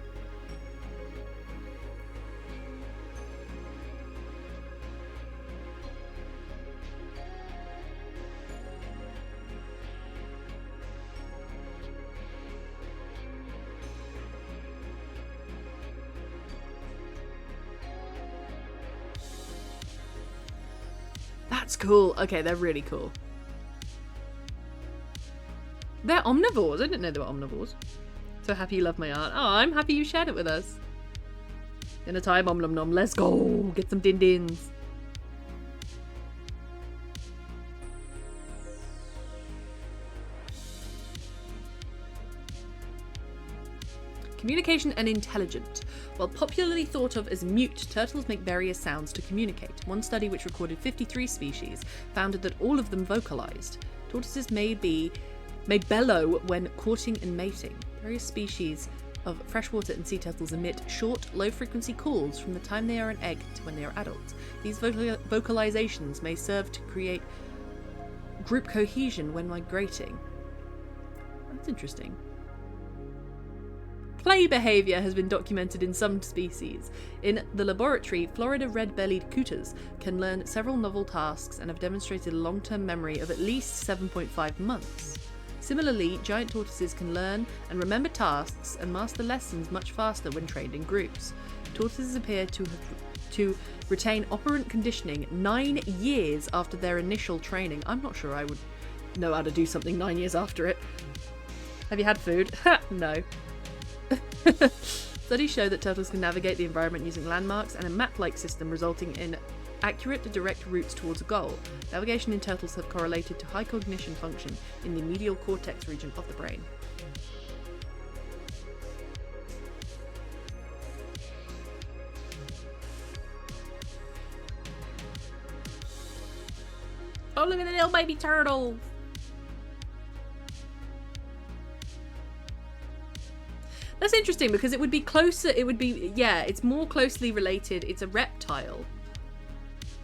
That's cool. Okay, they're really cool. They're omnivores. I didn't know they were omnivores. So happy you love my art. Oh, I'm happy you shared it with us. In a time, om nom nom. Let's go. Get some din dins. Communication and intelligent. While popularly thought of as mute, turtles make various sounds to communicate. One study, which recorded 53 species, found that all of them vocalized. Tortoises may bellow when courting and mating. Various species of freshwater and sea turtles emit short, low-frequency calls from the time they are an egg to when they are adults. These vocalizations may serve to create group cohesion when migrating. That's interesting. Play behaviour has been documented in some species. In the laboratory, Florida red-bellied cooters can learn several novel tasks and have demonstrated a long-term memory of at least 7.5 months. Similarly, giant tortoises can learn and remember tasks and master lessons much faster when trained in groups. Tortoises appear to retain operant conditioning 9 years after their initial training. I'm not sure I would know how to do something 9 years after it. Have you had food? No. Studies show that turtles can navigate the environment using landmarks and a map-like system, resulting in accurate, direct routes towards a goal. Navigation in turtles have correlated to high cognition function in the medial cortex region of the brain. Oh, look at the little baby turtle! That's interesting because it would be closer, yeah, it's more closely related. It's a reptile.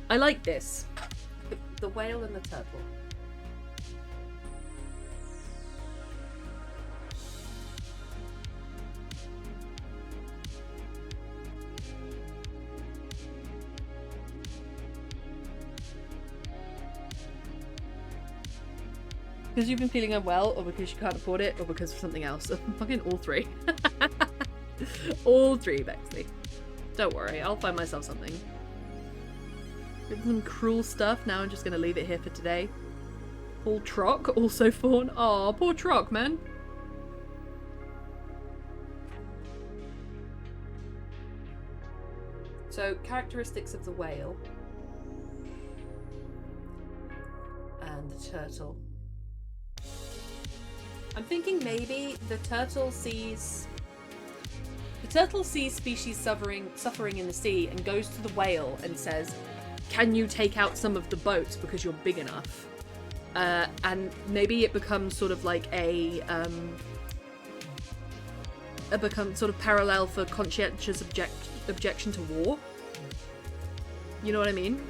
I like this. The whale and the turtle. Because you've been feeling unwell, or because you can't afford it, or because of something else. Fucking all three. All three, Bexley. Don't worry, I'll find myself something. Did some cruel stuff, now I'm just going to leave it here for today. Paul Trock, also fawn. Aw, poor Trock, man. So, characteristics of the whale. And the turtle. I'm thinking maybe the turtle sees species suffering in the sea and goes to the whale and says, can you take out some of the boats because you're big enough? And maybe it becomes sort of like it becomes sort of parallel for conscientious objection to war. You know what I mean?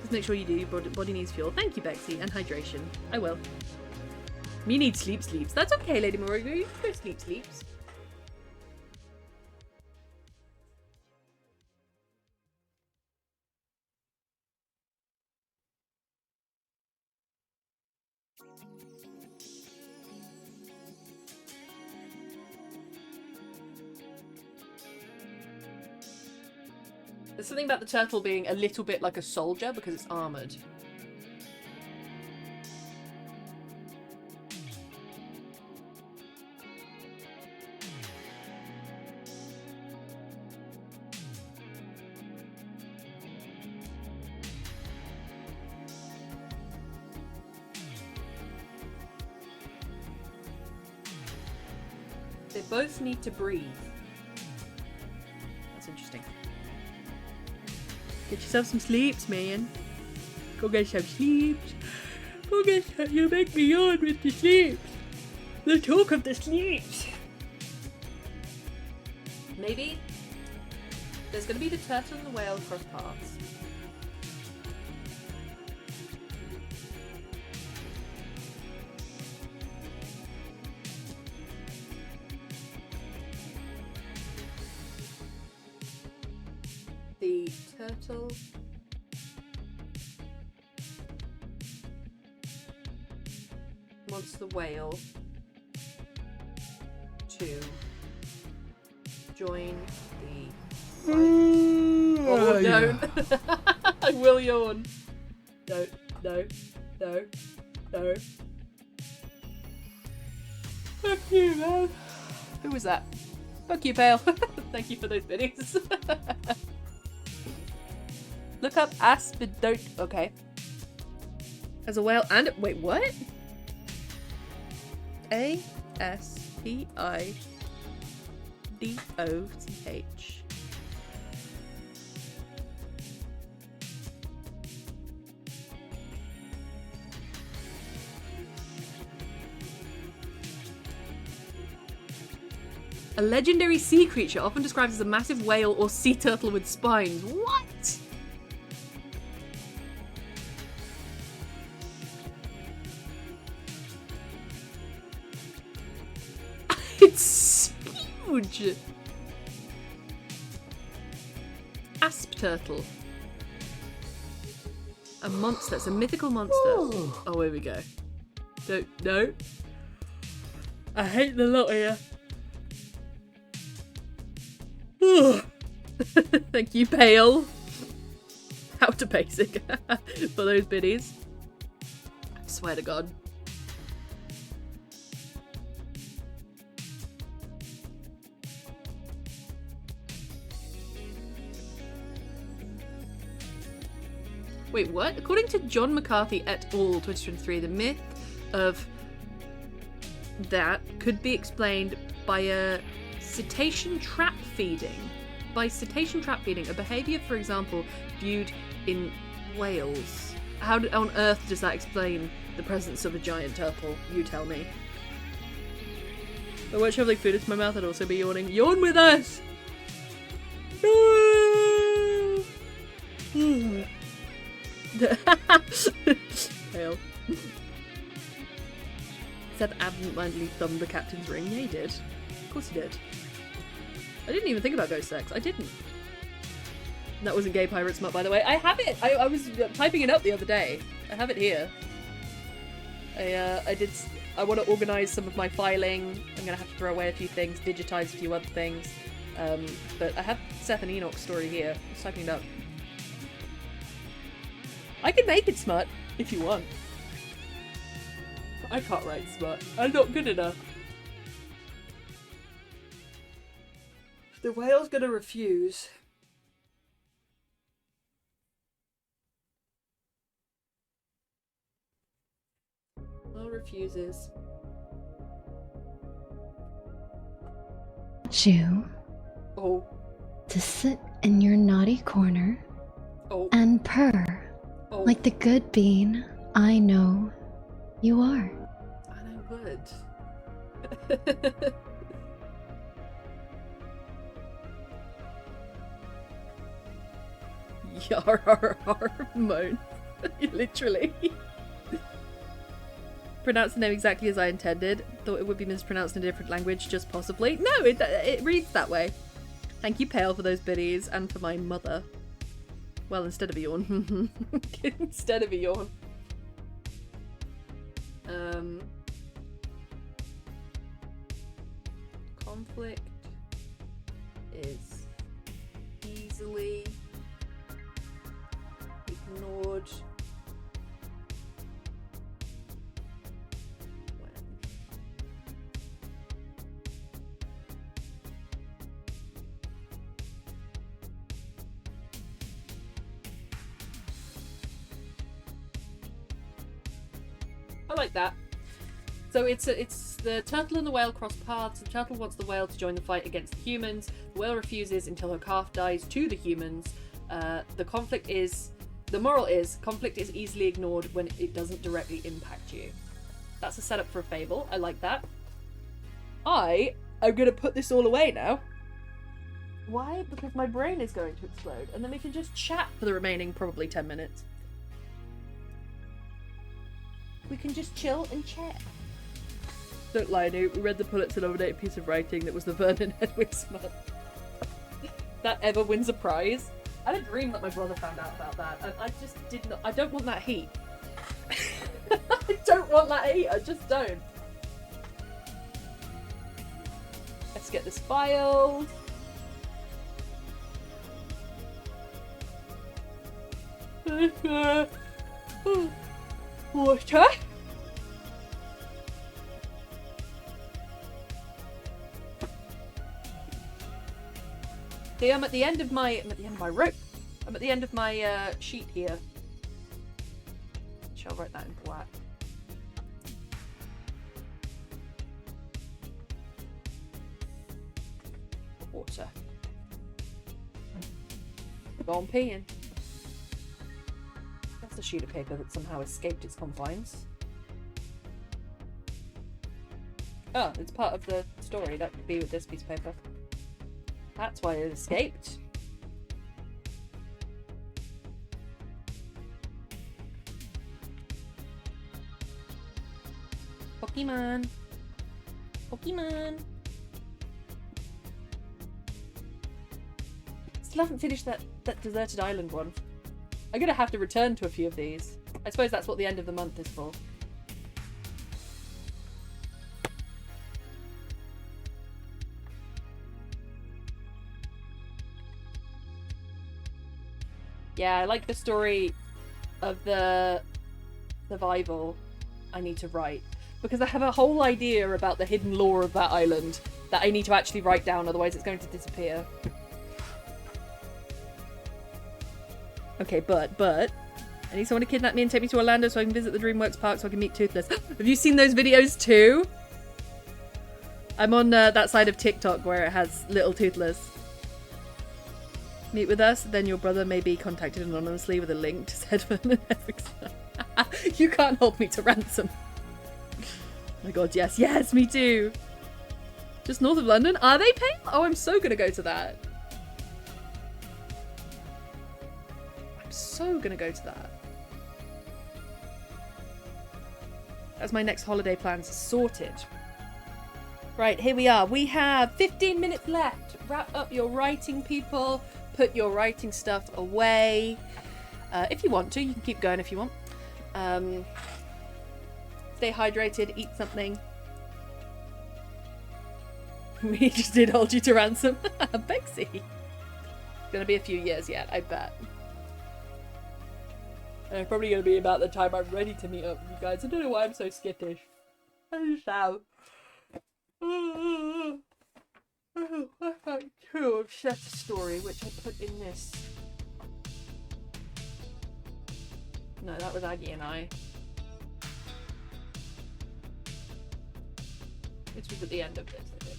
Just make sure you do. Your body needs fuel. Thank you, Bexy, and hydration. I will. Me need sleeps. That's okay, Lady Morrigan. You can go sleeps. The There's something about the turtle being a little bit like a soldier because it's armoured. They both need to breathe. That's interesting. Get yourself some sleeps, man. Go get some sleeps. Go get some. You make me yawn with the sleeps. The talk of the sleeps. Maybe there's going to be the turtle and the whale cross paths. The turtle wants the whale to join the oh, don't. I will yawn. No, no, no, no. Fuck you, man. Who was that? Fuck you, Pale. Thank you for those biddies. Look up Aspidote. Okay. As a whale and wait, what? A-S-P-I-D-O-T-H. A legendary sea creature often described as a massive whale or sea turtle with spines. What? It's huge! Asp turtle. A monster. It's a mythical monster. Oh, here we go. No. I hate the lot here. Thank you, Pale. How to basic for those biddies. I swear to God. Wait, what? According to John McCarthy et al. 2023, the myth of that could be explained by a cetacean trap feeding. By cetacean trap feeding, a behaviour, for example, viewed in whales. How on earth does that explain the presence of a giant turtle? You tell me. I won't shoveling food into my mouth, I'd also be yawning. Yawn with us! Fail. Seth absentmindedly thumbed the captain's ring. Yeah, he did. Of course he did. I didn't even think about ghost sex. I didn't. That wasn't gay pirate smut, by the way. I have it. I was typing it up the other day. I have it here. I want to organise some of my filing. I'm gonna have to throw away a few things, digitise a few other things. But I have Seth and Enoch's story here. I'm just typing it up. I can make it smut if you want. I can't write smut. I'm not good enough. The whale's gonna refuse. Whale refuses. You Oh. to sit in your naughty corner Oh. and purr Oh. like the good bean I know you are. I know good. Yar moan. Literally. Pronounced the name exactly as I intended. Thought it would be mispronounced in a different language, just possibly. No, it reads that way. Thank you, Pale, for those biddies, and for my mother. Well, instead of a yawn. Instead of a yawn. Conflict is easily explode. I like that. So it's the turtle and the whale cross paths. The turtle wants the whale to join the fight against the humans. The whale refuses until her calf dies to the humans. The moral is conflict is easily ignored when it doesn't directly impact you. That's a setup for a fable. I like that. I am gonna put this all away now. Why? Because my brain is going to explode, and then we can just chat for the remaining probably 10 minutes. We can just chill and chat. Don't lie, Newt. We read the Pulitzer-nominated piece of writing that was the Vernon Hedwig smut. That ever wins a prize. I had a dream that my brother found out about that, and I just did not. I don't want that heat. I don't want that heat. I just don't. Let's get this filed. Water. See, I'm at the end of my rope. I'm at the end of my sheet here. Shall write that in black. Water. Go on peeing. That's a sheet of paper that somehow escaped its confines. Oh, it's part of the story. That could be with this piece of paper. That's why it escaped. Pokemon. Pokemon. Still haven't finished that deserted island one. I'm gonna have to return to a few of these. I suppose that's what the end of the month is for. Yeah, I like the story of the survival I need to write. Because I have a whole idea about the hidden lore of that island that I need to actually write down, otherwise it's going to disappear. Okay, but I need someone to kidnap me and take me to Orlando so I can visit the DreamWorks park so I can meet Toothless. Have you seen those videos too? I'm on that side of TikTok where it has little Toothless. Meet with us, then your brother may be contacted anonymously with a link to said Vernon Hedwig. You can't hold me to ransom. Oh my god, yes, yes, me too. Just north of London? Are they pale? Oh, I'm so gonna go to that. I'm so gonna go to that. That's my next holiday plans sorted. Right, here we are. We have 15 minutes left. Wrap up your writing, people. Put your writing stuff away. If you want to, you can keep going if you want. Stay hydrated, eat something. We just did hold you to ransom. Bexy. It's gonna be a few years yet, I bet. And probably gonna be about the time I'm ready to meet up with you guys. I don't know why I'm so skittish. I just am. True of Chef's story, which I put in this. No, that was Aggie and I. This was at the end of this, I think.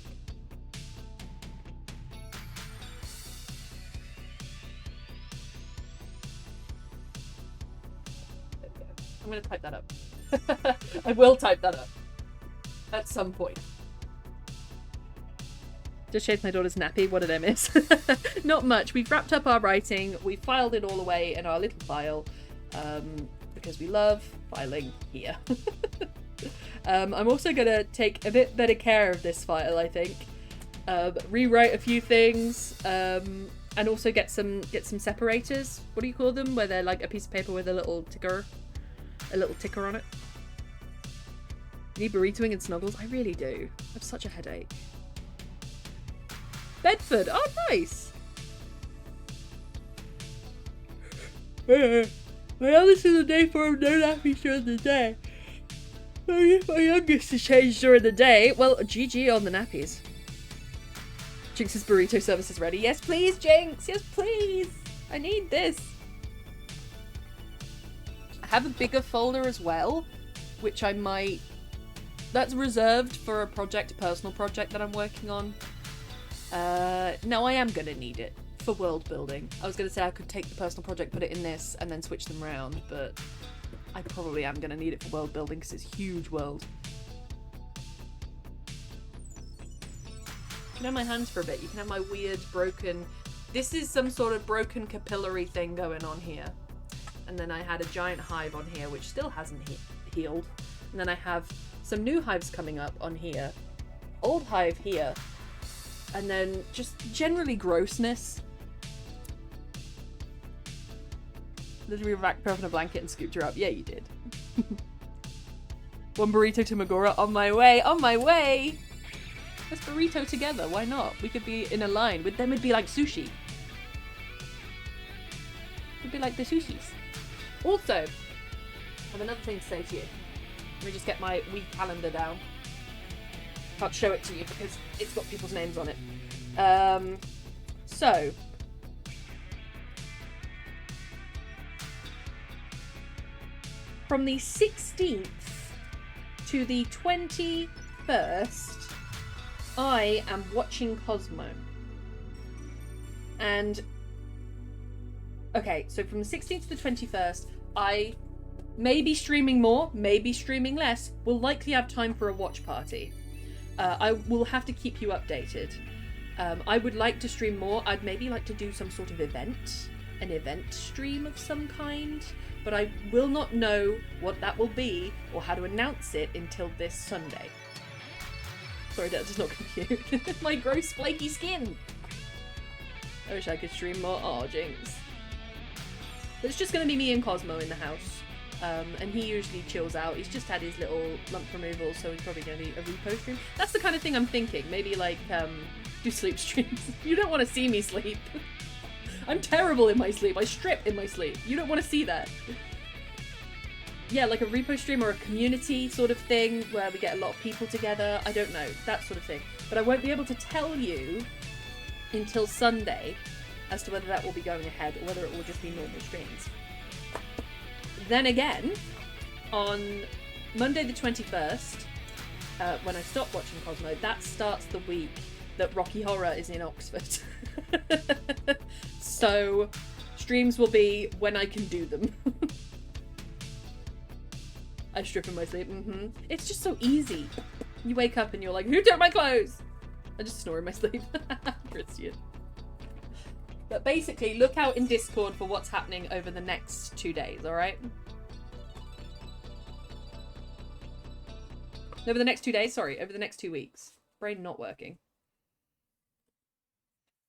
There we go. I'm gonna type that up. I will type that up. At some point. Just shaved my daughter's nappy. What did I miss? Not much. We've wrapped up our writing. We filed it all away in our little file because we love filing here. I'm also going to take a bit better care of this file, I think. Rewrite a few things and also get some separators. What do you call them? Where they're like a piece of paper with a little ticker on it. You need burritoing and snuggles? I really do. I have such a headache. Bedford. Oh, nice. My eldest is a day for no nappies during the day. My youngest is changed during the day. Well, GG on the nappies. Jinx's burrito service is ready. Yes, please, Jinx. Yes, please. I need this. I have a bigger folder as well, which I might... That's reserved for a personal project that I'm working on. No, I am going to need it for world building. I was going to say I could take the personal project, put it in this, and then switch them around, but I probably am going to need it for world building because it's a huge world. You can have my hands for a bit. You can have my weird broken... This is some sort of broken capillary thing going on here. And then I had a giant hive on here, which still hasn't healed. And then I have some new hives coming up on here. Old hive here. And then just generally grossness. Literally wrapped her up in a blanket and scooped her up. Yeah, you did. One burrito to Megora. On my way. On my way. Let's burrito together. Why not? We could be in a line. With them, it'd be like sushi. It'd be like the sushis. Also, I have another thing to say to you. Let me just get my week calendar down. Can't show it to you because it's got people's names on it. So, from the 16th to the 21st, I am watching Cosmo. And, okay, so from the 16th to the 21st, I may be streaming more, maybe streaming less. We'll likely have time for a watch party. I will have to keep you updated. I would like to stream more. I'd maybe like to do some sort of event, an event stream of some kind, but I will not know what that will be or how to announce it until this Sunday. Sorry, that does not compute. My gross flaky skin. I wish I could stream more. Oh, Jinx. But it's just going to be me and Cosmo in the house. And he usually chills out. He's just had his little lump removal, so he's probably going to be a repo stream. That's the kind of thing I'm thinking. Maybe like do sleep streams. You don't want to see me sleep. I'm terrible in my sleep. I strip in my sleep. You don't want to see that. Yeah, like a repo stream or a community sort of thing where we get a lot of people together. I don't know, that sort of thing. But I won't be able to tell you until Sunday as to whether that will be going ahead or whether it will just be normal streams. Then again, on Monday the 21st, when I stop watching Cosmo, that starts the week that Rocky Horror is in Oxford. So streams will be when I can do them. I strip in my sleep. It's just so easy. You wake up and you're like, who took my clothes? I just snore in my sleep. Christian. But basically, look out in Discord for what's happening over the next 2 days, alright? Over the next 2 days? Sorry, over the next 2 weeks. Brain not working.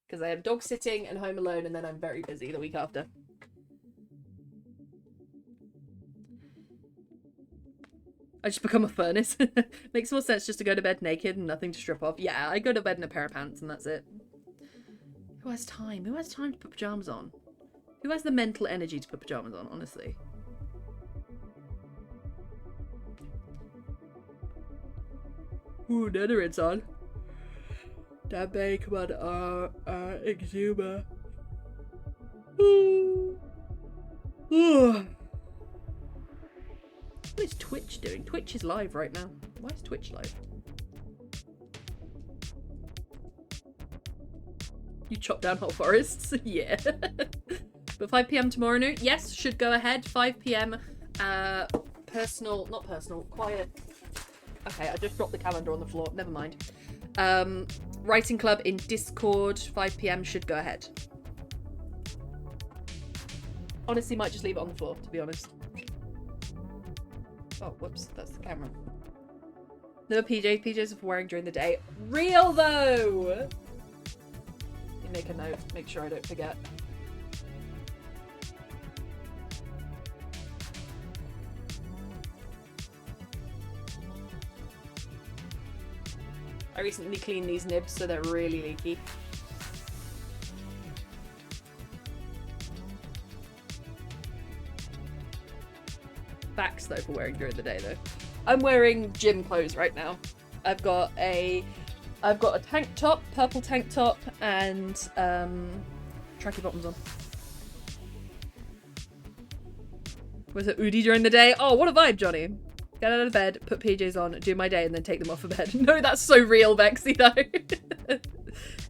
Because I am dog sitting and home alone, and then I'm very busy the week after. I just become a furnace. Makes more sense just to go to bed naked and nothing to strip off. Yeah, I go to bed in a pair of pants and that's it. Who has time? Who has time to put pyjamas on? Who has the mental energy to put pyjamas on, honestly? Ooh, Netherite's on. That bay, come on, Exuma. Ooh. Ooh. What is Twitch doing? Twitch is live right now. Why is Twitch live? You chop down whole forests? Yeah. But 5 PM tomorrow noon? Yes, should go ahead. 5 PM. Personal, not personal, quiet. Okay, I just dropped the calendar on the floor. Never mind. Writing club in Discord. 5 PM should go ahead. Honestly, might just leave it on the floor, to be honest. Oh, whoops, that's the camera. No PJs are for wearing during the day. Real though! Let me make a note, make sure I don't forget. I recently cleaned these nibs, so they're really leaky. facts though for wearing during the day though. I'm wearing gym clothes right now. I've got a tank top, purple tank top, and tracky bottoms on. Was it Udi during the day? Oh, what a vibe, Johnny. Get out of bed, put PJs on, do my day, and then take them off of bed. No, that's so real, Vexy, though.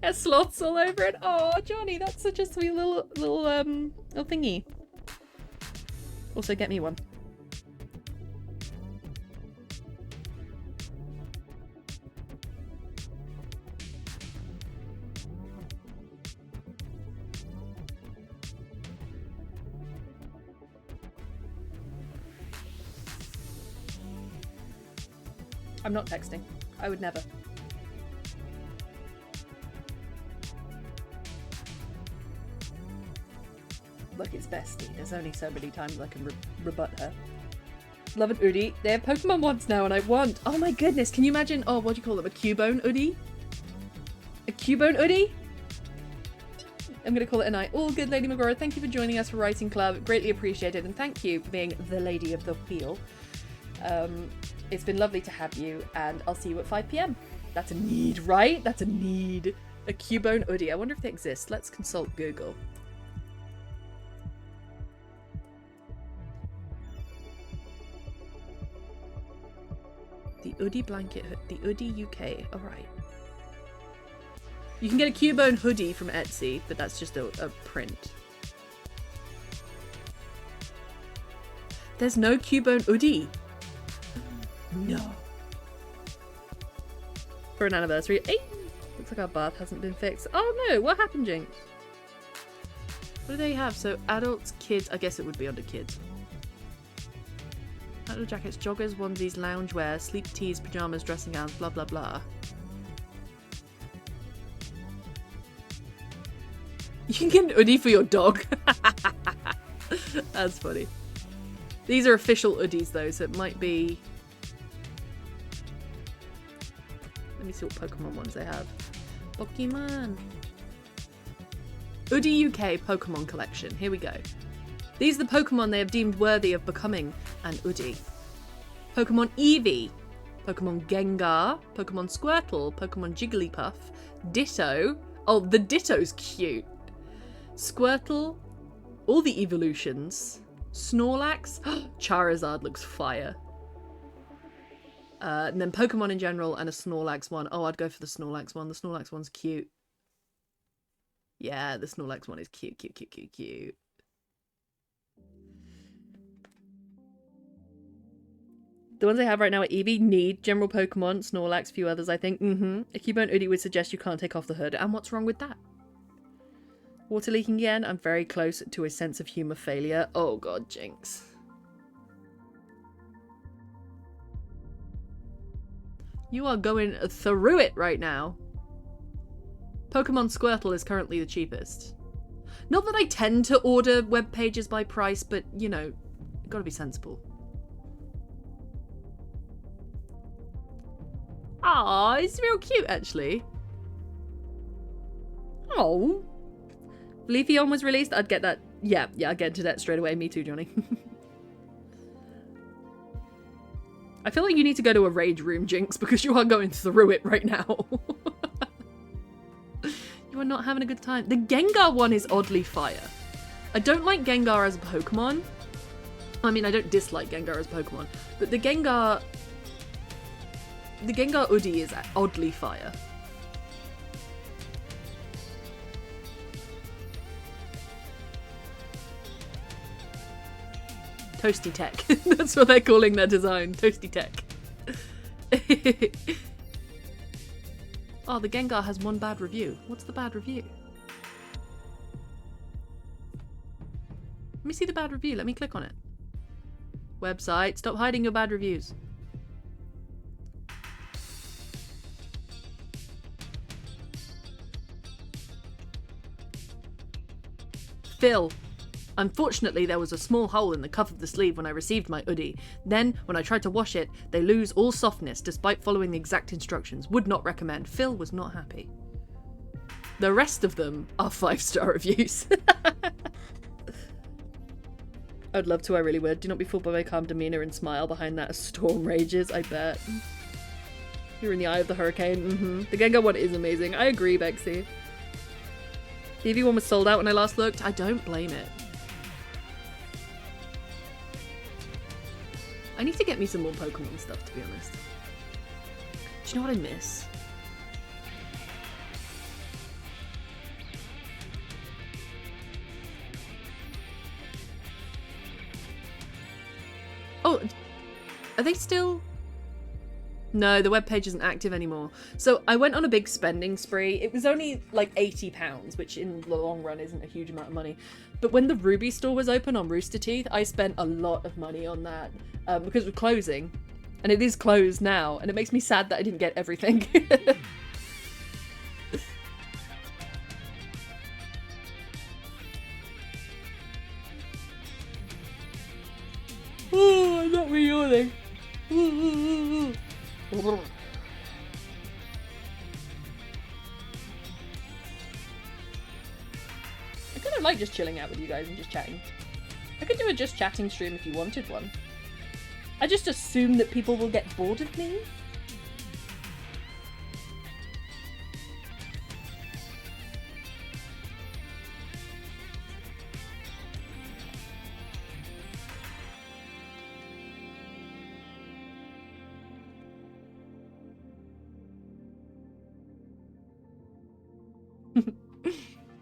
There's sloths all over it. Oh, Johnny, that's such a sweet little thingy. Also, get me one. I'm not texting. I would never. Look, it's Bestie. There's only so many times I can rebut her. Love an Udi. They have Pokemon ones now and I want. Oh my goodness. Can you imagine? Oh, what do you call them? A Cubone Udi? A Cubone Udi? I'm going to call it a night. All good, Lady Magora. Thank you for joining us for Writing Club. Greatly appreciated. And thank you for being the lady of the wheel. It's been lovely to have you, and I'll see you at 5 PM. That's a need, right? That's a need. A Cubone Udi. I wonder if they exist. Let's consult Google. The Udi blanket, the Udi UK. Alright. You can get a Cubone hoodie from Etsy, but that's just a print. There's no Cubone Udi. No. For an anniversary. Hey! Looks like our bath hasn't been fixed. Oh no! What happened, Jinx? What do they have? So adults, kids. I guess it would be under kids. Outdoor jackets, joggers, onesies, loungewear, sleep tees, pajamas, dressing gowns, blah blah blah. You can get an hoodie for your dog. That's funny. These are official hoodies though, so it might be... Let me see what Pokemon ones they have. Pokemon. Udi UK Pokemon Collection. Here we go. These are the Pokemon they have deemed worthy of becoming an Udi. Pokemon Eevee, Pokemon Gengar, Pokemon Squirtle, Pokemon Jigglypuff, Ditto. Oh, the Ditto's cute. Squirtle, all the evolutions. Snorlax. Charizard looks fire. And then Pokemon in general and a Snorlax one. Oh, I'd go for the Snorlax one. The Snorlax one's cute. Yeah, the Snorlax one is cute, cute, cute, cute, cute. The ones I have right now are Eevee, Need, General Pokemon, Snorlax, few others, I think. A Cubone Udi would suggest you can't take off the hood. And what's wrong with that? Water leaking again. I'm very close to a sense of humour failure. Oh god, Jinx. You are going through it right now. Pokemon Squirtle is currently the cheapest. Not that I tend to order web pages by price, but, you know, gotta be sensible. Aw, it's real cute, actually. Oh. Leafeon was released. I'd get that. Yeah, I'd get into that straight away. Me too, Johnny. I feel like you need to go to a rage room, Jinx, because you are going through it right now. You are not having a good time. The Gengar one is oddly fire. I don't like Gengar as a Pokemon. I mean, I don't dislike Gengar as a Pokemon, but the Gengar Udi is oddly fire. Toasty Tech. That's what they're calling their design. Toasty Tech. Oh, the Gengar has one bad review. What's the bad review? Let me see the bad review. Let me click on it. Website. Stop hiding your bad reviews. Phil. Unfortunately, there was a small hole in the cuff of the sleeve when I received my Udi. Then, when I tried to wash it, they lose all softness despite following the exact instructions. Would not recommend. Phil was not happy. The rest of them are 5-star reviews. I'd love to, I really would. Do not be fooled by my calm demeanor and smile. Behind that a storm rages, I bet. You're in the eye of the hurricane. The Gengar one is amazing. I agree, Bexy. The Eevee one was sold out when I last looked. I don't blame it. I need to get me some more Pokemon stuff, to be honest. Do you know what I miss? Oh, are they still... No, the webpage isn't active anymore. So I went on a big spending spree. It was only like £80, which in the long run isn't a huge amount of money. But when the Ruby store was open on Rooster Teeth, I spent a lot of money on that because it was closing. And it is closed now, and it makes me sad that I didn't get everything. Oh, I'm not re-yawning. I kind of like just chilling out with you guys and just chatting. I could do a just chatting stream if you wanted one. I just assume that people will get bored of me.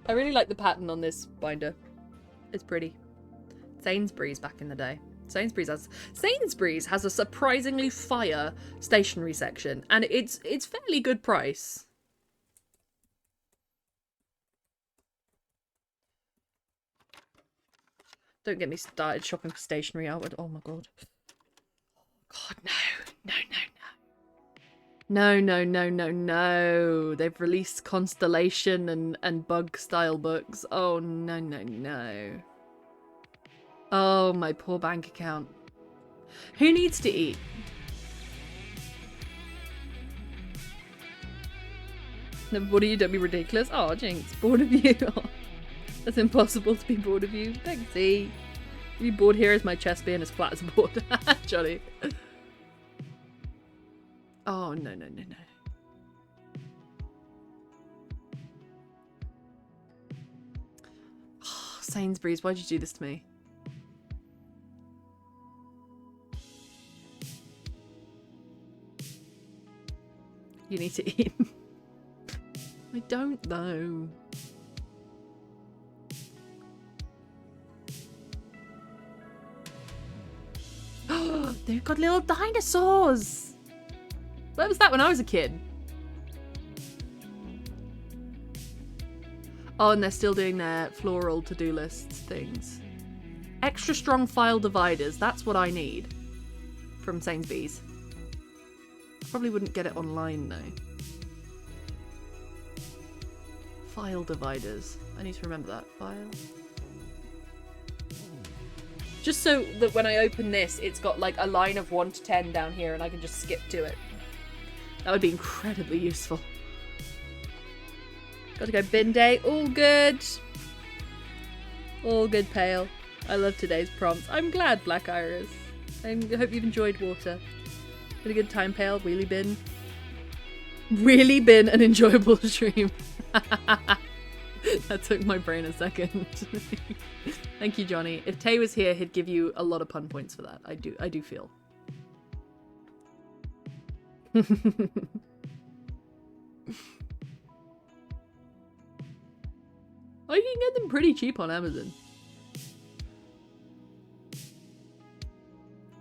I really like the pattern on this binder. It's pretty. Sainsbury's back in the day. Sainsbury's has a surprisingly fire stationery section, and it's fairly good price. Don't get me started shopping for stationery. Oh my god. God, no. They've released Constellation and Bug style books. Oh, no. Oh, my poor bank account. Who needs to eat? No, what are you? Don't be ridiculous. Oh, Jinx, bored of you. Oh, that's impossible to be bored of you. Bexy. Be bored here is my chest being as flat as a board. Johnny. Oh, no. Oh, Sainsbury's, why'd you do this to me? You need to eat. I don't, though. Oh, they've got little dinosaurs. Where was that when I was a kid? Oh, and they're still doing their floral to-do lists things. Extra strong file dividers. That's what I need from Sainsbury's. Probably wouldn't get it online though. File dividers. I need to remember that. File. Just so that when I open this, it's got like a line of 1 to 10 down here and I can just skip to it. That would be incredibly useful. Gotta go bin day. All good. All good, Pale. I love today's prompts. I'm glad, Black Iris. I hope you've enjoyed water. Had a good time, Pale. Really been an enjoyable stream. That took my brain a second. Thank you, Johnny. If Tay was here, he'd give you a lot of pun points for that. I do feel. Oh, you can get them pretty cheap on Amazon.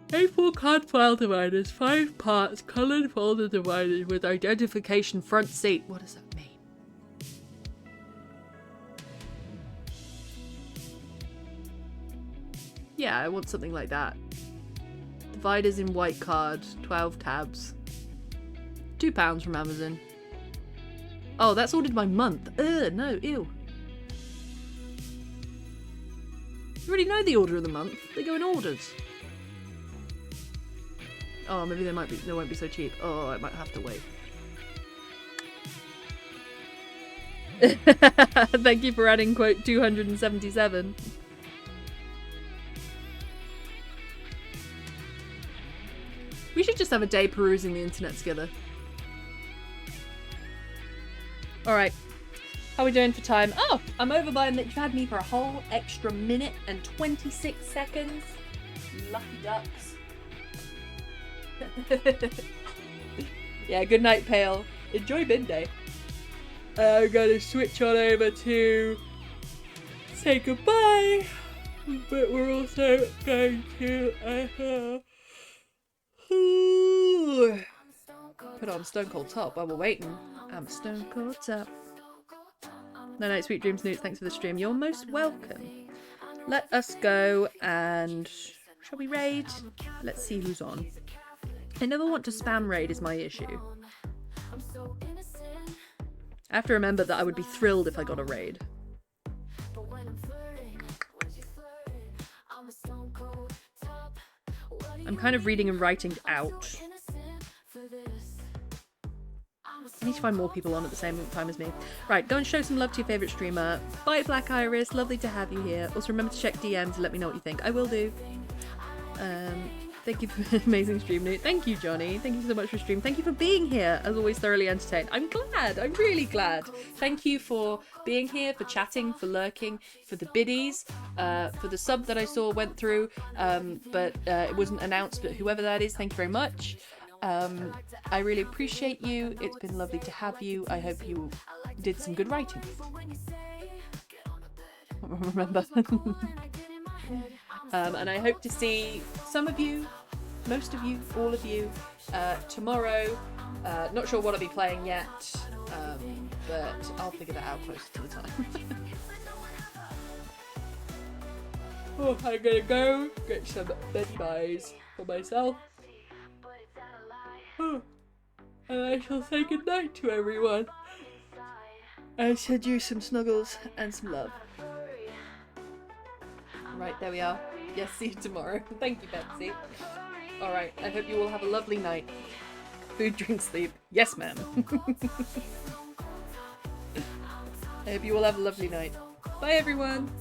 A4 card file dividers, 5 parts, coloured folder dividers with identification front seat. What does that mean? Yeah, I want something like that. Dividers in white card, 12 tabs. £2 from Amazon. Oh, that's ordered by month. Ugh, no, ew. You already know the order of the month. They go in orders. Oh, maybe they won't be so cheap. Oh, I might have to wait. Thank you for adding quote 277. We should just have a day perusing the internet together. Alright. How are we doing for time? Oh, I'm over by that you've had me for a whole extra minute and 26 seconds. Lucky ducks. Yeah, good night, Pale. Enjoy bin day. I'm gonna switch on over to say goodbye, but we're also going to put on Stone Cold Top while we're waiting. I'm Stone Cold Top. No night, sweet dreams, Newt. Thanks for the stream. You're most welcome. Let us go and shall we raid? Let's see who's on. I never want to spam raid is my issue. I have to remember that I would be thrilled if I got a raid. I'm kind of reading and writing out. I need to find more people on at the same time as me. Right, go and show some love to your favourite streamer. Bye, Black Iris. Lovely to have you here. Also, remember to check DMs and let me know what you think. I will do. Thank you for an amazing stream, Newt. Thank you, Johnny. Thank you so much for stream. Thank you for being here. As always, thoroughly entertained. I'm glad. I'm really glad. Thank you for being here, for chatting, for lurking, for the biddies, for the sub that I saw went through, but it wasn't announced, but whoever that is, thank you very much. I really appreciate you. It's been lovely to have you. I hope you did some good writing. Remember. And I hope to see some of you, most of you, all of you, tomorrow. Not sure what I'll be playing yet, but I'll figure that out closer to the time. Oh, I'm gonna go get some bed buys for myself. Oh, and I shall say goodnight to everyone. I send you some snuggles and some love. Right, there we are. Yes, see you tomorrow. Thank you, Betsy. Alright, I hope you all have a lovely night. Food, drink, sleep. Yes, ma'am. I hope you all have a lovely night. Bye, everyone.